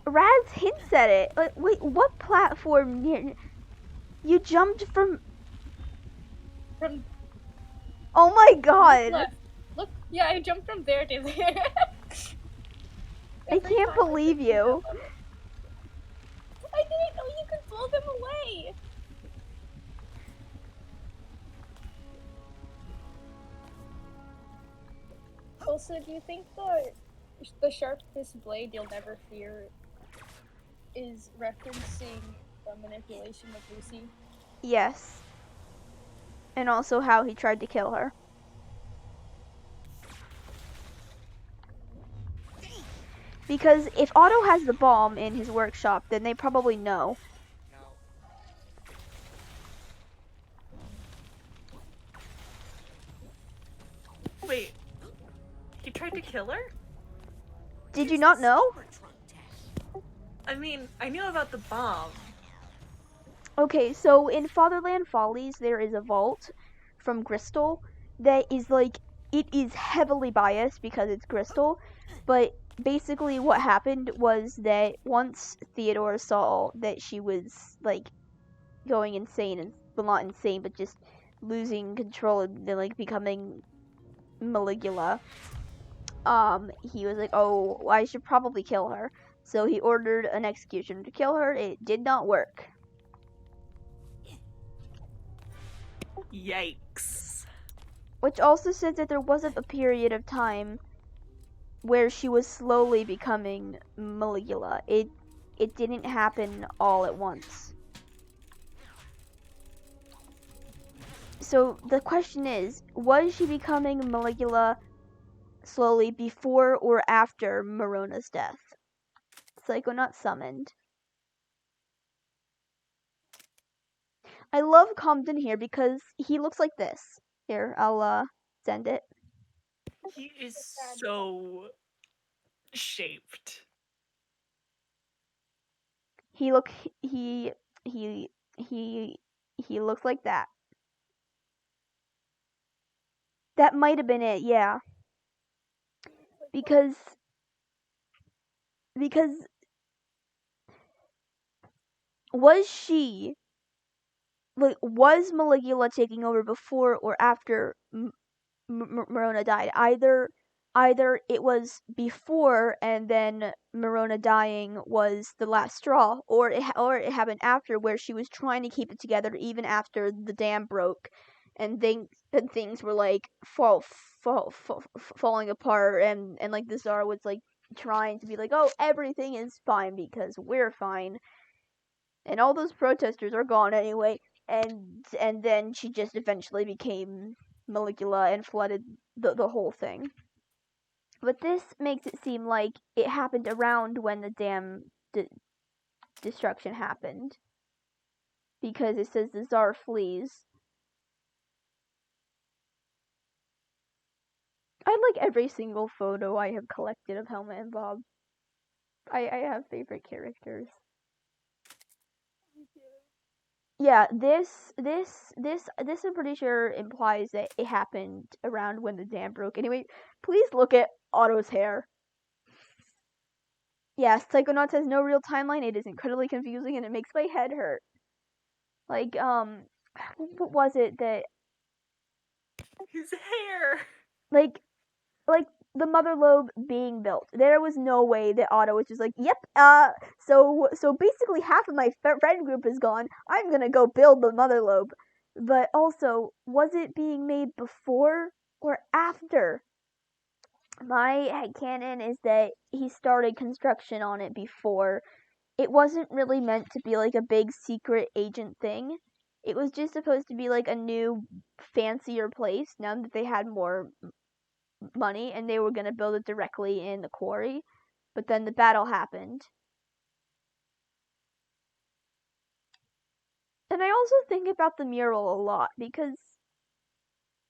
Raz hints at it. Wait, what platform near? You jumped from. Oh my god! Look, yeah, I jumped from there to there. I can't believe you. I didn't know you could blow them away. Also, do you think the sharpest blade you'll never fear is referencing the manipulation of Lucy? Yes. And also how he tried to kill her. Because if Otto has the bomb in his workshop, then they probably know. Wait, he tried to kill her? Did you not know? I mean, I knew about the bomb. Okay, so in Fatherland Follies, there is a vault from Crystal that is like, it is heavily biased because it's Crystal, but basically what happened was that once Theodore saw that she was like going insane, and well, not insane, but just losing control and then like becoming Maligula, he was like, oh, I should probably kill her. So he ordered an executioner to kill her. It did not work. Yikes. Which also says that there wasn't a period of time where she was slowly becoming Maligula. It didn't happen all at once. So the question is, was she becoming Maligula slowly before or after Marona's death? Psychonauts summoned. I love Compton here because he looks like this. Here, I'll send it. He is so shaped. He looks like that. That might have been it, yeah. Because was Maligula taking over before or after Marona died? Either it was before and then Marona dying was the last straw, or it happened after, where she was trying to keep it together even after the dam broke and things were like falling apart, and like the Tsar was like trying to be like, oh, everything is fine because we're fine, and all those protesters are gone anyway, and then she just eventually became Maligula and flooded the whole thing. But this makes it seem like it happened around when the dam destruction happened, because it says the Tsar flees. I like every single photo I have collected of Helma and Bob. I have favorite characters. Yeah, this I'm pretty sure implies that it happened around when the dam broke. Anyway, please look at Otto's hair. Yes, Psychonauts has no real timeline. It is incredibly confusing and it makes my head hurt. Like, what was it that... His hair! Like the mother lobe being built. There was no way that Otto was just like, yep, so basically half of my friend group is gone. I'm gonna go build the mother lobe. But also, was it being made before or after? My headcanon is that he started construction on it before. It wasn't really meant to be like a big secret agent thing. It was just supposed to be like a new, fancier place now that they had more money and they were going to build it directly in the quarry. But then the battle happened. And I also think about the mural a lot because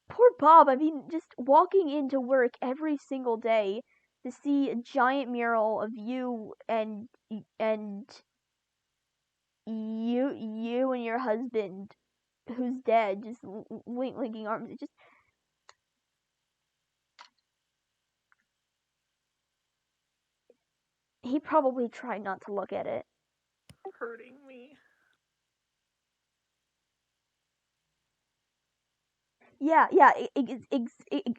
poor Bob, I mean, just walking into work every single day to see a giant mural of you and you and your husband who's dead just linking arms. It just... He probably tried not to look at it. Hurting me. Yeah,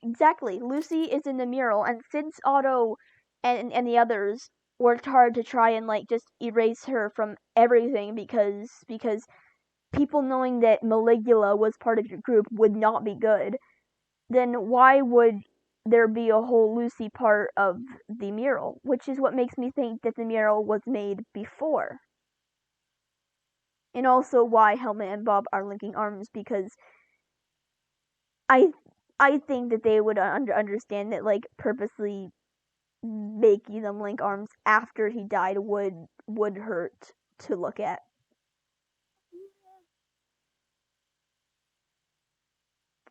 exactly. Lucy is in the mural, and since Otto and the others worked hard to try and like just erase her from everything because people knowing that Maligula was part of your group would not be good, then why would there be a whole Lucy part of the mural? Which is what makes me think that the mural was made before. And also why Helma and Bob are linking arms, because I think that they would understand that like purposely making them link arms after he died would hurt to look at.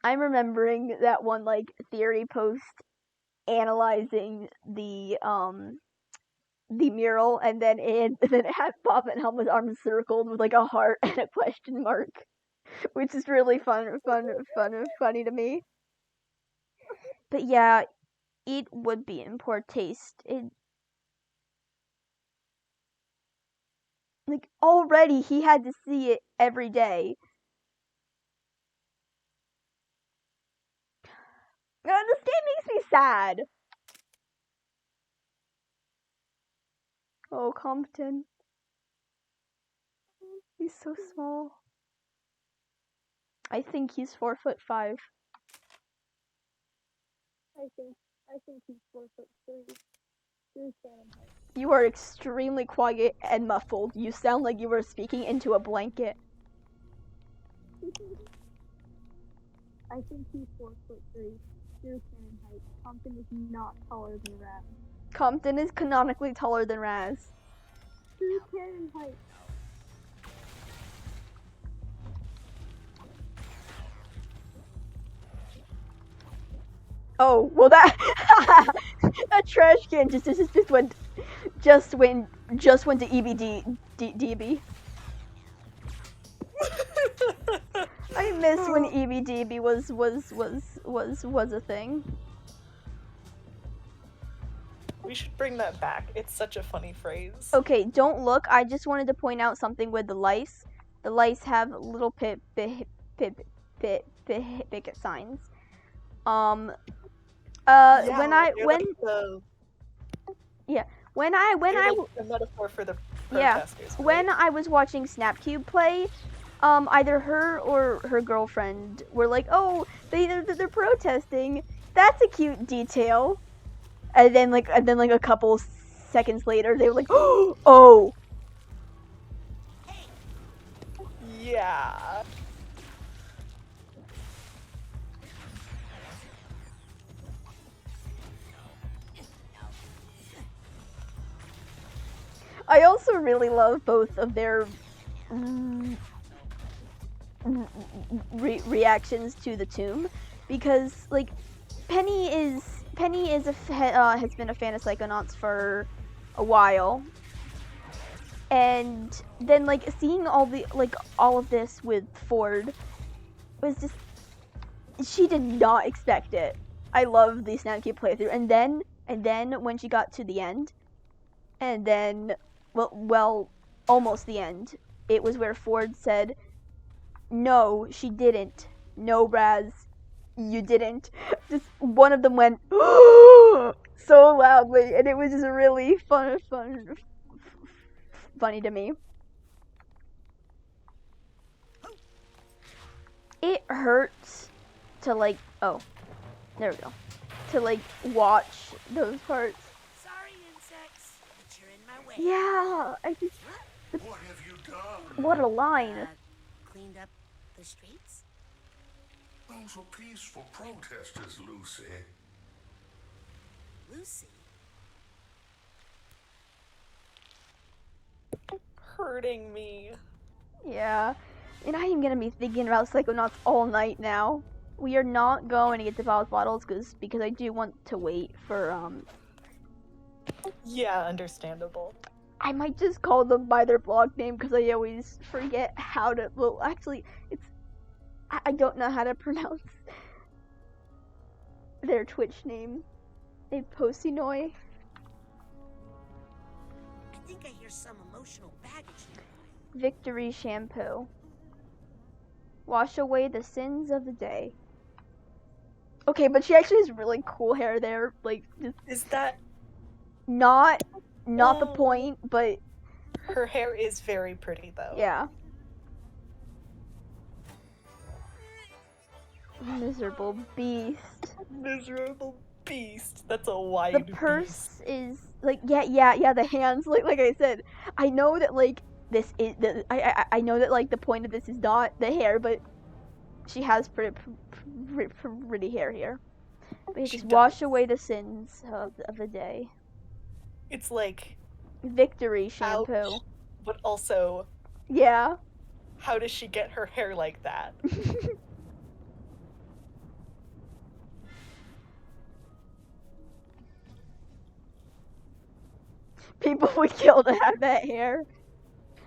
I'm remembering that one like theory post analyzing the mural, and then it had Bob and Helma's arms circled with like a heart and a question mark, which is really funny to me. But yeah, it would be in poor taste. Like already he had to see it every day. This game makes me sad. Oh, Compton. He's so small. I think he's 4'5". I think he's 4'3". You are extremely quiet and muffled. You sound like you were speaking into a blanket. I think he's 4'3". True canon height. Compton is not taller than Raz. Compton is canonically taller than Raz. True canon height. Oh, well that that trash can just went to EBDB. I miss when EBDB was a thing. We should bring that back. It's such a funny phrase. Okay, don't look. I just wanted to point out something with the lice. The lice have little picket signs. When I a metaphor for the protesters, right? When I was watching Snapcube play, either her or her girlfriend were like, "Oh, they're protesting. That's a cute detail." And then a couple seconds later, they were like, "Oh." Yeah. I also really love both of their reactions to the tomb, because like Penny is Penny is has been a fan of Psychonauts for a while, and then like seeing all of this with Ford was just, she did not expect it. I love the Snapcube playthrough, and then when she got to the end, and then well almost the end, it was where Ford said, "No, she didn't. No, Raz, you didn't." Just one of them went so loudly, and it was just really funny to me. It hurts to like, oh, there we go, to like watch those parts. Sorry, insects, but you're in my way. Yeah, I just. What have you done? What a line. Cleaned up the streets? Those were peaceful protesters, Lucy. Lucy? Hurting me. Yeah, and I am gonna be thinking about Psychonauts all night now. We are not going to get the Bob's Bottles because I do want to wait for Yeah, understandable. I might just call them by their blog name because I always forget how to. Well, actually, I don't know how to pronounce their Twitch name. A Posinoi. I think I hear some emotional baggage nearby. Victory shampoo. Wash away the sins of the day. Okay, but she actually has really cool hair there. Like, is that not the point, but her hair is very pretty though. Yeah. Miserable beast. Miserable beast. That's a wide The purse is like yeah. The hands, like I said, I know that like this is I know that like the point of this is not the hair, but she has pretty hair here. But you just wash away the sins of the day. It's like victory shampoo. Ouch, but also, yeah. How does she get her hair like that? People would kill to have that hair.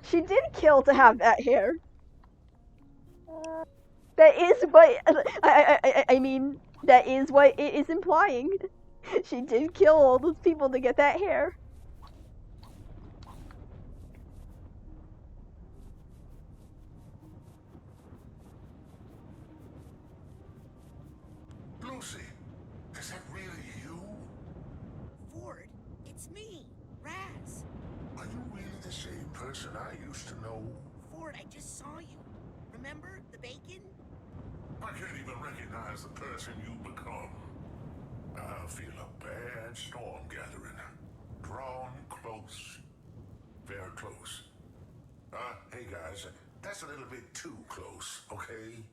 She did kill to have that hair. That is what I mean. That is what it is implying. She did kill all those people to get that hair. Lucy, is that really you? Ford, it's me, Raz. Are you really the same person I used to know? Ford, I just saw you. Remember the bacon? I can't even recognize the person you become. I feel a bad storm gathering. Drawn close. Very close. Hey guys, that's a little bit too close, okay?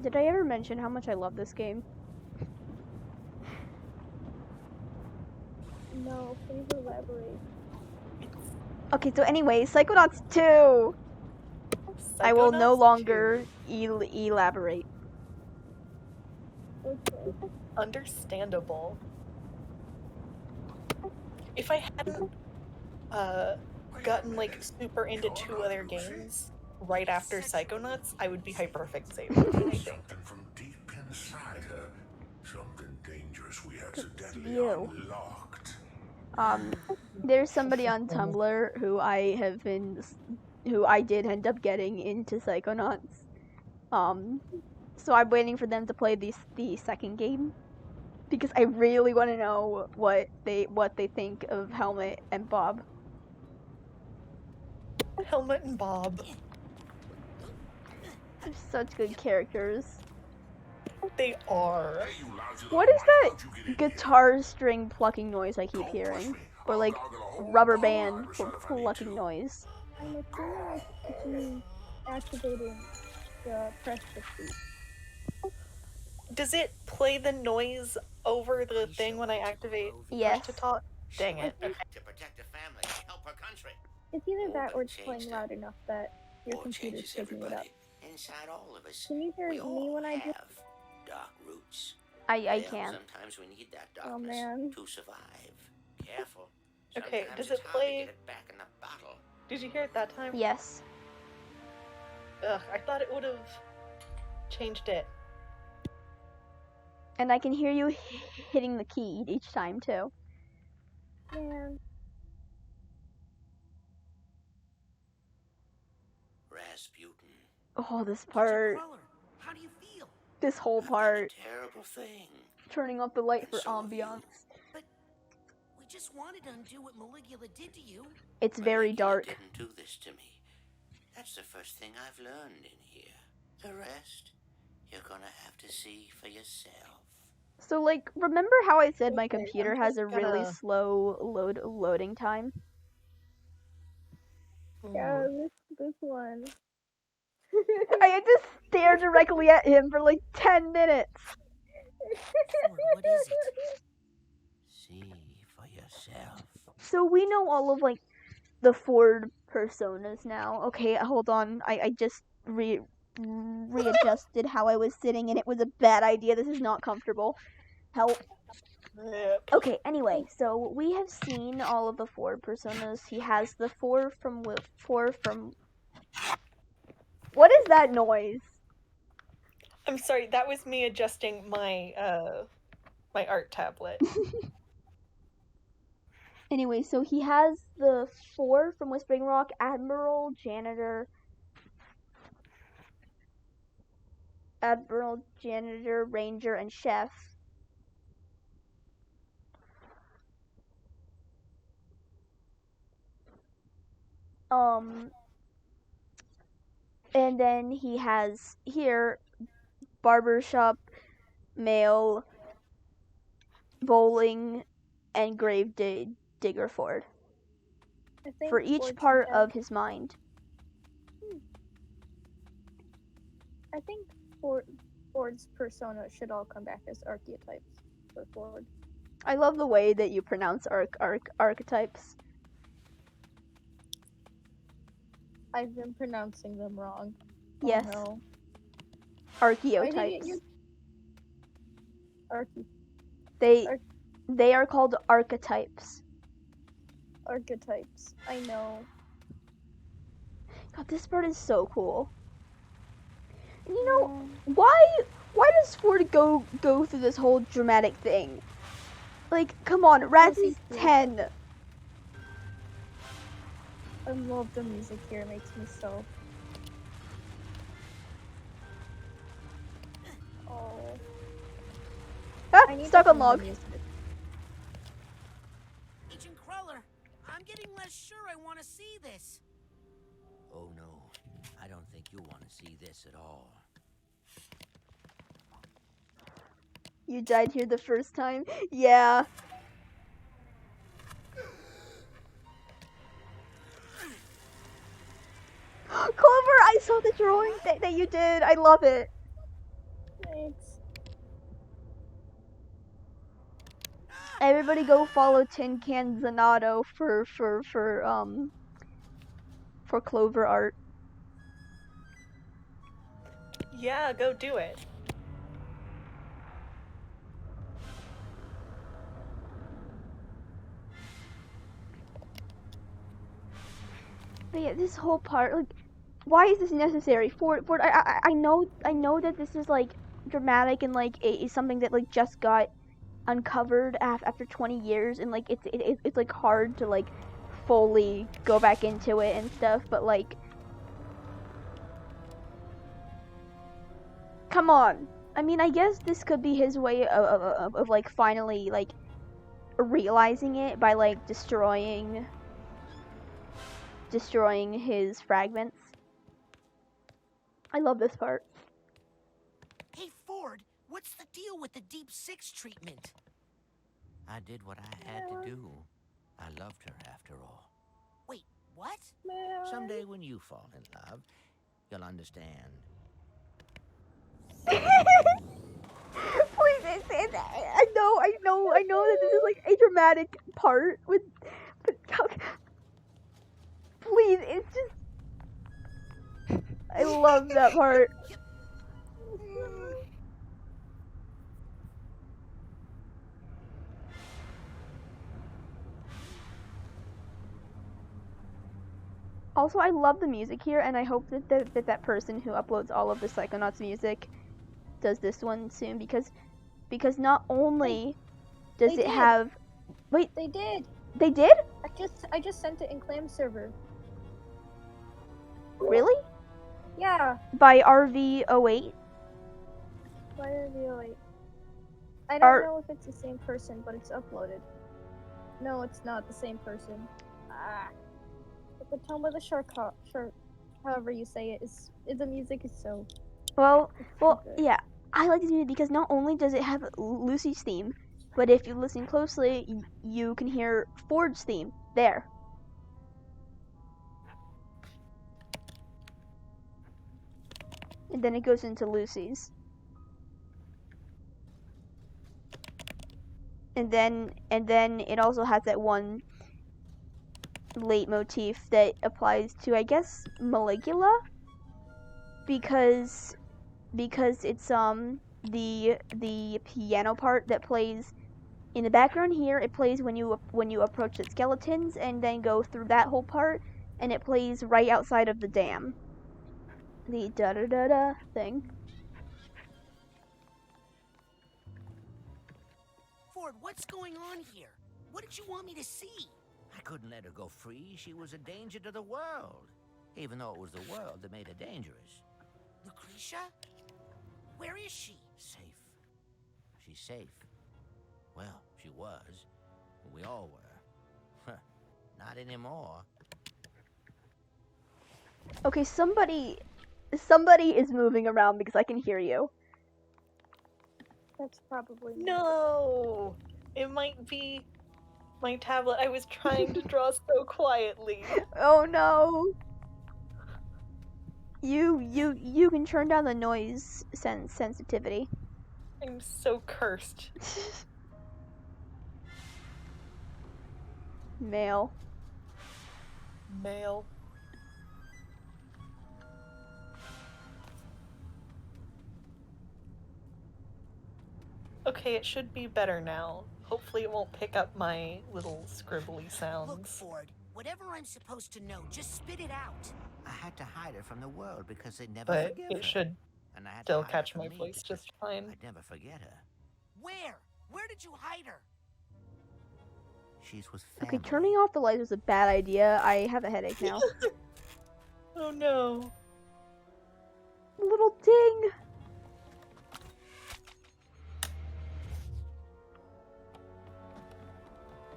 Did I ever mention how much I love this game? No, please elaborate. Okay, so anyway, Psychonauts 2! I will no longer elaborate. Okay. Understandable. If I hadn't gotten like super into 2 other games right after Psychonauts, I would be hyperfixated. I think. Something from deep inside her. Something dangerous we accidentally unlocked. There's somebody on Tumblr who I did end up getting into Psychonauts. So I'm waiting for them to play the second game because I really want to know what they think of Helmet and Bob. Helmet and Bob. They're such good characters. They are. What is that guitar string plucking noise I keep hearing? Or like rubber band plucking noise? I'm assuming it's me activating press the speed. Does it play the noise over the thing when I activate Yes. push to talk? Dang it. Okay. To protect the family, help her country. It's either that but or it it's playing changed loud enough that your War computer's changes picking it up. everybody. Inside all of us, Can you hear we me all when I do? have dark roots. I Well, can't. sometimes we need that Oh darkness man. to survive. Careful. Okay, Sometimes does it's it hard to play? get it back in the bottle. Did you hear it that time? Yes. Ugh, I thought it would have changed it. And I can hear you hitting the key each time too. Man. Rasputin. Oh, this part. How do you feel? This whole part. Terrible thing. Turning off the light for so have you. ambiance. But we just wanted to undo what Maligula did to you. It's very dark. Didn't do this to me. That's the first thing I've learned in here. The rest, you're gonna have to see for yourself. So, like, remember how I said my Okay, computer I'm has just a really gonna- slow loading time? Yeah, this one. I had to stare directly at him for like 10 minutes. Ford, what is it? See for yourself. So we know all of like the Ford personas now. Okay, hold on. I just readjusted how I was sitting and it was a bad idea. This is not comfortable. Help. Okay, anyway, so we have seen all of the Ford personas. He has the four from What is that noise? I'm sorry, that was me adjusting my my art tablet. Anyway, so he has the four from Whispering Rock: Admiral, Janitor, Ranger, and Chef. And then he has here barbershop, mail, bowling, and grave digger Ford. For each Ford part should have- of his mind. I think Ford's persona should all come back as archetypes for Ford. I love the way that you pronounce archetypes. I've been pronouncing them wrong. Yes. Oh, no. Archetypes. They are called archetypes. Archetypes. I know. God, this part is so cool. And you know, why does Ford go through this whole dramatic thing? Like, come on, Raz is 10. I love the music here. It makes me so. Oh. Ah, I need stuck to on find the log. music. Agent Cruller, I'm getting less sure I want to see this. Oh no, I don't think you want to see this at all. You died here the first time? Yeah. Clover, I saw the drawing that you did. I love it. Thanks. Everybody go follow Tin Can Zanato for Clover art. Yeah, go do it. But yeah, this whole part, like, why is this necessary? Ford, I know that this is like dramatic and like it's something that like just got uncovered after 20 years, and like it's like hard to like fully go back into it and stuff. But like, come on. I mean, I guess this could be his way of like finally like realizing it by like destroying his fragments. I love this part. Hey, Ford, what's the deal with the Deep Six treatment? I did what I had to do. I loved her after all. Wait, what? Someday when you fall in love, you'll understand. Please, I know that this is like a dramatic part with, but please, it's just, I love that part. Also, I love the music here, and I hope that person who uploads all of the Psychonauts music does this one soon, because not only does They it did. have, wait, They did. They did? I just sent it in Clam server. Really? Yeah. By RV08? Why are they like? I don't know if it's the same person, but it's uploaded. No, it's not the same person. But the tone of the shark, however you say it, is the music is so. Well, good. yeah. I like this music because not only does it have Lucy's theme, but if you listen closely, you can hear Ford's theme there. And then it goes into Lucy's. And then it also has that one leitmotif that applies to, I guess, Maligula, because it's the piano part that plays in the background here. It plays when you approach the skeletons and then go through that whole part, and it plays right outside of the dam. The da da da da thing. Ford, what's going on here? What did you want me to see? I couldn't let her go free. She was a danger to the world. Even though it was the world that made her dangerous. Lucretia? Where is she? Safe. She's safe. Well, she was. We all were. Not anymore. Okay, somebody is moving around because I can hear you. That's probably No! It might be my tablet. I was trying to draw so quietly. Oh no! You can turn down the noise sensitivity. I'm so cursed. Male. Male. Okay, it should be better now. Hopefully it won't pick up my little scribbly sounds. Look, Ford, whatever I'm supposed to know, just spit it out. I had to hide her from the world because they'd never But forgive it her. should And I had still to hide her catch from my me voice because just fine. I'd never forget her. Where? Where did you hide her? She's with family. Okay, turning off the lights was a bad idea. I have a headache now. Oh no. Little ding.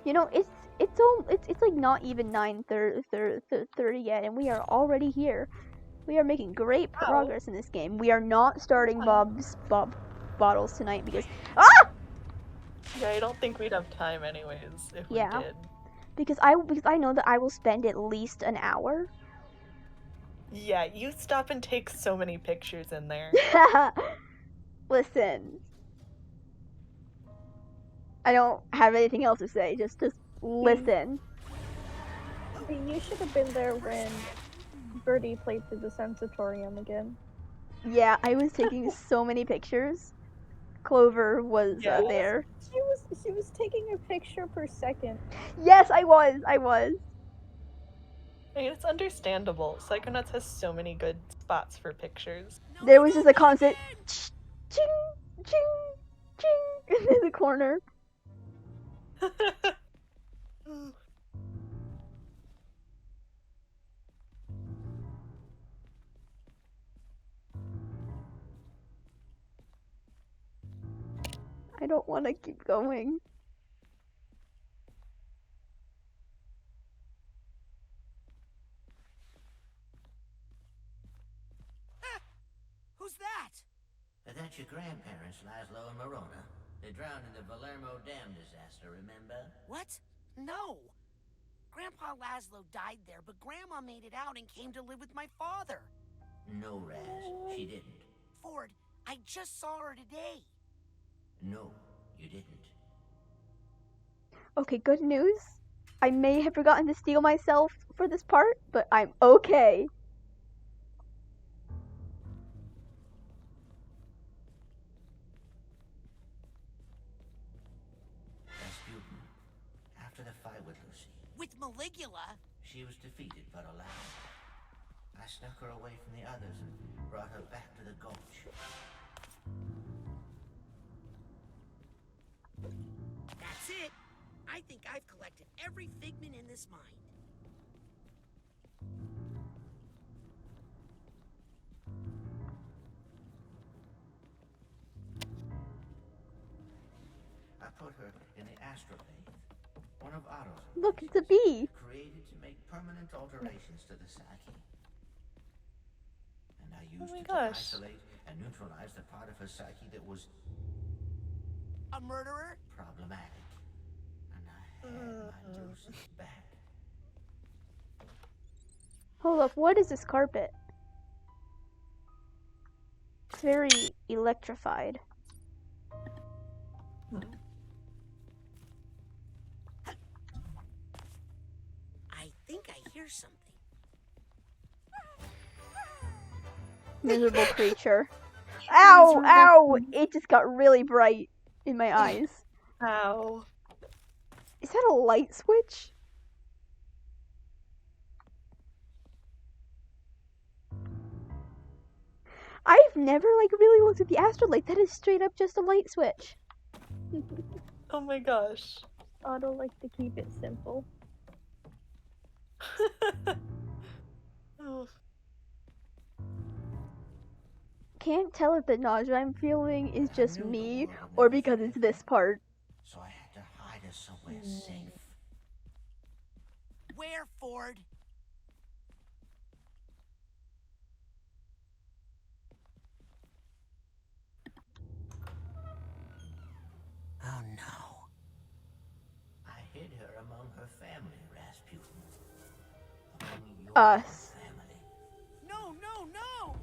You know, it's like not even 9:30 yet, and we are already here. We are making great progress in this game. We are not starting Bob bottles tonight because Yeah, I don't think we'd have time anyways if we did. Because I know that I will spend at least an hour. Yeah, you stop and take so many pictures in there. Listen. I don't have anything else to say. Just listen. You should have been there when Birdie played through the Sensatorium again. Yeah, I was taking so many pictures. Clover was there. She was taking a picture per second. Yes, I was. I mean, it's understandable. Psychonauts has so many good spots for pictures. There was just a constant ching, ching, ching in the corner. I don't want to keep going. Who's that? That's your grandparents, Laszlo and Morona. They drowned in the Palermo Dam disaster, remember? What? No. Grandpa Laszlo died there, but Grandma made it out and came to live with my father. No, Raz, she didn't. Ford, I I just saw her today. No, you didn't. Okay, good news. I may have forgotten to steal myself for this part, but I'm okay. Rasputin, after the fight with Lucy, With Maligula? she was defeated but alive. I snuck her away from the others and brought her back to the gulch. That's it. I think I've collected every figment in this mind. I put her in the astrolabe, one of Otto's Look, it's a bee. created to make permanent alterations to the psyche. And I used it to isolate and neutralize the part of her psyche that was a murderer? Problematic. And I had my Lucy back. Hold up, what is this carpet? It's very electrified. I think I hear something. Miserable creature. Ow! Ow! It just got really bright in my eyes. Ow. Is that a light switch? I've never really looked at the astrolabe. That is straight up just a light switch. Oh my gosh. Otto likes to keep it simple. Oh. Can't tell if the nausea I'm feeling is just me or because it's this part. So I had to hide her somewhere safe. Where, Ford? Oh no. I hid her among her family, Rasputin. Among your Us. family. No, no, no!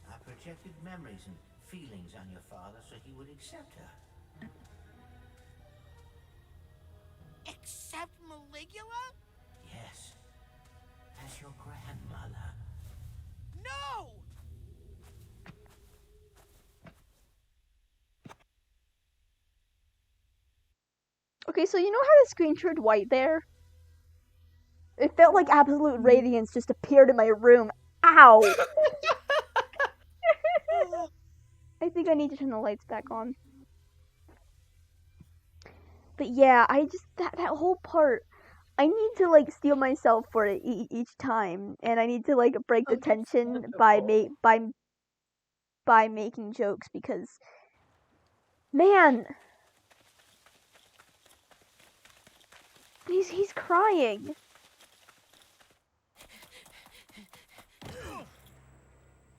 I projected memories and feelings on your father so he would accept her. Except Maligula? Yes. As your grandmother. No! Okay, so you know how the screen turned white there? It felt like absolute radiance just appeared in my room. Ow! I think I need to turn the lights back on. But yeah, I just that whole part, I need to steel myself for it each time, and I need to break the tension by making jokes because, man, he's crying.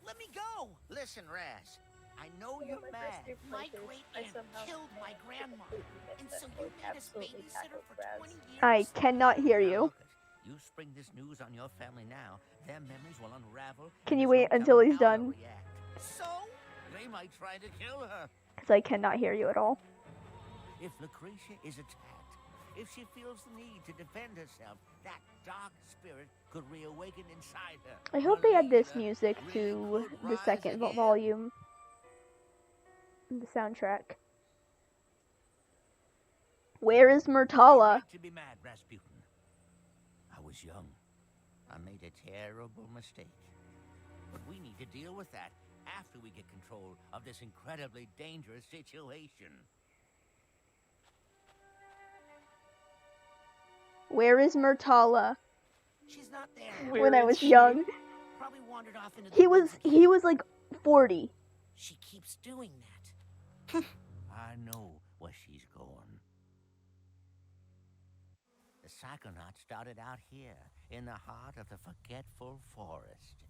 Let me go! Listen, Raz. I know you're mad. My great aunt killed my grandma, and so you made us babysitter for 20 years. I cannot hear you. You spring this news on your family now, their memories will unravel. Can you wait until he's done? So? They might try to kill her. Because I cannot hear you at all. If Lucretia is attacked, if she feels the need to defend herself, that dark spirit could reawaken inside her. I hope they add this music to the second volume. The soundtrack. Where is Myrtala? To be mad, Rasputin. I was young. I made a terrible mistake. But we need to deal with that after we get control of this incredibly dangerous situation. Where is Myrtala? She's not there. When I was young. Probably wandered off into the He was like 40. She keeps doing that. I know where she's going. The Psychonauts started out here, in the heart of the forgetful forest.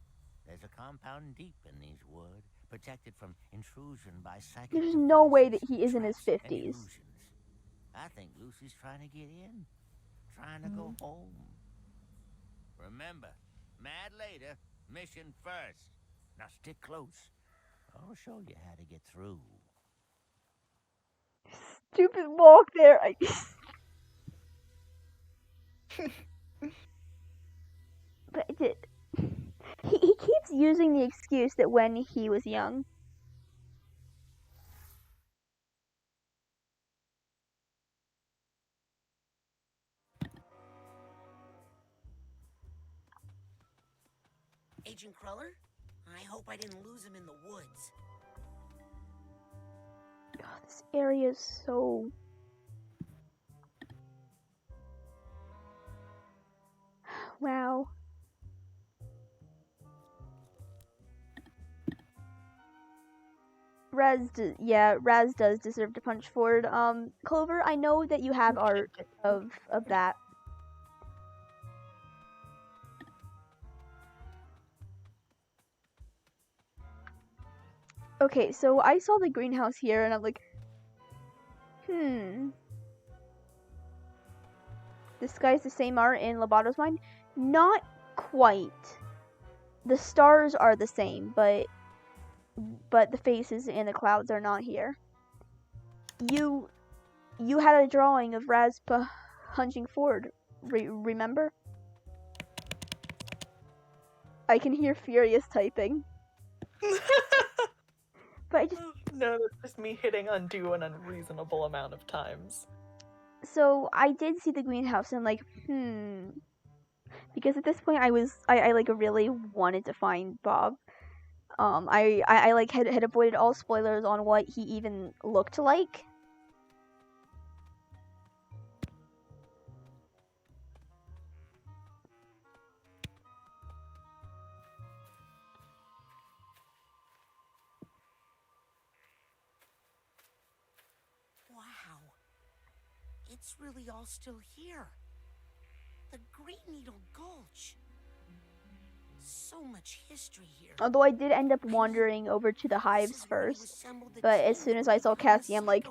There's a compound deep in these woods, protected from intrusion by psychic There's no way that he is in his and 50s. illusions. I think Lucy's trying to get in, trying to go home. Remember, mad later, mission first. Now stick close. I'll show you how to get through. Stupid walk there. But he keeps using the excuse that when he was young. Agent Cruller? I hope I didn't lose him in the woods. God, this area is so... Wow. Raz does deserve to punch forward. Clover, I know that you have art of that. Okay, so I saw the greenhouse here, and I'm like, This guy's the same art in Lobato's mind? Not quite. The stars are the same, but the faces and the clouds are not here. You had a drawing of Raz punching forward, remember? I can hear Furious typing. But I just... No, that's just me hitting undo an unreasonable amount of times. So I did see the greenhouse and like, because at this point I like really wanted to find Bob. I like had avoided all spoilers on what he even looked like. Wow. It's really all still here. The Green Needle Gulch. So much history here. Although I did end up wandering over to the hives first, but as soon as I saw Cassie, I'm like,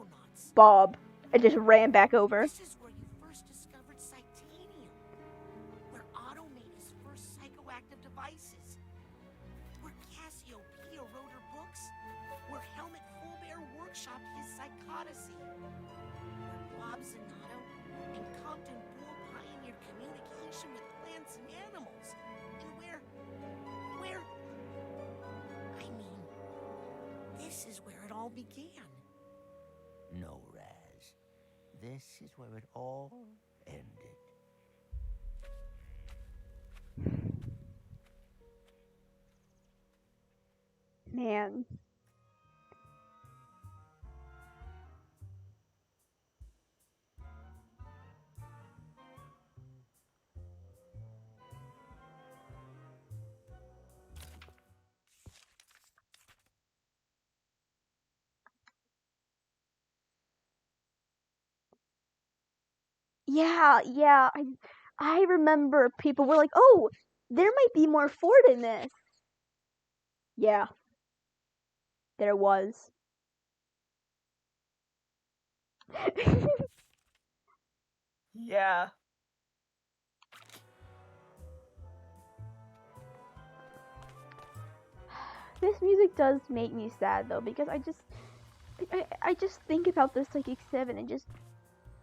Bob. I just ran back over. This is where you first discovered Psychonauts, where Otto made his first psychoactive devices, where Cassiopeia wrote her books, where Helmut Fullbear workshopped his psychodicy, where Bob Zanotto and Compton Bull pioneered communication with plants and animals, and where, I mean, this is where it all began. No, Raz. This is where it all ended. Man. Yeah, I remember people were like, oh, there might be more Ford in this. Yeah. There was. Yeah. This music does make me sad though, because I just think about the Psychic 7 and just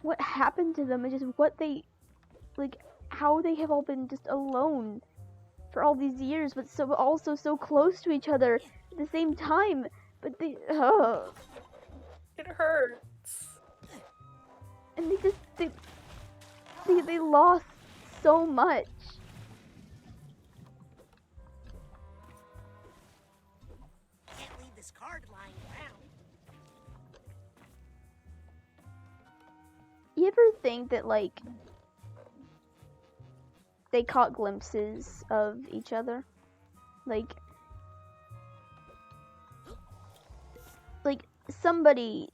what happened to them and just what they, like, how they have all been just alone for all these years, but so also so close to each other at the same time. But they, it hurts. And they lost so much. Can't leave this card lying around. You ever think that, like, they caught glimpses of each other? Like somebody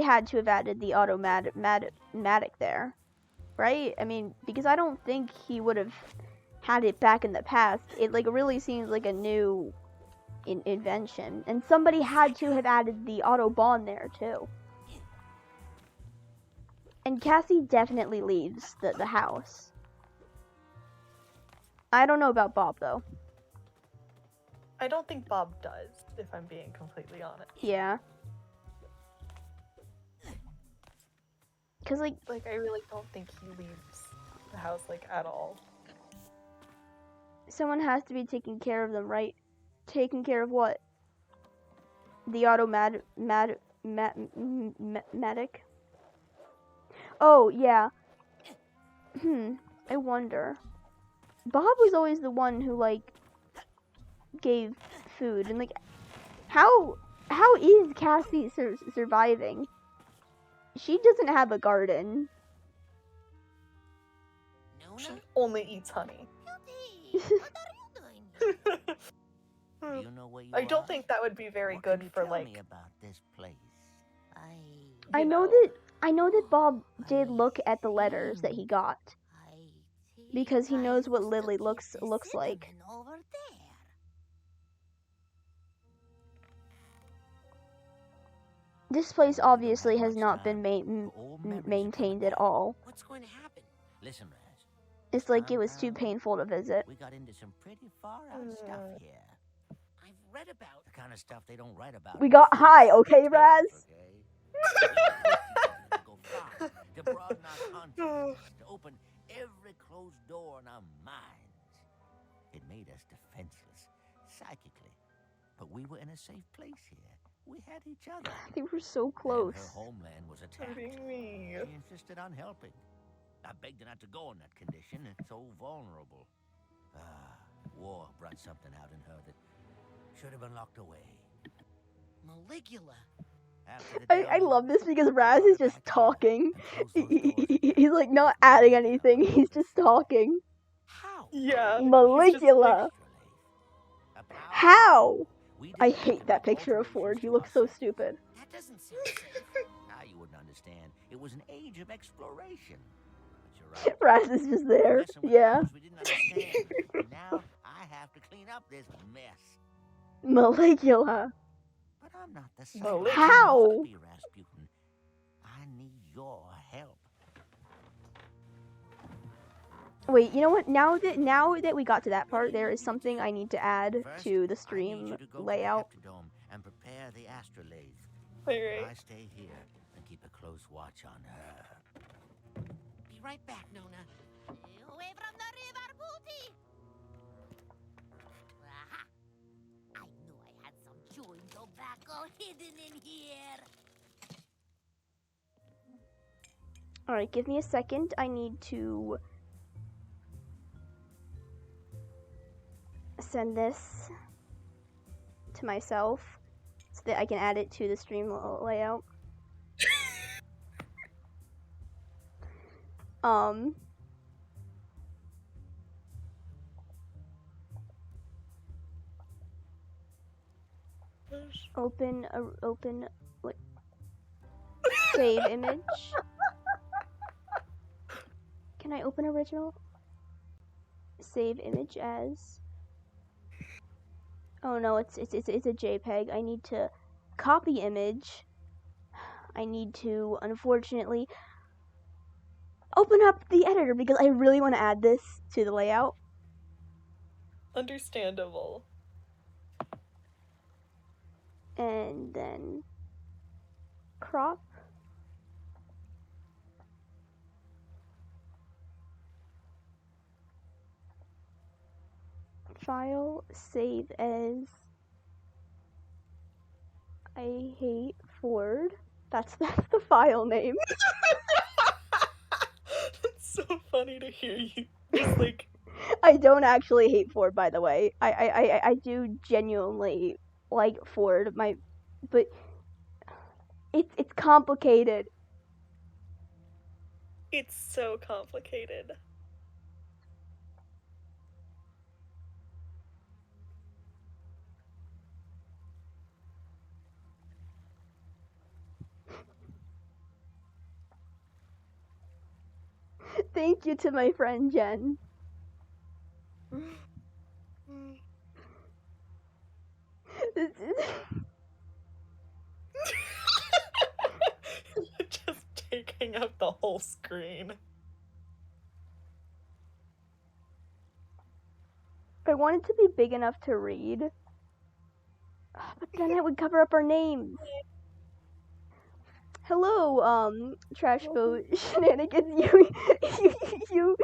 had to have added the automatic there, right? I mean, because I don't think he would have had it back in the past. It like really seems like a new invention, and somebody had to have added the auto bond there too. And Cassie definitely leaves the house. I don't know about Bob though. I don't think Bob does, if I'm being completely honest. Yeah. Cause like I really don't think he leaves the house at all. someone has to be taking care of them, right? Taking care of what? The medic? Oh, yeah. I wonder. Bob was always the one who, gave food. And, how is Cassie surviving? She doesn't have a garden. She only eats honey. Do you know where you I don't are? think that would be very What good can you for, tell me about this place? I know that Bob did look at the letters that he got. Because he knows what Lily looks like. Over there. This place obviously has not been maintained at all. What's going to happen? Listen, Raz. It's like it was too painful to visit. We got into some pretty far out stuff here. I've read about the kind of stuff they don't write about. We got high, okay, Raz? To go far, to broaden our consciousness, to open every closed door in our minds. It made us defenseless, psychically. But we were in a safe place here. We had each other. They were so close. And her homeland was attacked. She insisted on helping. I begged her not to go in that condition. It's so vulnerable. War brought something out in her that should have been locked away. Maligula. I love this because Raz is just talking. He's not adding anything. He's just talking. How? Yeah. Maligula. How? I hate that picture of Ford. He looks so stupid. That doesn't sound safe. Now you wouldn't understand. It was an age of exploration. But you're right. Raz is just there. Yeah. We didn't understand. Now I have to clean up this mess. Maligula. But I'm not the same. How? Rasputin. I need your help. Wait, you know what? Now that we got to that part, there is something I need to add to the stream layout. And prepare the astrolabe. Right. I stay here and keep a close watch on her. Be right back, Nona. Away from the river, booty! Aha! I knew I had some chewing tobacco hidden in here. Alright, give me a second. I need to send this to myself so that I can add it to the stream layout. Open what? Save image. Can I open original? Save image as. Oh no, it's a JPEG. I need to copy image. I need to, unfortunately, open up the editor because I really want to add this to the layout. Understandable. And then crop. File, save as I hate Ford. That's the file name. It's so funny to hear you. Just I don't actually hate Ford, by the way. I do genuinely like Ford, but it's complicated. It's so complicated. Thank you to my friend Jen. Just taking up the whole screen. I want it to be big enough to read, But then it would cover up our names. Hello, Trash Boat Shenanigans. You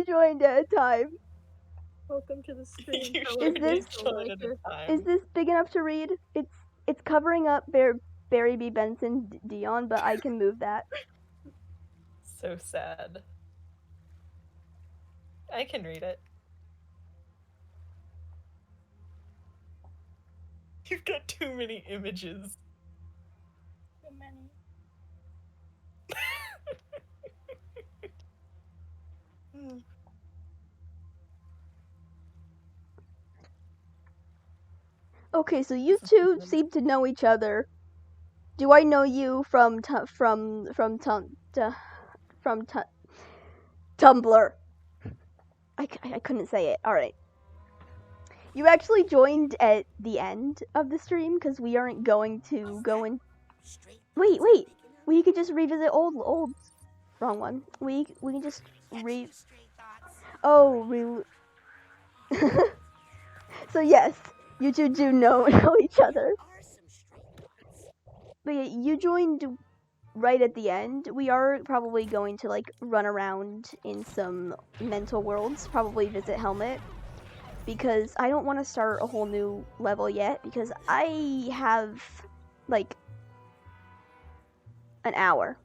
joined at a time. Welcome to the stream. Is this big enough to read? It's covering up Barry B. Benson Dion, but I can move that. So sad. I can read it. You've got too many images. Too many. Okay, so you two seem to know each other. Do I know you from Tumblr? I couldn't say it. All right. You actually joined at the end of the stream because we aren't going to go in. Wait. We could just revisit old. Wrong one. We can just Oh, So yes, you two do know each other. But yeah, you joined right at the end. We are probably going to like run around in some mental worlds, probably visit Helmet. Because I don't want to start a whole new level yet, because I have, like, an hour.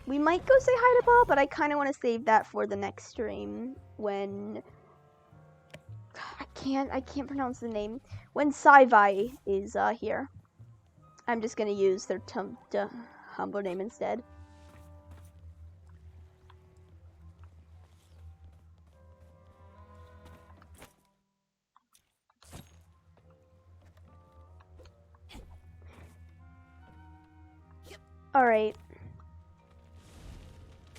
We might go say hi to Bob, but I kind of want to save that for the next stream, when... I can't pronounce the name. When Sci-Vi is, here. I'm just gonna use their Humble name instead. Alright.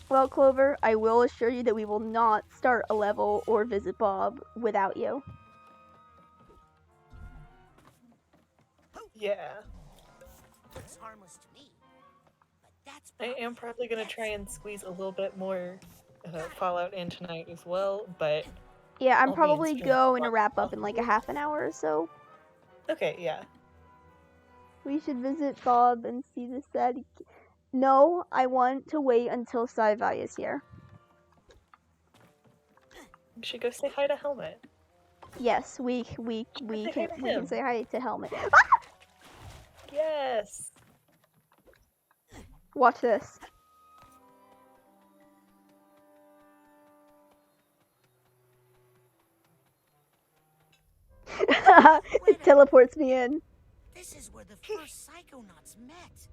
Well, Clover, I will assure you that we will not start a level or visit Bob without you. Yeah. Looks harmless to me. But that's I am probably going to try and squeeze a little bit more Fallout in tonight as well, but... Yeah, I'm probably going to wrap up in like a half an hour or so. Okay, yeah. We should visit Bob and see the sad... No, I want to wait until Sci-Vi is here. We should go say hi to Helmet. Yes, we can say hi to Helmet. Ah! Yes! Watch this. It teleports me in. This is where the first Psychonauts met.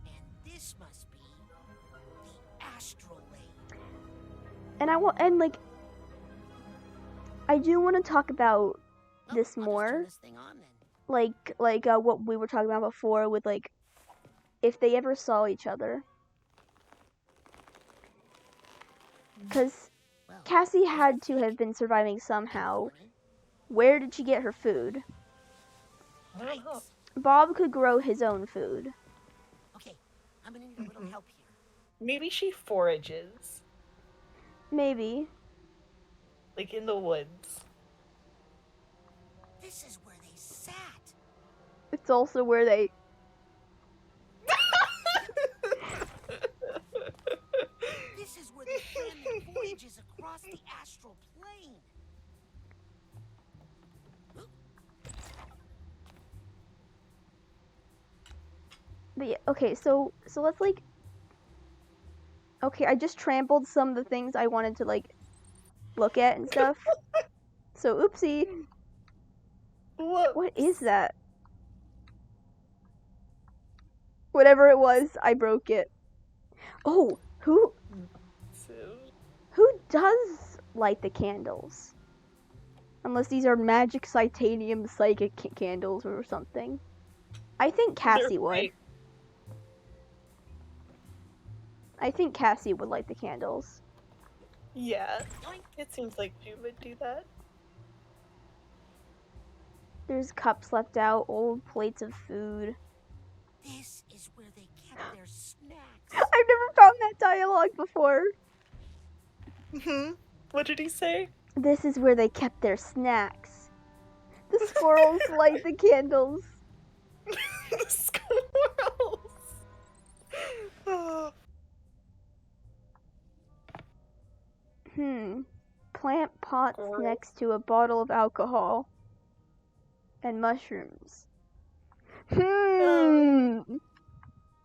And this must be the Astral Lane. And like I do want to talk about this more. Like what we were talking about before with like if they ever saw each other. Cuz Cassie had to have been surviving somehow. Where did she get her food? I don't know. Bob could grow his own food. Okay, I'm gonna need a little help here. Maybe she forages. Maybe. Like in the woods. This is where they sat. It's also where they... This is where they plan their voyages across the astral plane. But yeah, okay, so let's like... Okay, I just trampled some of the things I wanted to like look at and stuff. So oopsie. What is that? Whatever it was, I broke it. Oh, who does light the candles? Unless these are magic Titanium psychic candles or something. I think Cassie would. I think Cassie would light the candles. Yeah, it seems like she would do that. There's cups left out, old plates of food. This is where they kept their snacks. I've never found that dialogue before. What did he say? This is where they kept their snacks. The squirrels light the candles. The squirrels. Plant pots next to a bottle of alcohol. And mushrooms.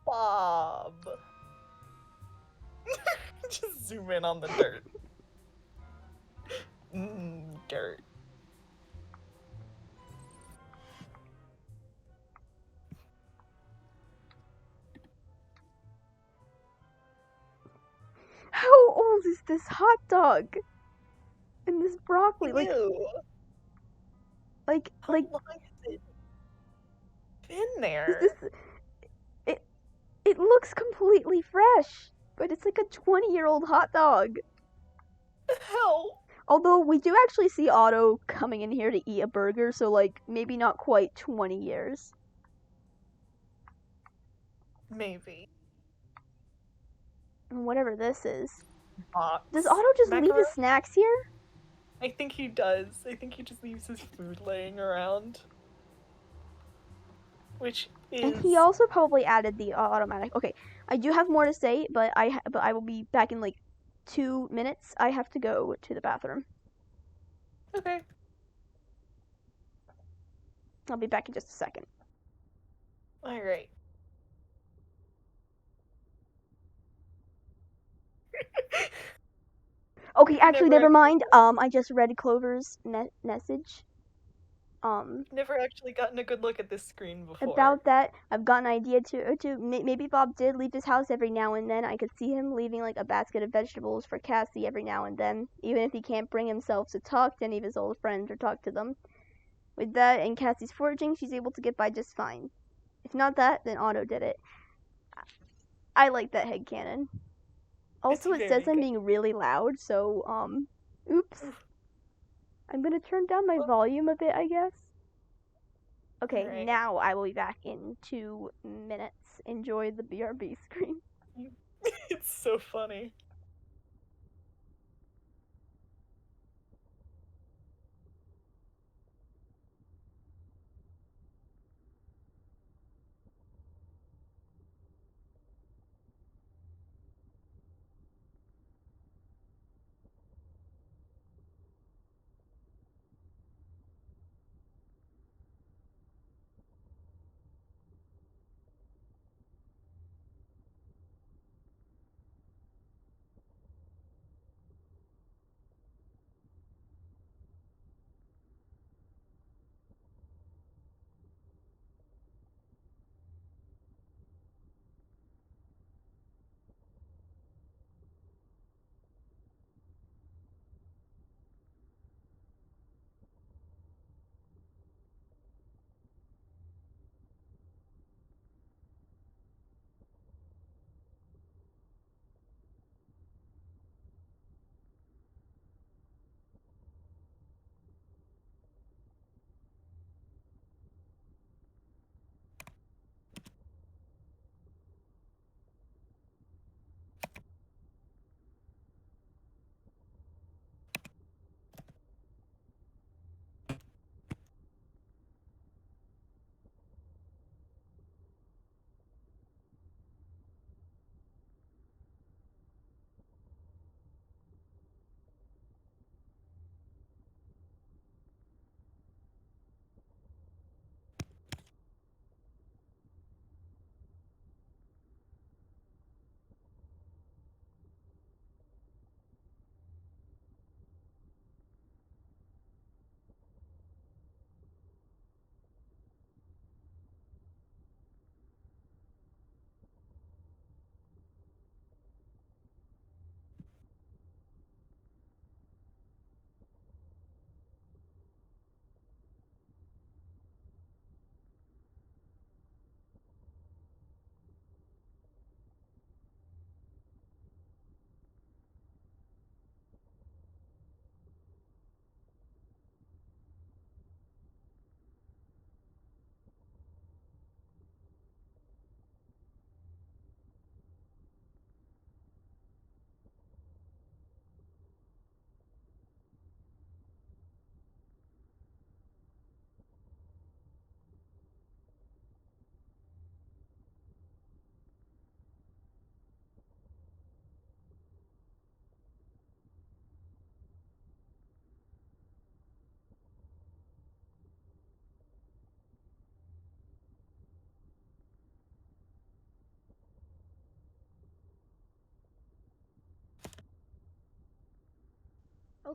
Bob. Just zoom in on the dirt. Dirt. How old is this hot dog? And this broccoli? Like, How long has it been there? It looks completely fresh, but it's like a 20-year-old hot dog. Hell. Although we do actually see Otto coming in here to eat a burger, so like maybe not quite 20 years. Maybe. And whatever this is. Box. Does Otto just leave his snacks here? I think he does. I think he just leaves his food laying around. Which is... And he also probably added the automatic. Okay, I do have more to say, but I will be back in like 2 minutes. I have to go to the bathroom. Okay. I'll be back in just a second. Alright. Okay, actually, never mind. I just read Clover's message. Never actually gotten a good look at this screen before. About that, I've got an idea to maybe Bob did leave his house every now and then. I could see him leaving like a basket of vegetables for Cassie every now and then, even if he can't bring himself to talk to any of his old friends or talk to them. With that and Cassie's foraging, she's able to get by just fine. If not that, then Otto did it. I like that headcanon. Also, it says I'm being really loud, so, oops. I'm gonna turn down my volume a bit, I guess. Okay, Right. now I will be back in 2 minutes. Enjoy the BRB screen. It's so funny.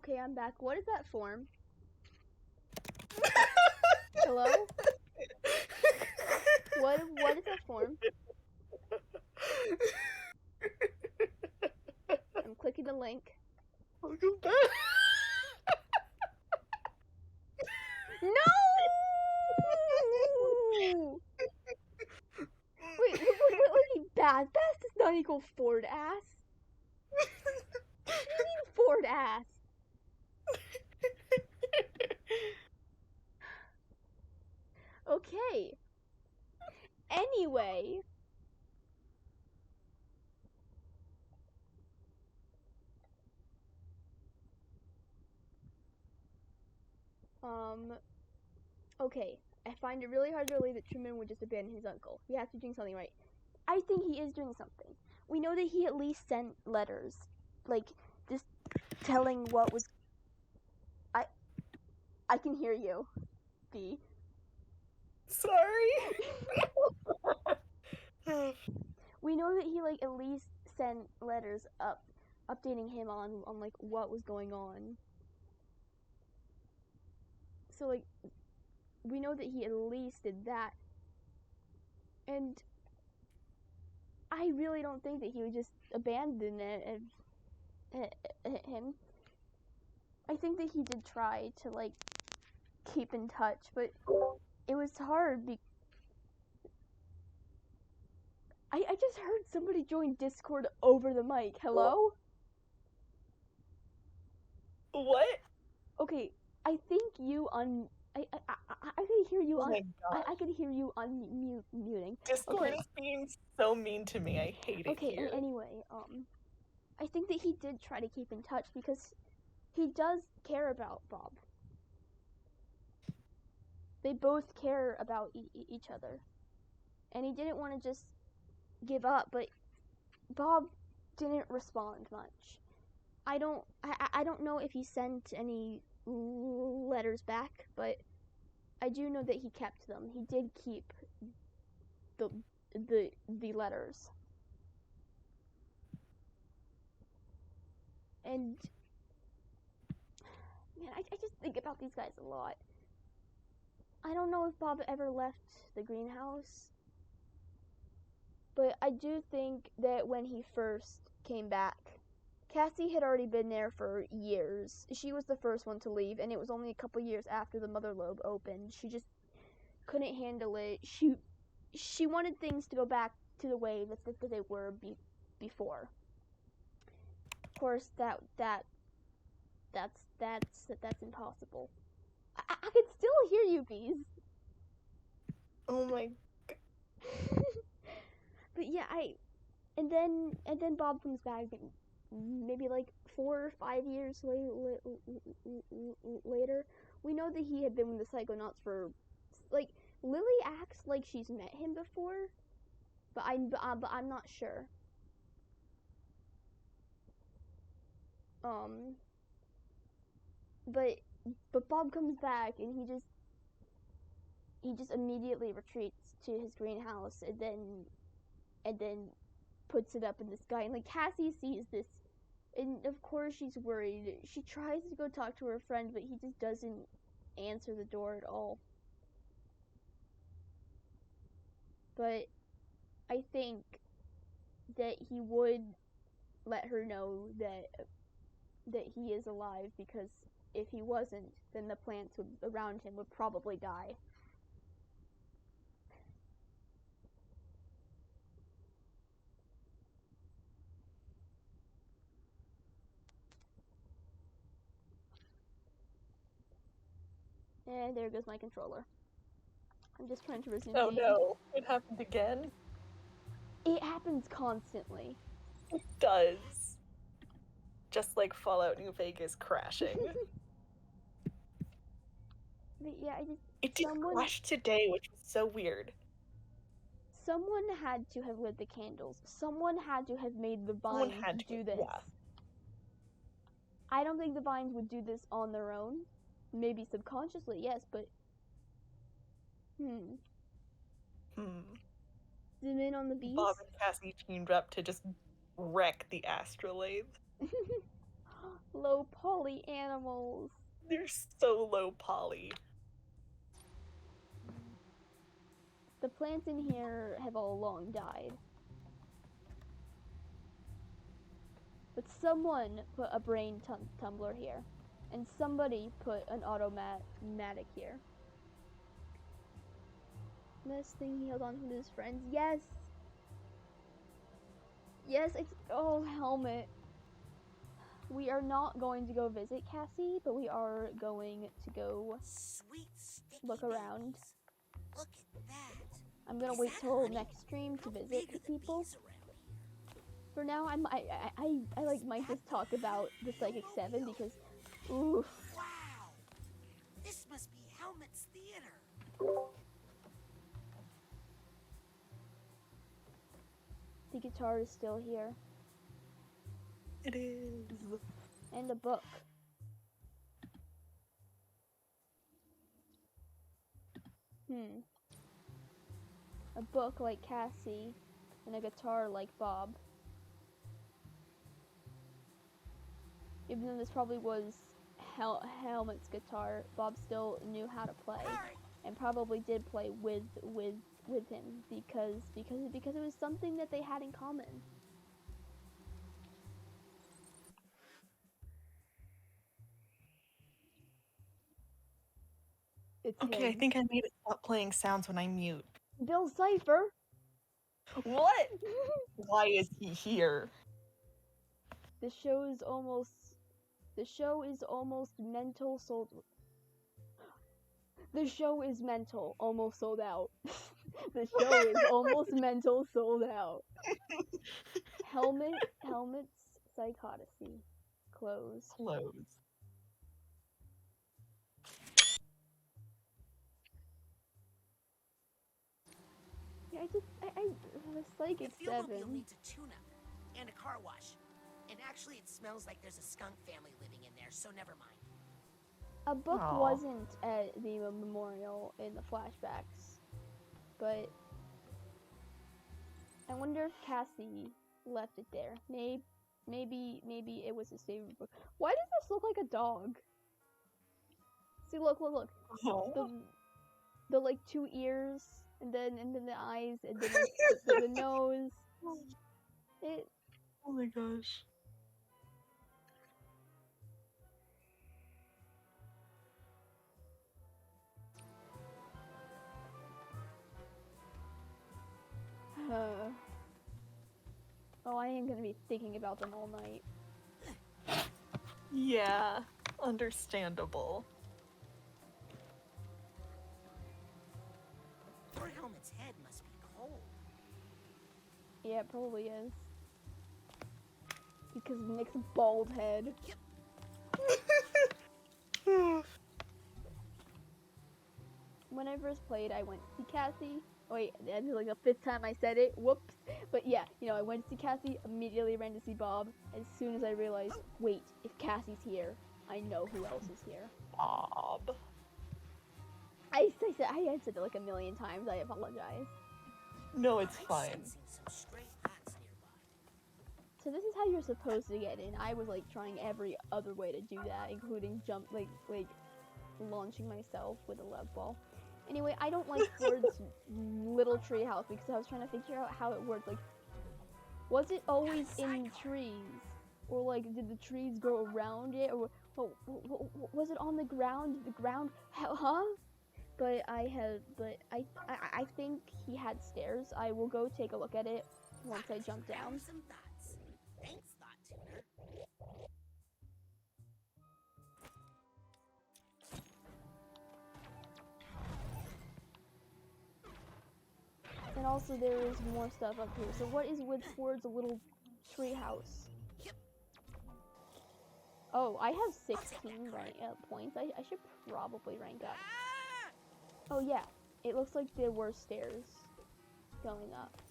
Okay, I'm back. What is that form? Hello? What is that form? I'm clicking the link. Welcome back. No! Wait, what do you mean Bass? Bass does not equal Ford ass. What do you mean Ford ass? Okay. Anyway. Okay. I find it really hard to believe that Truman would just abandon his uncle. He has to be doing something right. I think he is doing something. We know that he at least sent letters. Like, just telling what was... I can hear you, B. Sorry. We know that he, like, at least sent letters updating him on like, what was going on. So, like, we know that he at least did that. And I really don't think that he would just abandon him. I think that he did try to, like, keep in touch, but it was hard. I just heard somebody join Discord over the mic. Hello? What? Okay, I think you I can hear you Oh my gosh. I can hear you unmuting. Discord Okay. is being so mean to me. I hate it here. Anyway, I think that he did try to keep in touch because he does care about Bob. They both care about each other. And he didn't want to just give up, but Bob didn't respond much. I don't know if he sent any letters back, but I do know that he kept them. He did keep the letters. And man, I just think about these guys a lot. I don't know if Bob ever left the greenhouse, but I do think that when he first came back, Cassie had already been there for years. She was the first one to leave, and it was only a couple years after the Mother Lobe opened. She just couldn't handle it. She wanted things to go back to the way that they were before. Of course, that's impossible. I can still hear you, Bees. Oh my god. But yeah, and then Bob comes back maybe like 4 or 5 years later. We know that he had been with the Psychonauts for, like, Lily acts like she's met him before, but I'm not sure. But Bob comes back and he just immediately retreats to his greenhouse and then puts it up in the sky. And like Cassie sees this, and of course she's worried. She tries to go talk to her friend, but he just doesn't answer the door at all. But I think that he would let her know that he is alive, because if he wasn't, then the plants around him would probably die. And there goes my controller. I'm just trying to resume Oh game. no, it happened again? It happens constantly. It does. Just like Fallout New Vegas crashing. But yeah, it did crash today, which was so weird. Someone had to have lit the candles. Someone had to have made the vines do this. Yeah. I don't think the vines would do this on their own. Maybe subconsciously, yes, but Zoom in on the bees. Bob and Cassie teamed up to just wreck the astrolabe. Low poly animals. They're so low poly. The plants in here have all long died. But someone put a brain tumbler here. And somebody put an automatic here. This thing he held on to his friends. Yes! Yes, oh, helmet. We are not going to go visit Cassie, but we are going to go look around. Look at that. I'm gonna wait till next stream to visit people. For now, I like might just talk about the Psychic 7 because, oof. Wow! This must be Helmet's theater. The guitar is still here. It is. And a book. A book like Cassie, and a guitar like Bob. Even though this probably was Helmet's guitar, Bob still knew how to play, and probably did play with him because it was something that they had in common. It's okay, him. I think I made it stop playing sounds when I mute. Bill Cipher. What? Why is he here? The show is almost mental sold. The show is mental, almost sold out. The show is almost mental, sold out. Helmet's Psychonauts. Close. Yeah, the Psychic 7. You'll need a tune-up and a car wash. And actually, it smells like there's a skunk family living in there, so never mind. A book wasn't at the memorial in the flashbacks, but I wonder if Cassie left it there. Maybe it was his favorite book. Why does this look like a dog? See, look. The like 2 ears, and then the eyes, and then the nose. Oh my gosh. Oh, I am gonna be thinking about them all night. Yeah, understandable. Poor Helmet's head must be cold. Yeah, it probably is. Because Nick's bald head. When I first played, I went to see Cassie. Wait, that's like the 5th time I said it. Whoops. But yeah, I went to see Cassie, immediately ran to see Bob. As soon as I realized, wait, if Cassie's here, I know who else is here. Bob. I said it like a million times. I apologize. No, it's fine. So this is how you're supposed to get in. I was like trying every other way to do that, including jump, like launching myself with a love ball. Anyway, I don't like Ford's little tree house because I was trying to figure out how it worked. Like, was it always in trees? Or like, did the trees grow around it? Or was it on the ground? Did the ground, huh? But I think he had stairs. I will go take a look at it once I jump down. Thanks, Thought Tuner. And also there is more stuff up here. So what is with Ford's little tree house? Oh, I have 16 points. I should probably rank up. Oh yeah, it looks like there were stairs going up.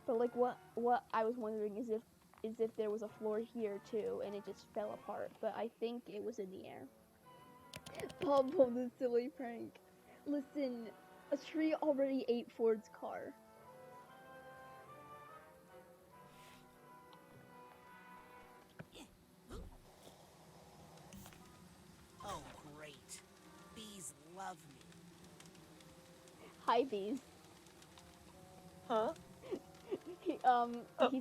But like what I was wondering is if there was a floor here too and it just fell apart. But I think it was in the air. Bob pulled a silly prank. Listen, a tree already ate Ford's car. Hi, bees. Huh? He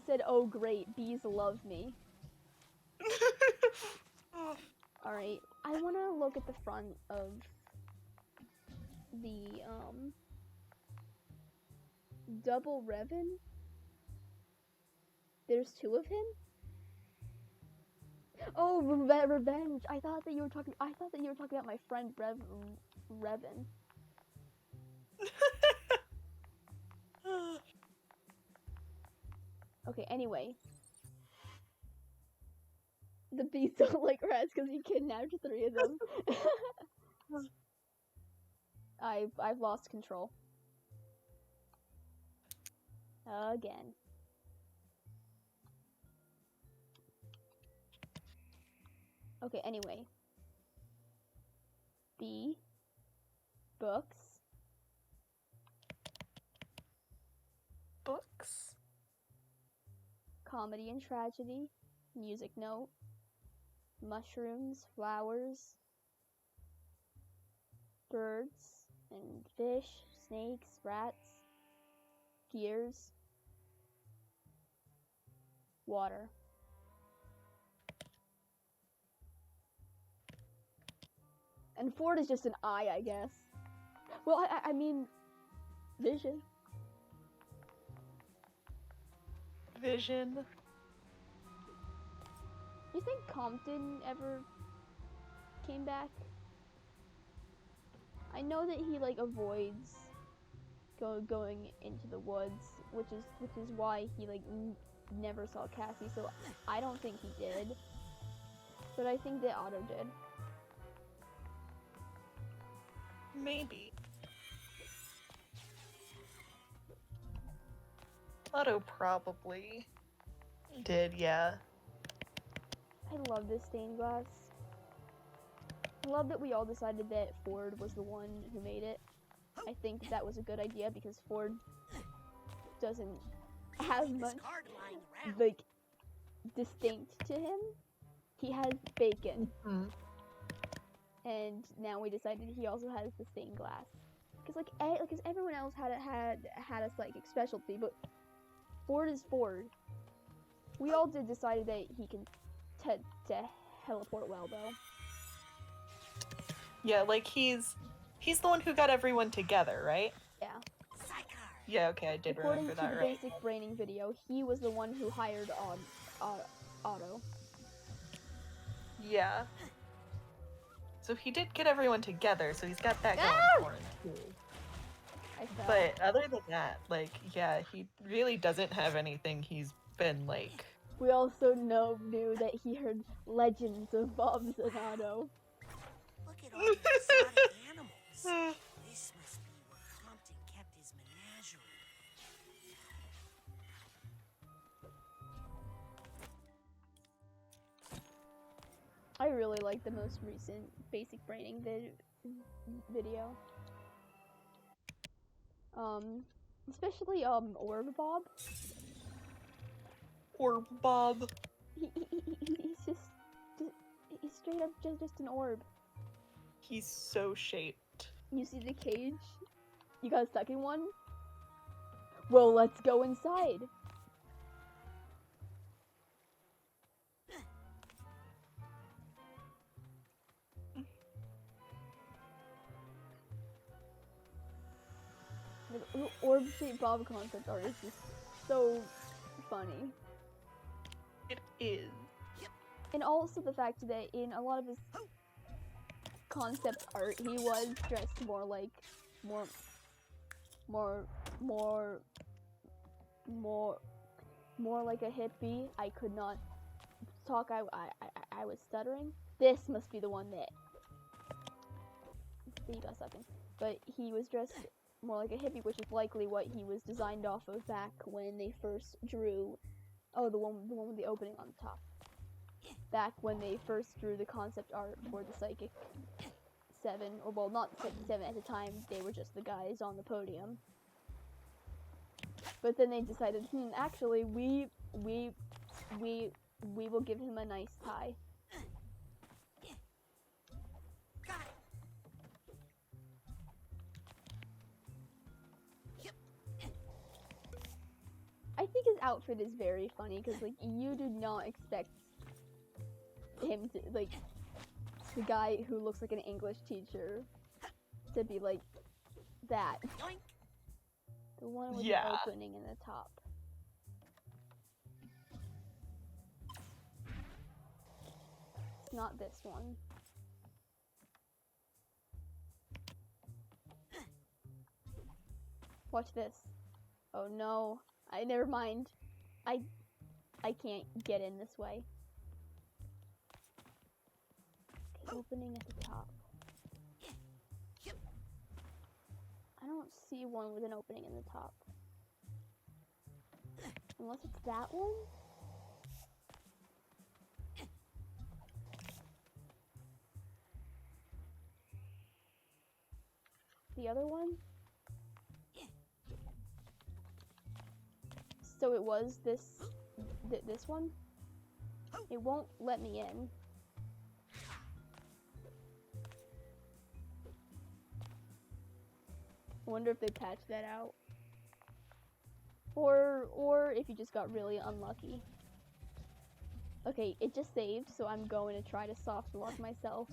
said, "Oh great, bees love me." All right, I want to look at the front of the double Revan. There's two of him. Oh, revenge! I thought that you were talking about my friend Revan. Okay. Anyway, the bees don't like rats because you kidnapped 3 of them. I've lost control again. Okay. Anyway, B books. Books? Comedy and tragedy, music note, mushrooms, flowers, birds and fish, snakes, rats, gears, water. And Ford is just an eye, I guess. Well, I mean, vision. Vision. You think Compton ever came back? I know that he like avoids going into the woods, which is why he like never saw Cassie. So I don't think he did, but I think that Otto did. Maybe. Otto probably did, yeah. I love this stained glass. I love that we all decided that Ford was the one who made it. I think that was a good idea because Ford doesn't have much like distinct to him. He has bacon. And now we decided he also has the stained glass. Because because everyone else had a psychic specialty, but Ford is Ford. We all decided that he can teleport well, though. Yeah, like he's the one who got everyone together, right? Yeah. Yeah, okay, I did remember that, right? According to the basic braining video, he was the one who hired Otto. Yeah. So he did get everyone together, so he's got that going for him too. But other than that, like, yeah, he really doesn't have anything he's been like. We also knew that he heard legends of Bob's and Otto. Look at all the exotic animals. This must be where Compton kept his menagerie. I really like the most recent basic braining video. Especially Orb Bob. Orb Bob. He's straight up just an orb. He's so shaped. You see the cage? You got stuck in one? Well, let's go inside. The orb-shaped Bob concept art is just so funny. It is. And also the fact that in a lot of his concept art, he was dressed more like more like a hippie. I could not talk. I was stuttering. This must be the one that you got stuck in. But he was dressed more like a hippie, which is likely what he was designed off of back when they first drew. Oh, the one with the opening on the top. Back when they first drew the concept art for the Psychic 7, or well, not the Psychic 7 at the time. They were just the guys on the podium. But then they decided, actually, we will give him a nice tie. his outfit is very funny because like you do not expect him to like the guy who looks like an English teacher to be like that. The one with the opening in the top. It's not this one. Watch this. Oh no. Never mind. I can't get in this way. Okay, opening at the top. I don't see one with an opening in the top. Unless it's that one? The other one? So it was this one? It won't let me in. I wonder if they patched that out. Or if you just got really unlucky. Okay, it just saved, so I'm going to try to soft lock myself.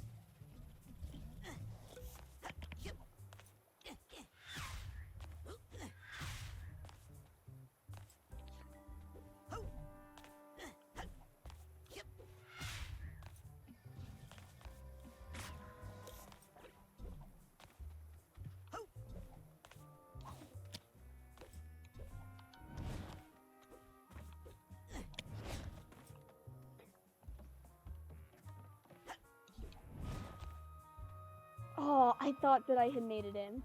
Oh, I thought that I had made it in.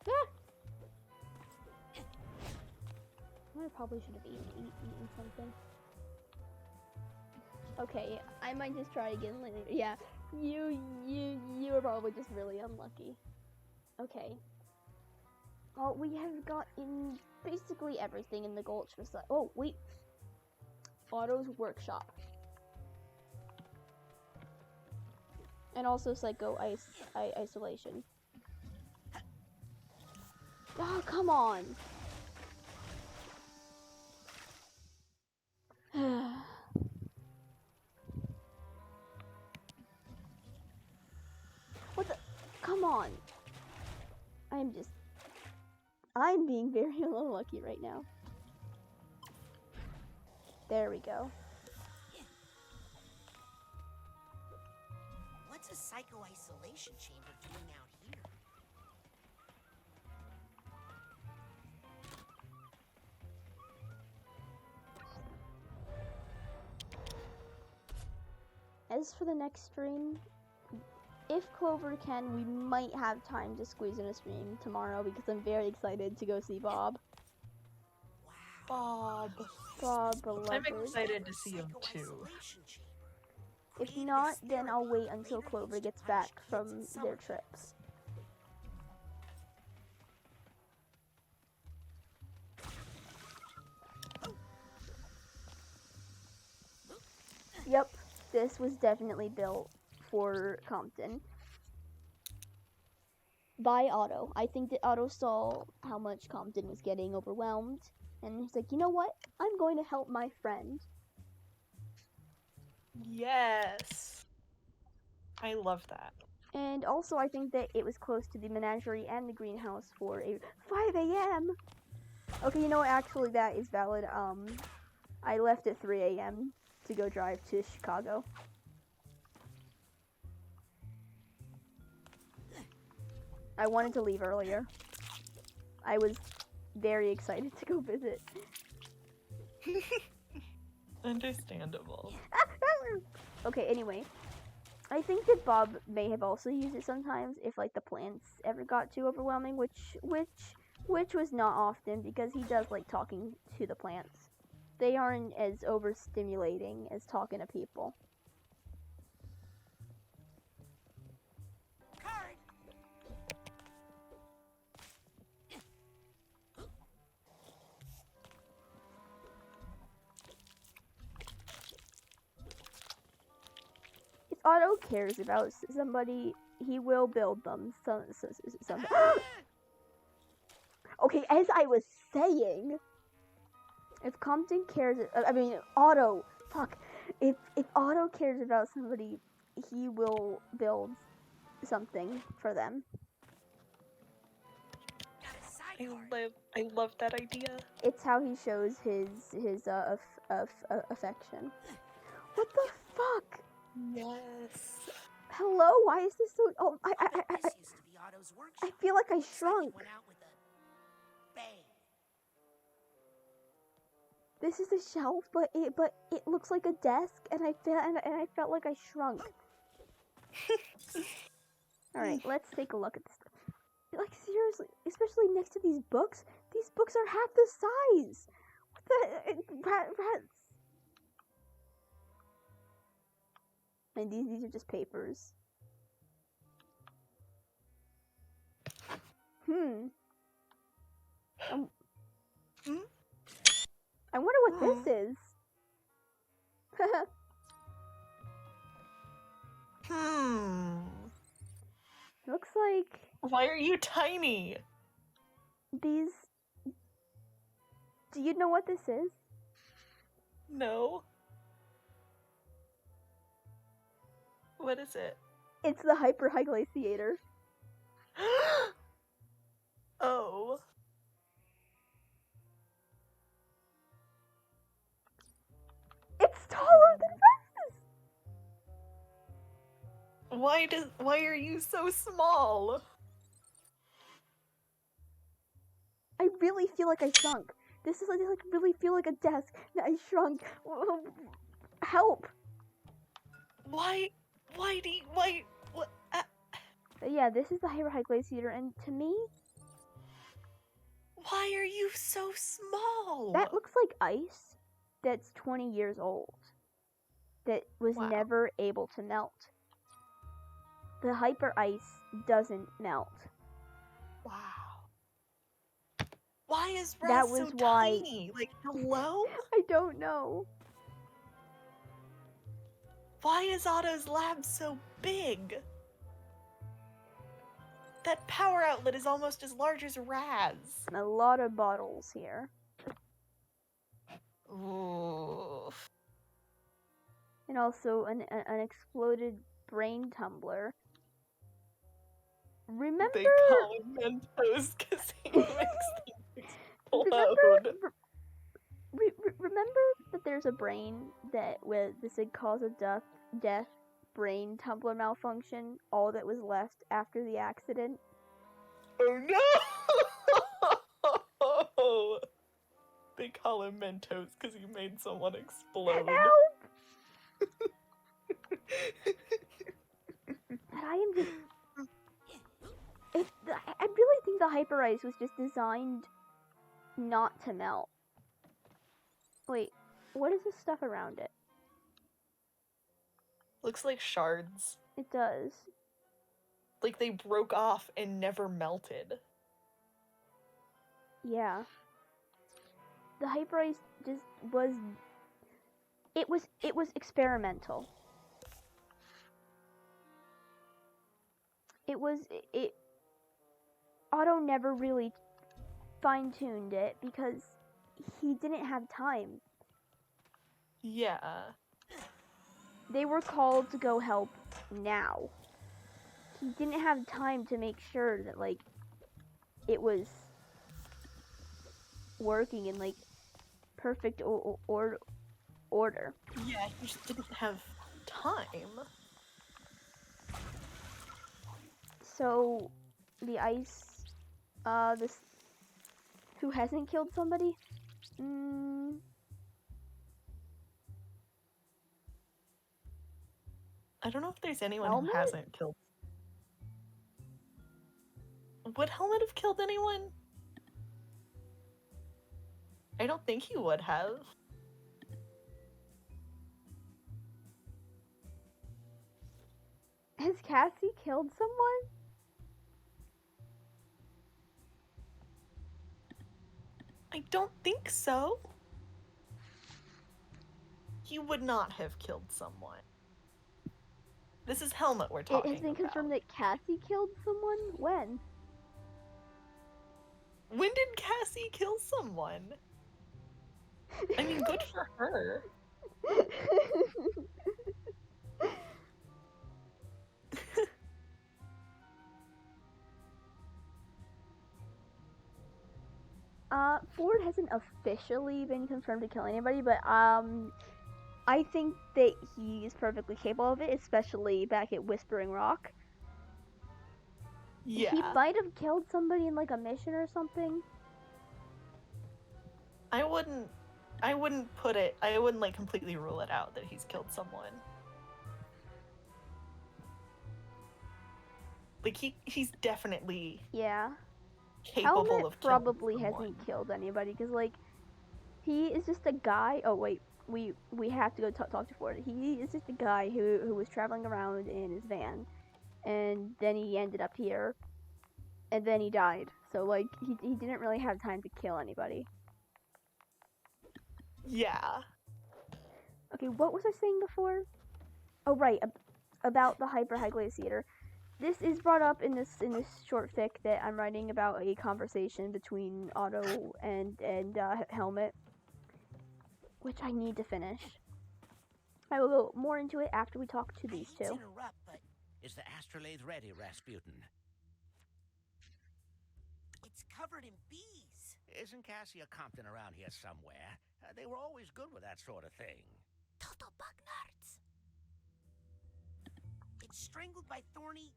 Ah! I probably should have eaten something. Okay, I might just try again later. Yeah, you were probably just really unlucky. Okay. Well, we have gotten basically everything in the Gulch for oh, wait. Otto's workshop. And also Psycho isolation. Oh, come on. What the? Come on. I'm being very unlucky right now. There we go. What's a psycho-isolation chamber doing out here? As for the next stream, if Clover can, we might have time to squeeze in a stream tomorrow because I'm very excited to go see Bob. Bob, beloved. I'm excited to see him too. If not, then I'll wait until Clover gets back from their trips. Yep, this was definitely built for Compton. By Otto. I think that Otto saw how much Compton was getting overwhelmed, and he's like, you know what? I'm going to help my friend. Yes. I love that. And also, I think that it was close to the menagerie and the greenhouse for a 5 a.m. Okay, you know what? Actually, that is valid. I left at 3 a.m. to go drive to Chicago. I wanted to leave earlier. I was very excited to go visit. Understandable. Okay, anyway. I think that Bob may have also used it sometimes if like the plants ever got too overwhelming, which was not often because he does like talking to the plants. They aren't as overstimulating as talking to people. If Otto cares about somebody, he will build them. Some. Okay, as I was saying, if Compton cares, I mean Otto. Fuck. If Otto cares about somebody, he will build something for them. I love that idea. It's how he shows his affection. What the fuck? Yes. Hello, why is this so? Oh, I This used to be Otto's workshop. I feel like I Looks like shrunk. it went out with a bang. This is a shelf, but it looks like a desk, and I felt like I shrunk. All right, let's take a look at this. Like seriously, especially next to these books are half the size. What the rats? And these are just papers. I wonder what this is. Looks like. Why are you tiny? These. Do you know what this is? No. What is it? It's the hyperglaciator. Oh. It's taller than Rex's! Why are you so small? I really feel like I shrunk. This is like I really feel like a desk. I shrunk. Help! Why? What? But yeah, this is the hyperglaciator, and to me, why are you so small? that looks like ice that's 20 years old. That was never able to melt. The hyper ice doesn't melt. Wow. Why is Raz That was so why. tiny? Like, hello? I don't know. Why is Otto's lab so big? That power outlet is almost as large as Raz. And a lot of bottles here. Ooh. And also an exploded brain tumbler. Remember? They call him Mentos because he makes things explode. Remember that there's a brain that with the sig cause of death, brain tumbler malfunction, all that was left after the accident? Oh no! They call him Mentos because he made someone explode. Help! I am just... I really think the hyper ice was just designed not to melt. Wait, what is this stuff around it? Looks like shards. It does. Like they broke off and never melted. Yeah. The hyper ice just was... It was experimental. Otto never really fine-tuned it because he didn't have time. Yeah. They were called to go help now. He didn't have time to make sure that, like, it was working in, like, perfect order. Yeah, he just didn't have time. So, the ice, this, who hasn't killed somebody? I don't know if there's anyone Helmet? who hasn't killed. Would Helmet have killed anyone? I don't think he would have. Has Cassie killed someone? I don't think so. He would not have killed someone. This is Helmet we're It talking has been about. confirmed that Cassie killed someone? When? When did Cassie kill someone? I mean, good for her. Ford hasn't officially been confirmed to kill anybody, but I think that he is perfectly capable of it, especially back at Whispering Rock. Yeah. He might have killed somebody in like a mission or something. I wouldn't like completely rule it out that he's killed someone. Like he's definitely capable Helmet of killing probably someone. hasn't killed anybody because like he is just a guy. Oh wait, we have to go talk to Ford. He is just a guy who was traveling around in his van, and then he ended up here, and then he died. So like he didn't really have time to kill anybody. Yeah. Okay, what was I saying before? Oh right, about the Hyper High Glaciator. This is brought up in this short fic that I'm writing about a conversation between Otto and Helmet, which I need to finish. I will go more into it after we talk to these two. Interrupt, but is the astrolabe ready, Rasputin? It's covered in bees. Isn't Cassia Compton around here somewhere? They were always good with that sort of thing. Total bug nerds. It's strangled by thorny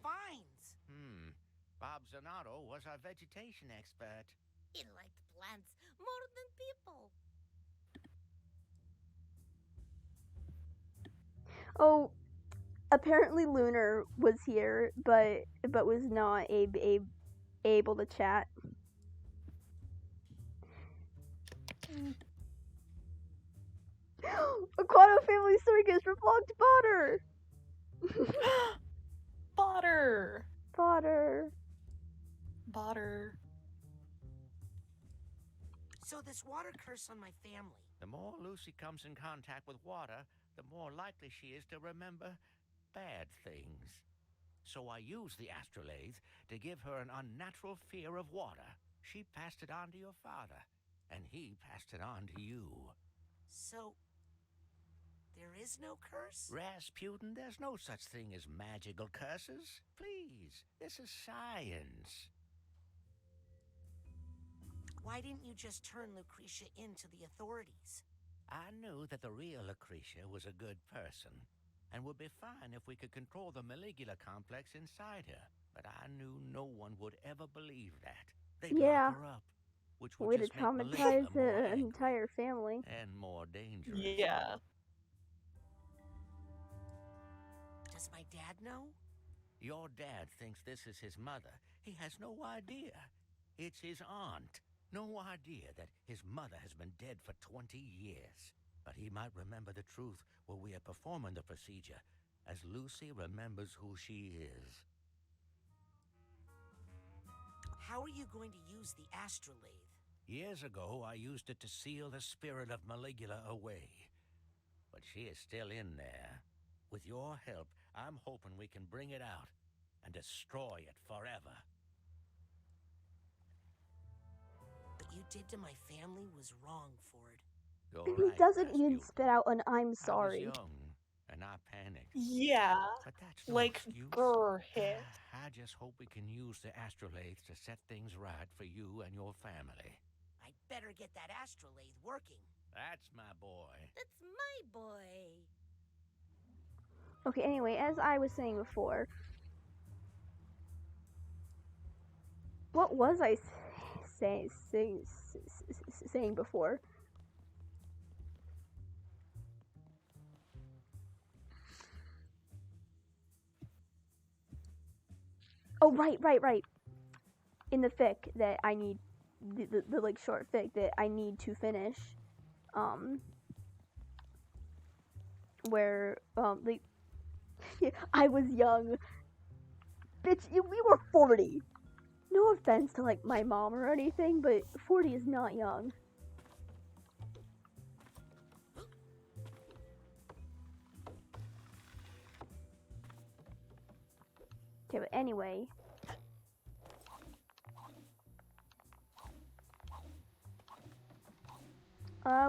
vines. Bob Zanotto was our vegetation expert. He liked plants more than people. Oh, apparently Lunar was here, but was not able to chat. Aquato Family Circus reflocked Potter! Potter! Potter. Potter. So this water curse on my family. The more Lucy comes in contact with water, the more likely she is to remember bad things. So I used the astrolabe to give her an unnatural fear of water. She passed it on to your father, and he passed it on to you. So there is no curse? Rasputin, there's no such thing as magical curses. Please, this is science. Why didn't you just turn Lucretia in to the authorities? I knew that the real Lucretia was a good person and would be fine if we could control the Maligula complex inside her. But I knew no one would ever believe that. They'd lock her up, which would just make traumatize Maligula more an angry entire family. and more dangerous. Yeah. Does my dad know? Your dad thinks this is his mother. He has no idea. It's his aunt. No idea that his mother has been dead for 20 years. But he might remember the truth while we are performing the procedure, as Lucy remembers who she is. How are you going to use the astrolabe? Years ago, I used it to seal the spirit of Maligula away. But she is still in there. With your help, I'm hoping we can bring it out and destroy it forever. What you did to my family was wrong, Ford. You're He right, doesn't even Rasputin. spit out an I'm I sorry. was young, and I panicked. Yeah. But that's no like, excuse. grr hit. I just hope we can use the astrolabe to set things right for you and your family. I'd better get that astrolabe working. That's my boy. That's my boy. Okay, anyway, as I was saying before, what was I saying before? Oh, right. In the fic that I need, the like short fic that I need to finish, where like I was young. Bitch, we were 40. No offense to like my mom or anything, but 40 is not young. Okay, but anyway.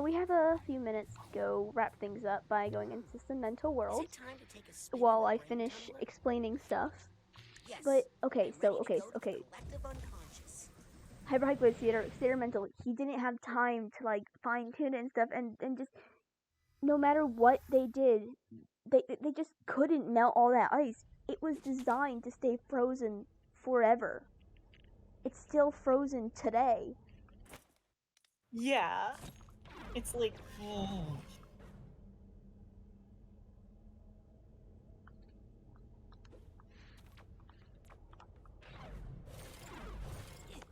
We have a few minutes to go wrap things up by going into some mental world while I finish explaining stuff. But okay, so Hyper Mental, he didn't have time to like fine tune it and stuff, and just no matter what they did, they just couldn't melt all that ice. It was designed to stay frozen forever. It's still frozen today. Yeah. It's like,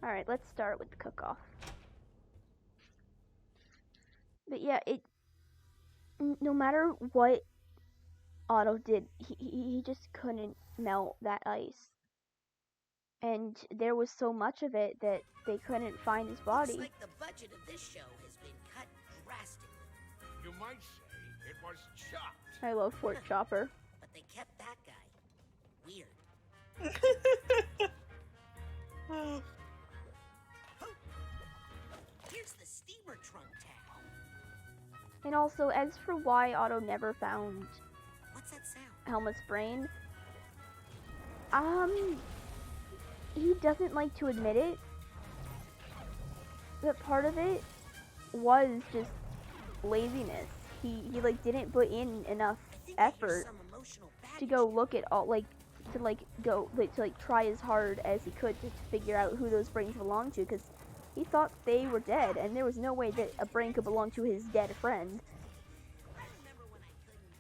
Alright, let's start with the cook-off. But yeah, no matter what Otto did, he just couldn't melt that ice. And there was so much of it that they couldn't find his body. Looks like the budget of this show has been cut drastically. You might say it was chopped. I love Fort Chopper. But they kept that guy. Weird. Here's the steamer trunk tab. And also, as for why Otto never found What's that sound? Helmut's brain, he doesn't like to admit it, but part of it was just laziness. He like didn't put in enough effort to go look at all to try as hard as he could to figure out who those brains belonged to, because he thought they were dead, and there was no way that a brain could belong to his dead friend. I remember when I couldn't.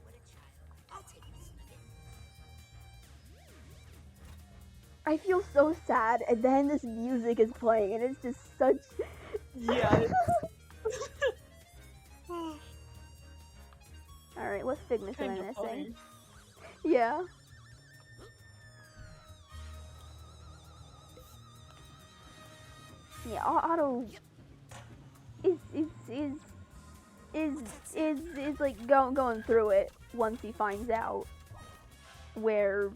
What a child. I'll take this nugget. I feel so sad, and then this music is playing, and it's just such... Yeah. Alright, what Figment am I Kinda missing? funny. Yeah. Yeah, Otto is like going through it once he finds out where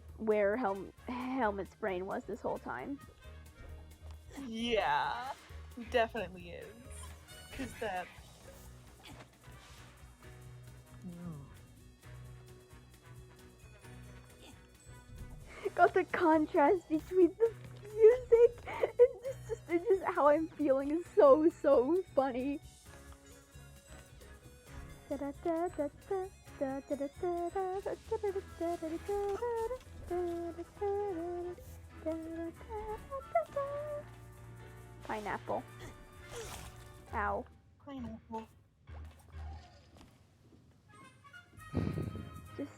Helmut's brain was this whole time. Yeah, definitely is. 'Cause that. Got the contrast between the music and just how I'm feeling is so funny. Pineapple. Ow. Pineapple. Just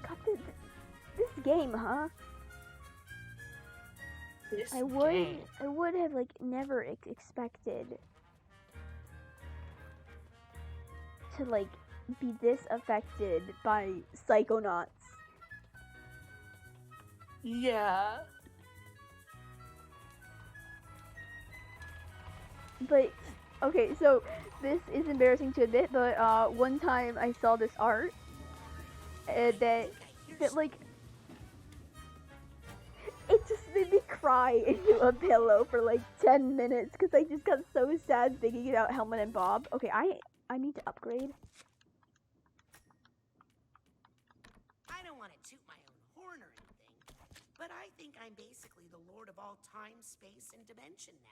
got this game, huh? This I would have like never expected to like be this affected by Psychonauts. Yeah. But okay, so this is embarrassing to admit, but one time I saw this art that like it just made me cry into a pillow for like 10 minutes because I just got so sad thinking about Helmut and Bob. Okay, I need to upgrade. I don't want to toot my own horn or anything, but I think I'm basically the lord of all time, space, and dimension now.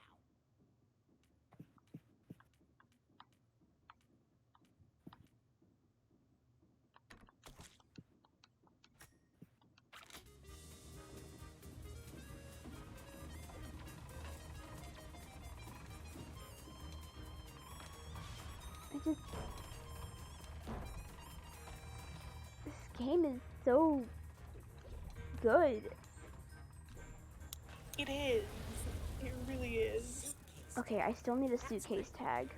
This game is so good. It is. It really is. Okay, I still need a suitcase tag.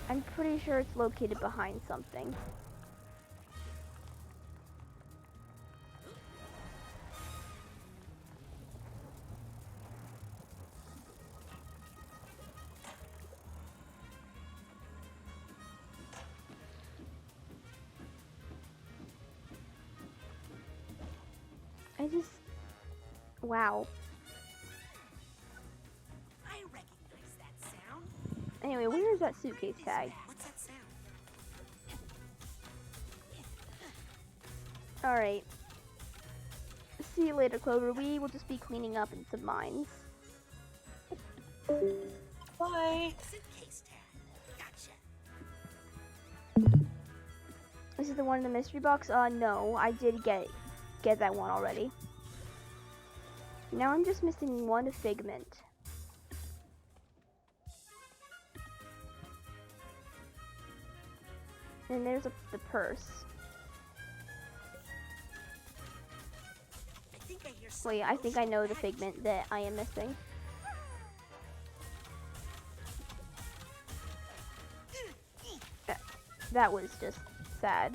I'm pretty sure it's located behind something. I just... Wow. I recognize that sound. Anyway, where is that suitcase tag? What's that sound? Alright. See you later, Clover. We will just be cleaning up in some mines. Bye. Suitcase tag. Gotcha. This is the one in the mystery box? No. I did get that one already. Now I'm just missing one figment. And there's the purse. Wait, I think I know the figment that I am missing. That was just sad.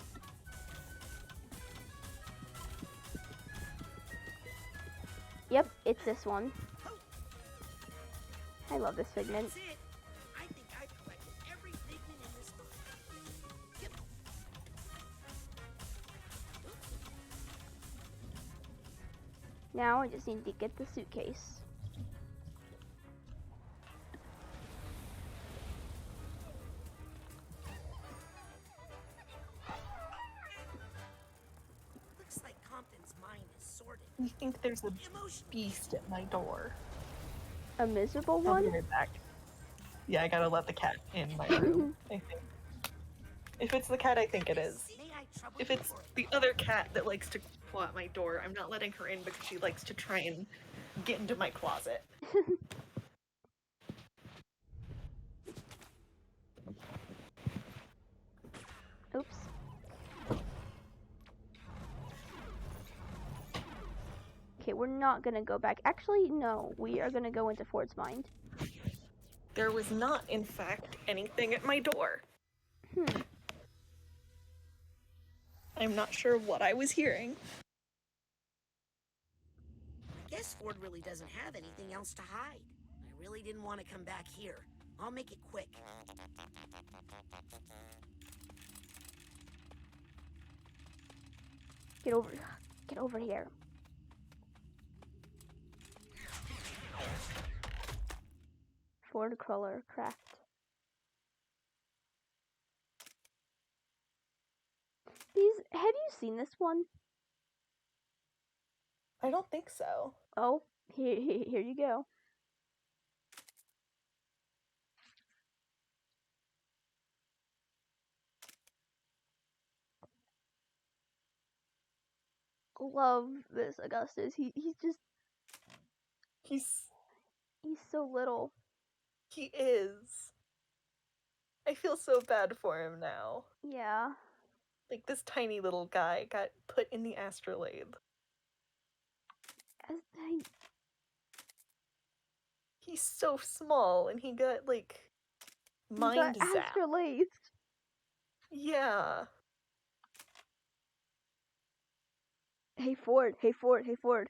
Yep, it's this one. I love this figment. That's it. I think I've collected every figment in this book. Yep. Now I just need to get the suitcase. Looks like Compton's mind is sorted. I think there's a beast at my door. A miserable I'll be one? right back. Yeah, I gotta let the cat in my room, I think. If it's the cat, I think it is. If it's the other cat that likes to claw at my door, I'm not letting her in because she likes to try and get into my closet. Oops. Okay, we're not gonna go back. Actually, no. We are gonna go into Ford's mind. There was not, in fact, anything at my door. I'm not sure what I was hearing. I guess Ford really doesn't have anything else to hide. I really didn't want to come back here. I'll make it quick. Get over here. Ford Crawler Craft. Have you seen this one? I don't think so. Oh, here you go. Love this Augustus. He's so little. He is. I feel so bad for him now. Yeah. Like, this tiny little guy got put in the astrolabe. He's so small, and he got, like, mind zapped. Astrolabed. Yeah. Hey Ford. Is there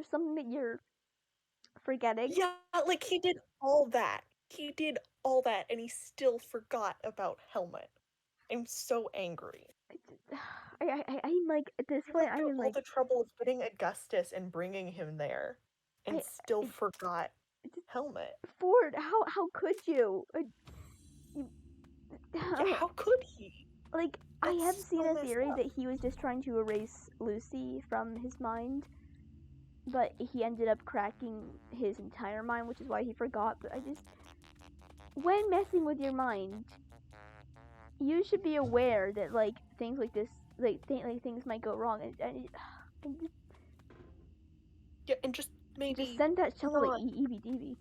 something that you're forgetting? Yeah, like, he did all that. And he still forgot about Helmet. I'm so angry. I'm like, at this point, I am all like... the trouble of getting Augustus and bringing him there, and still forgot Helmet. Ford, how could you? How could he? Like, I have seen a theory that he was just trying to erase Lucy from his mind, but he ended up cracking his entire mind, which is why he forgot. But when messing with your mind, you should be aware that, like, things like this, things might go wrong, yeah, and just maybe just send that shit to like EBDB.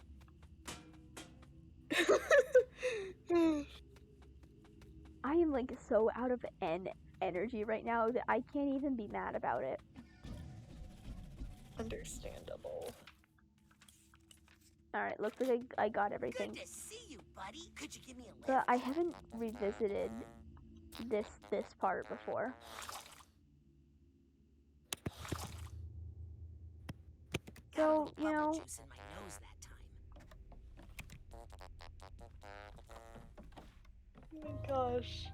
I am like so out of energy right now that I can't even be mad about it. Understandable. Alright, looks like I got everything. Good to see you, buddy. Could you give me a lift? But I haven't revisited this part before. So, you know, Juice in my nose that time. Oh my gosh.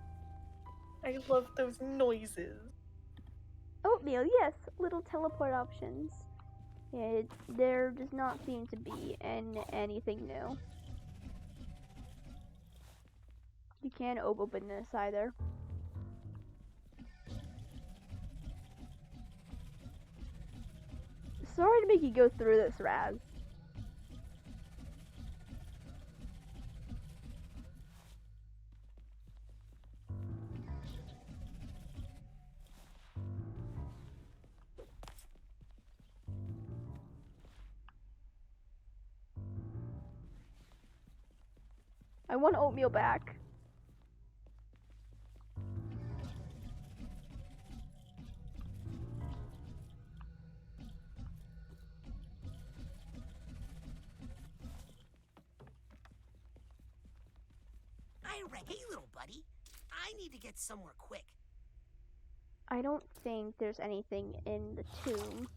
I love those noises. Oatmeal, yes, little teleport options. There does not seem to be anything new. You can't open this either. Sorry to make you go through this, Raz. I want oatmeal back. Hey, little buddy. I need to get somewhere quick. I don't think there's anything in the tomb.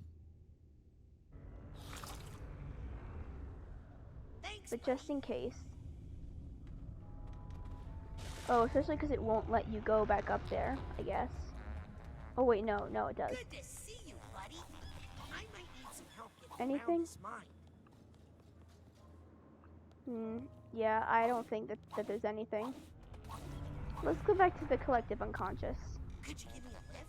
Thanks, but just in case. Oh, especially because it won't let you go back up there, I guess. Oh wait, no, it does. Good to see you, buddy. I might need some help getting Anything? around this mine. Yeah, I don't think that there's anything. Let's go back to the collective unconscious. Could you give me a lift?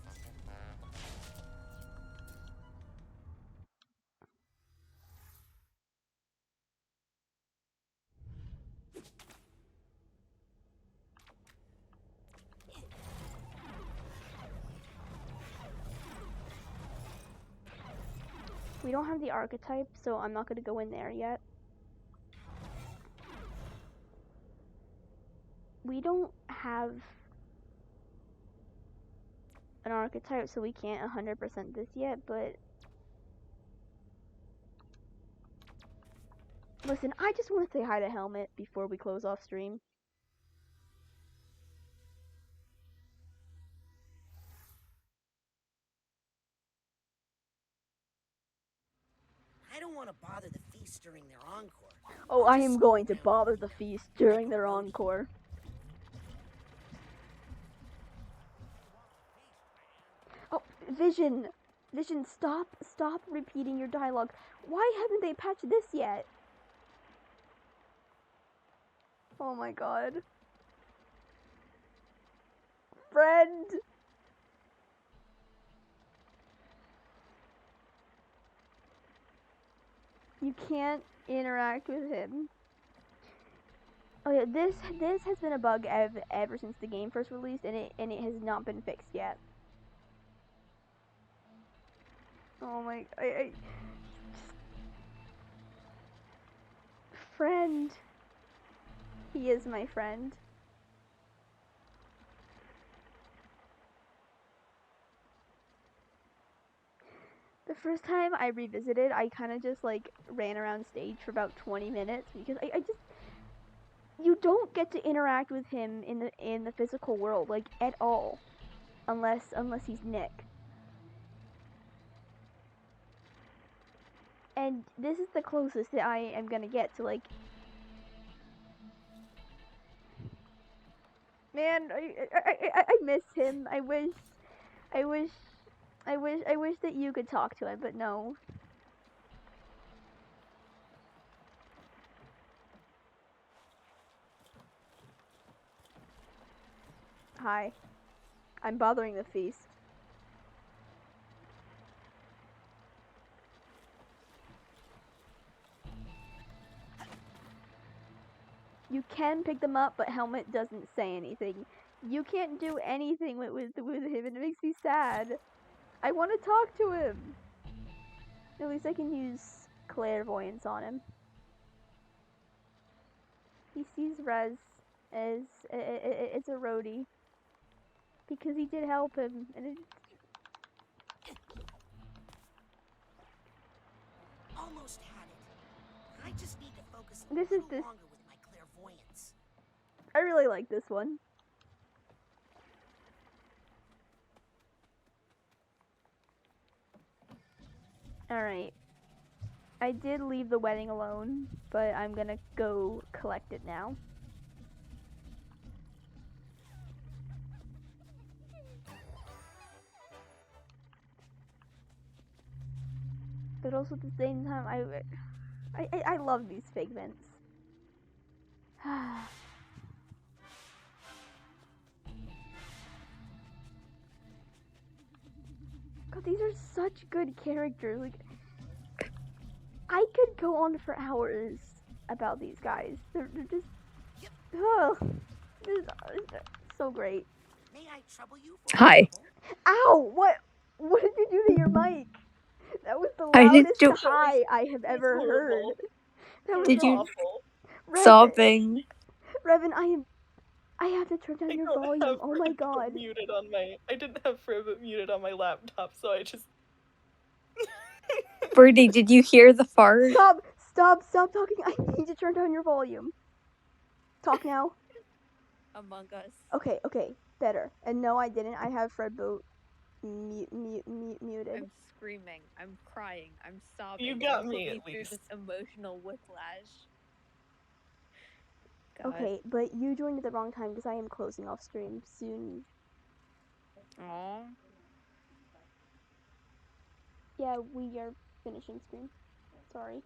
We don't have the archetype, so I'm not going to go in there yet. We don't have an archetype, so we can't 100% this yet, but listen, I just want to say hi to Helmet before we close off stream. I don't want to bother the feast during their encore. Oh, I am going to bother the feast during their encore. Oh, Vision! Vision, stop repeating your dialogue. Why haven't they patched this yet? Oh my god. Friend! You can't interact with him. Oh yeah, this has been a bug ever since the game first released, and it has not been fixed yet. Oh my, friend. He is my friend. The first time I revisited, I kind of just like ran around stage for about 20 minutes because I just, you don't get to interact with him in the physical world like at all, unless he's Nick. And this is the closest that I am gonna get to like. Man, I miss him. I wish that you could talk to him, but no. Hi. I'm bothering the feast. You can pick them up, but Helmet doesn't say anything. You can't do anything with him, and it makes me sad. I want to talk to him. At least I can use clairvoyance on him. He sees Rez as it's a roadie because he did help him, and it. Almost had it. I just need to focus a This little is longer with my clairvoyance. I really like this one. Alright. I did leave the wedding alone, but I'm gonna go collect it now. but also at the same time, I love these figments. God, these are such good characters. Like, I could go on for hours about these guys. They're just, just so great. May I trouble you for Hi. Ow! What did you do to your mic? That was the I didn't loudest do- hi I have ever heard. horrible. That was Did you- awful. Sobbing. Revan, I have to turn down your volume. Oh my god. Muted on my. I didn't have Fribble muted on my laptop, so I just. Birdie, did you hear the fart? Stop talking. I need to turn down your volume. Talk now. Among Us. Okay, better. And no, I didn't. I have Fredbo muted. I'm screaming. I'm crying. I'm sobbing. You got I'm me, going at through least. this emotional whiplash. God. Okay, but you joined at the wrong time because I am closing off stream soon. Aww. Yeah, we are finishing stream. Sorry.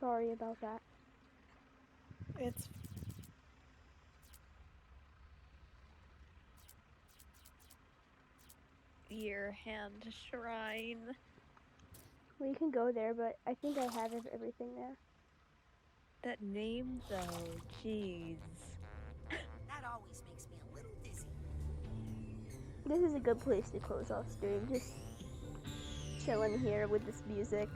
Sorry about that. It's. Your hand shrine. We can go there, but I think I have everything there. That name, though, jeez. That always makes me a little dizzy. This is a good place to close off stream. Just chilling here with this music.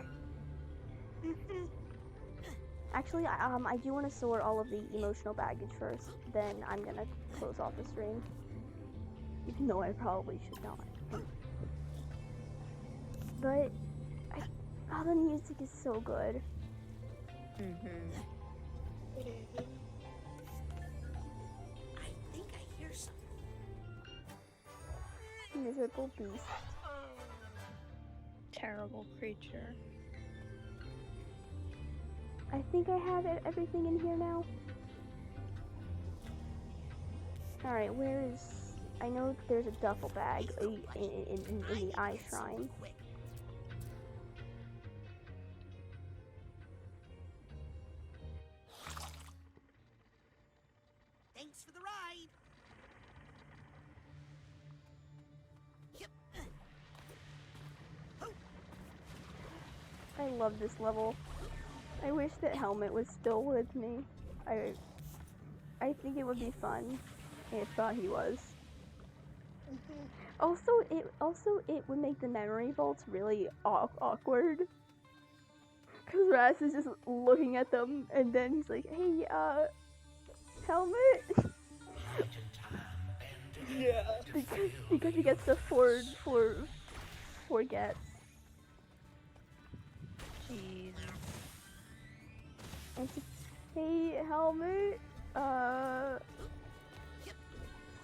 Actually, I do want to sort all of the emotional baggage first. Then I'm gonna close off the stream. Even though I probably should not. But the music is so good. I think I hear something. Miserable beast. Terrible creature. I think I have everything in here now. Alright, where is... I know there's a duffel bag in the eye shrine. Thanks for the ride. Yep. I love this level. I wish that Helmet was still with me. I think it would be fun if he was. Also, it would make the memory vaults really awkward. Cause Raz is just looking at them, and then he's like, "Hey, Helmet." Yeah. because he gets to forget. Jeez. And just, hey, Helmet.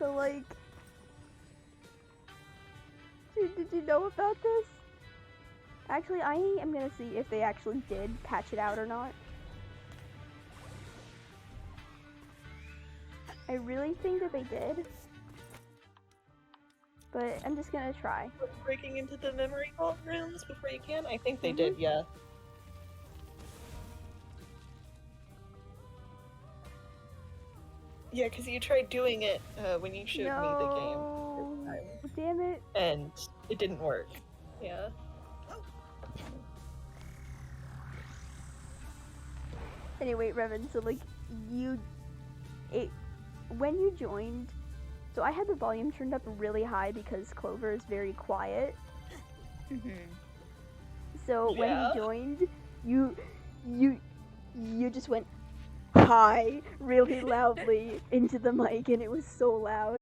So like, did you know about this? Actually, I am gonna see if they actually did patch it out or not. I really think that they did. But I'm just gonna try. Breaking into the memory vault rooms before you can? I think they did, yeah. Yeah, because you tried doing it when you showed me the game this time. Damn it. And it didn't work. Yeah. Anyway, Revan, so like, when you joined, so I had the volume turned up really high because Clover is very quiet. So when you joined, you just went hi really loudly into the mic, and it was so loud.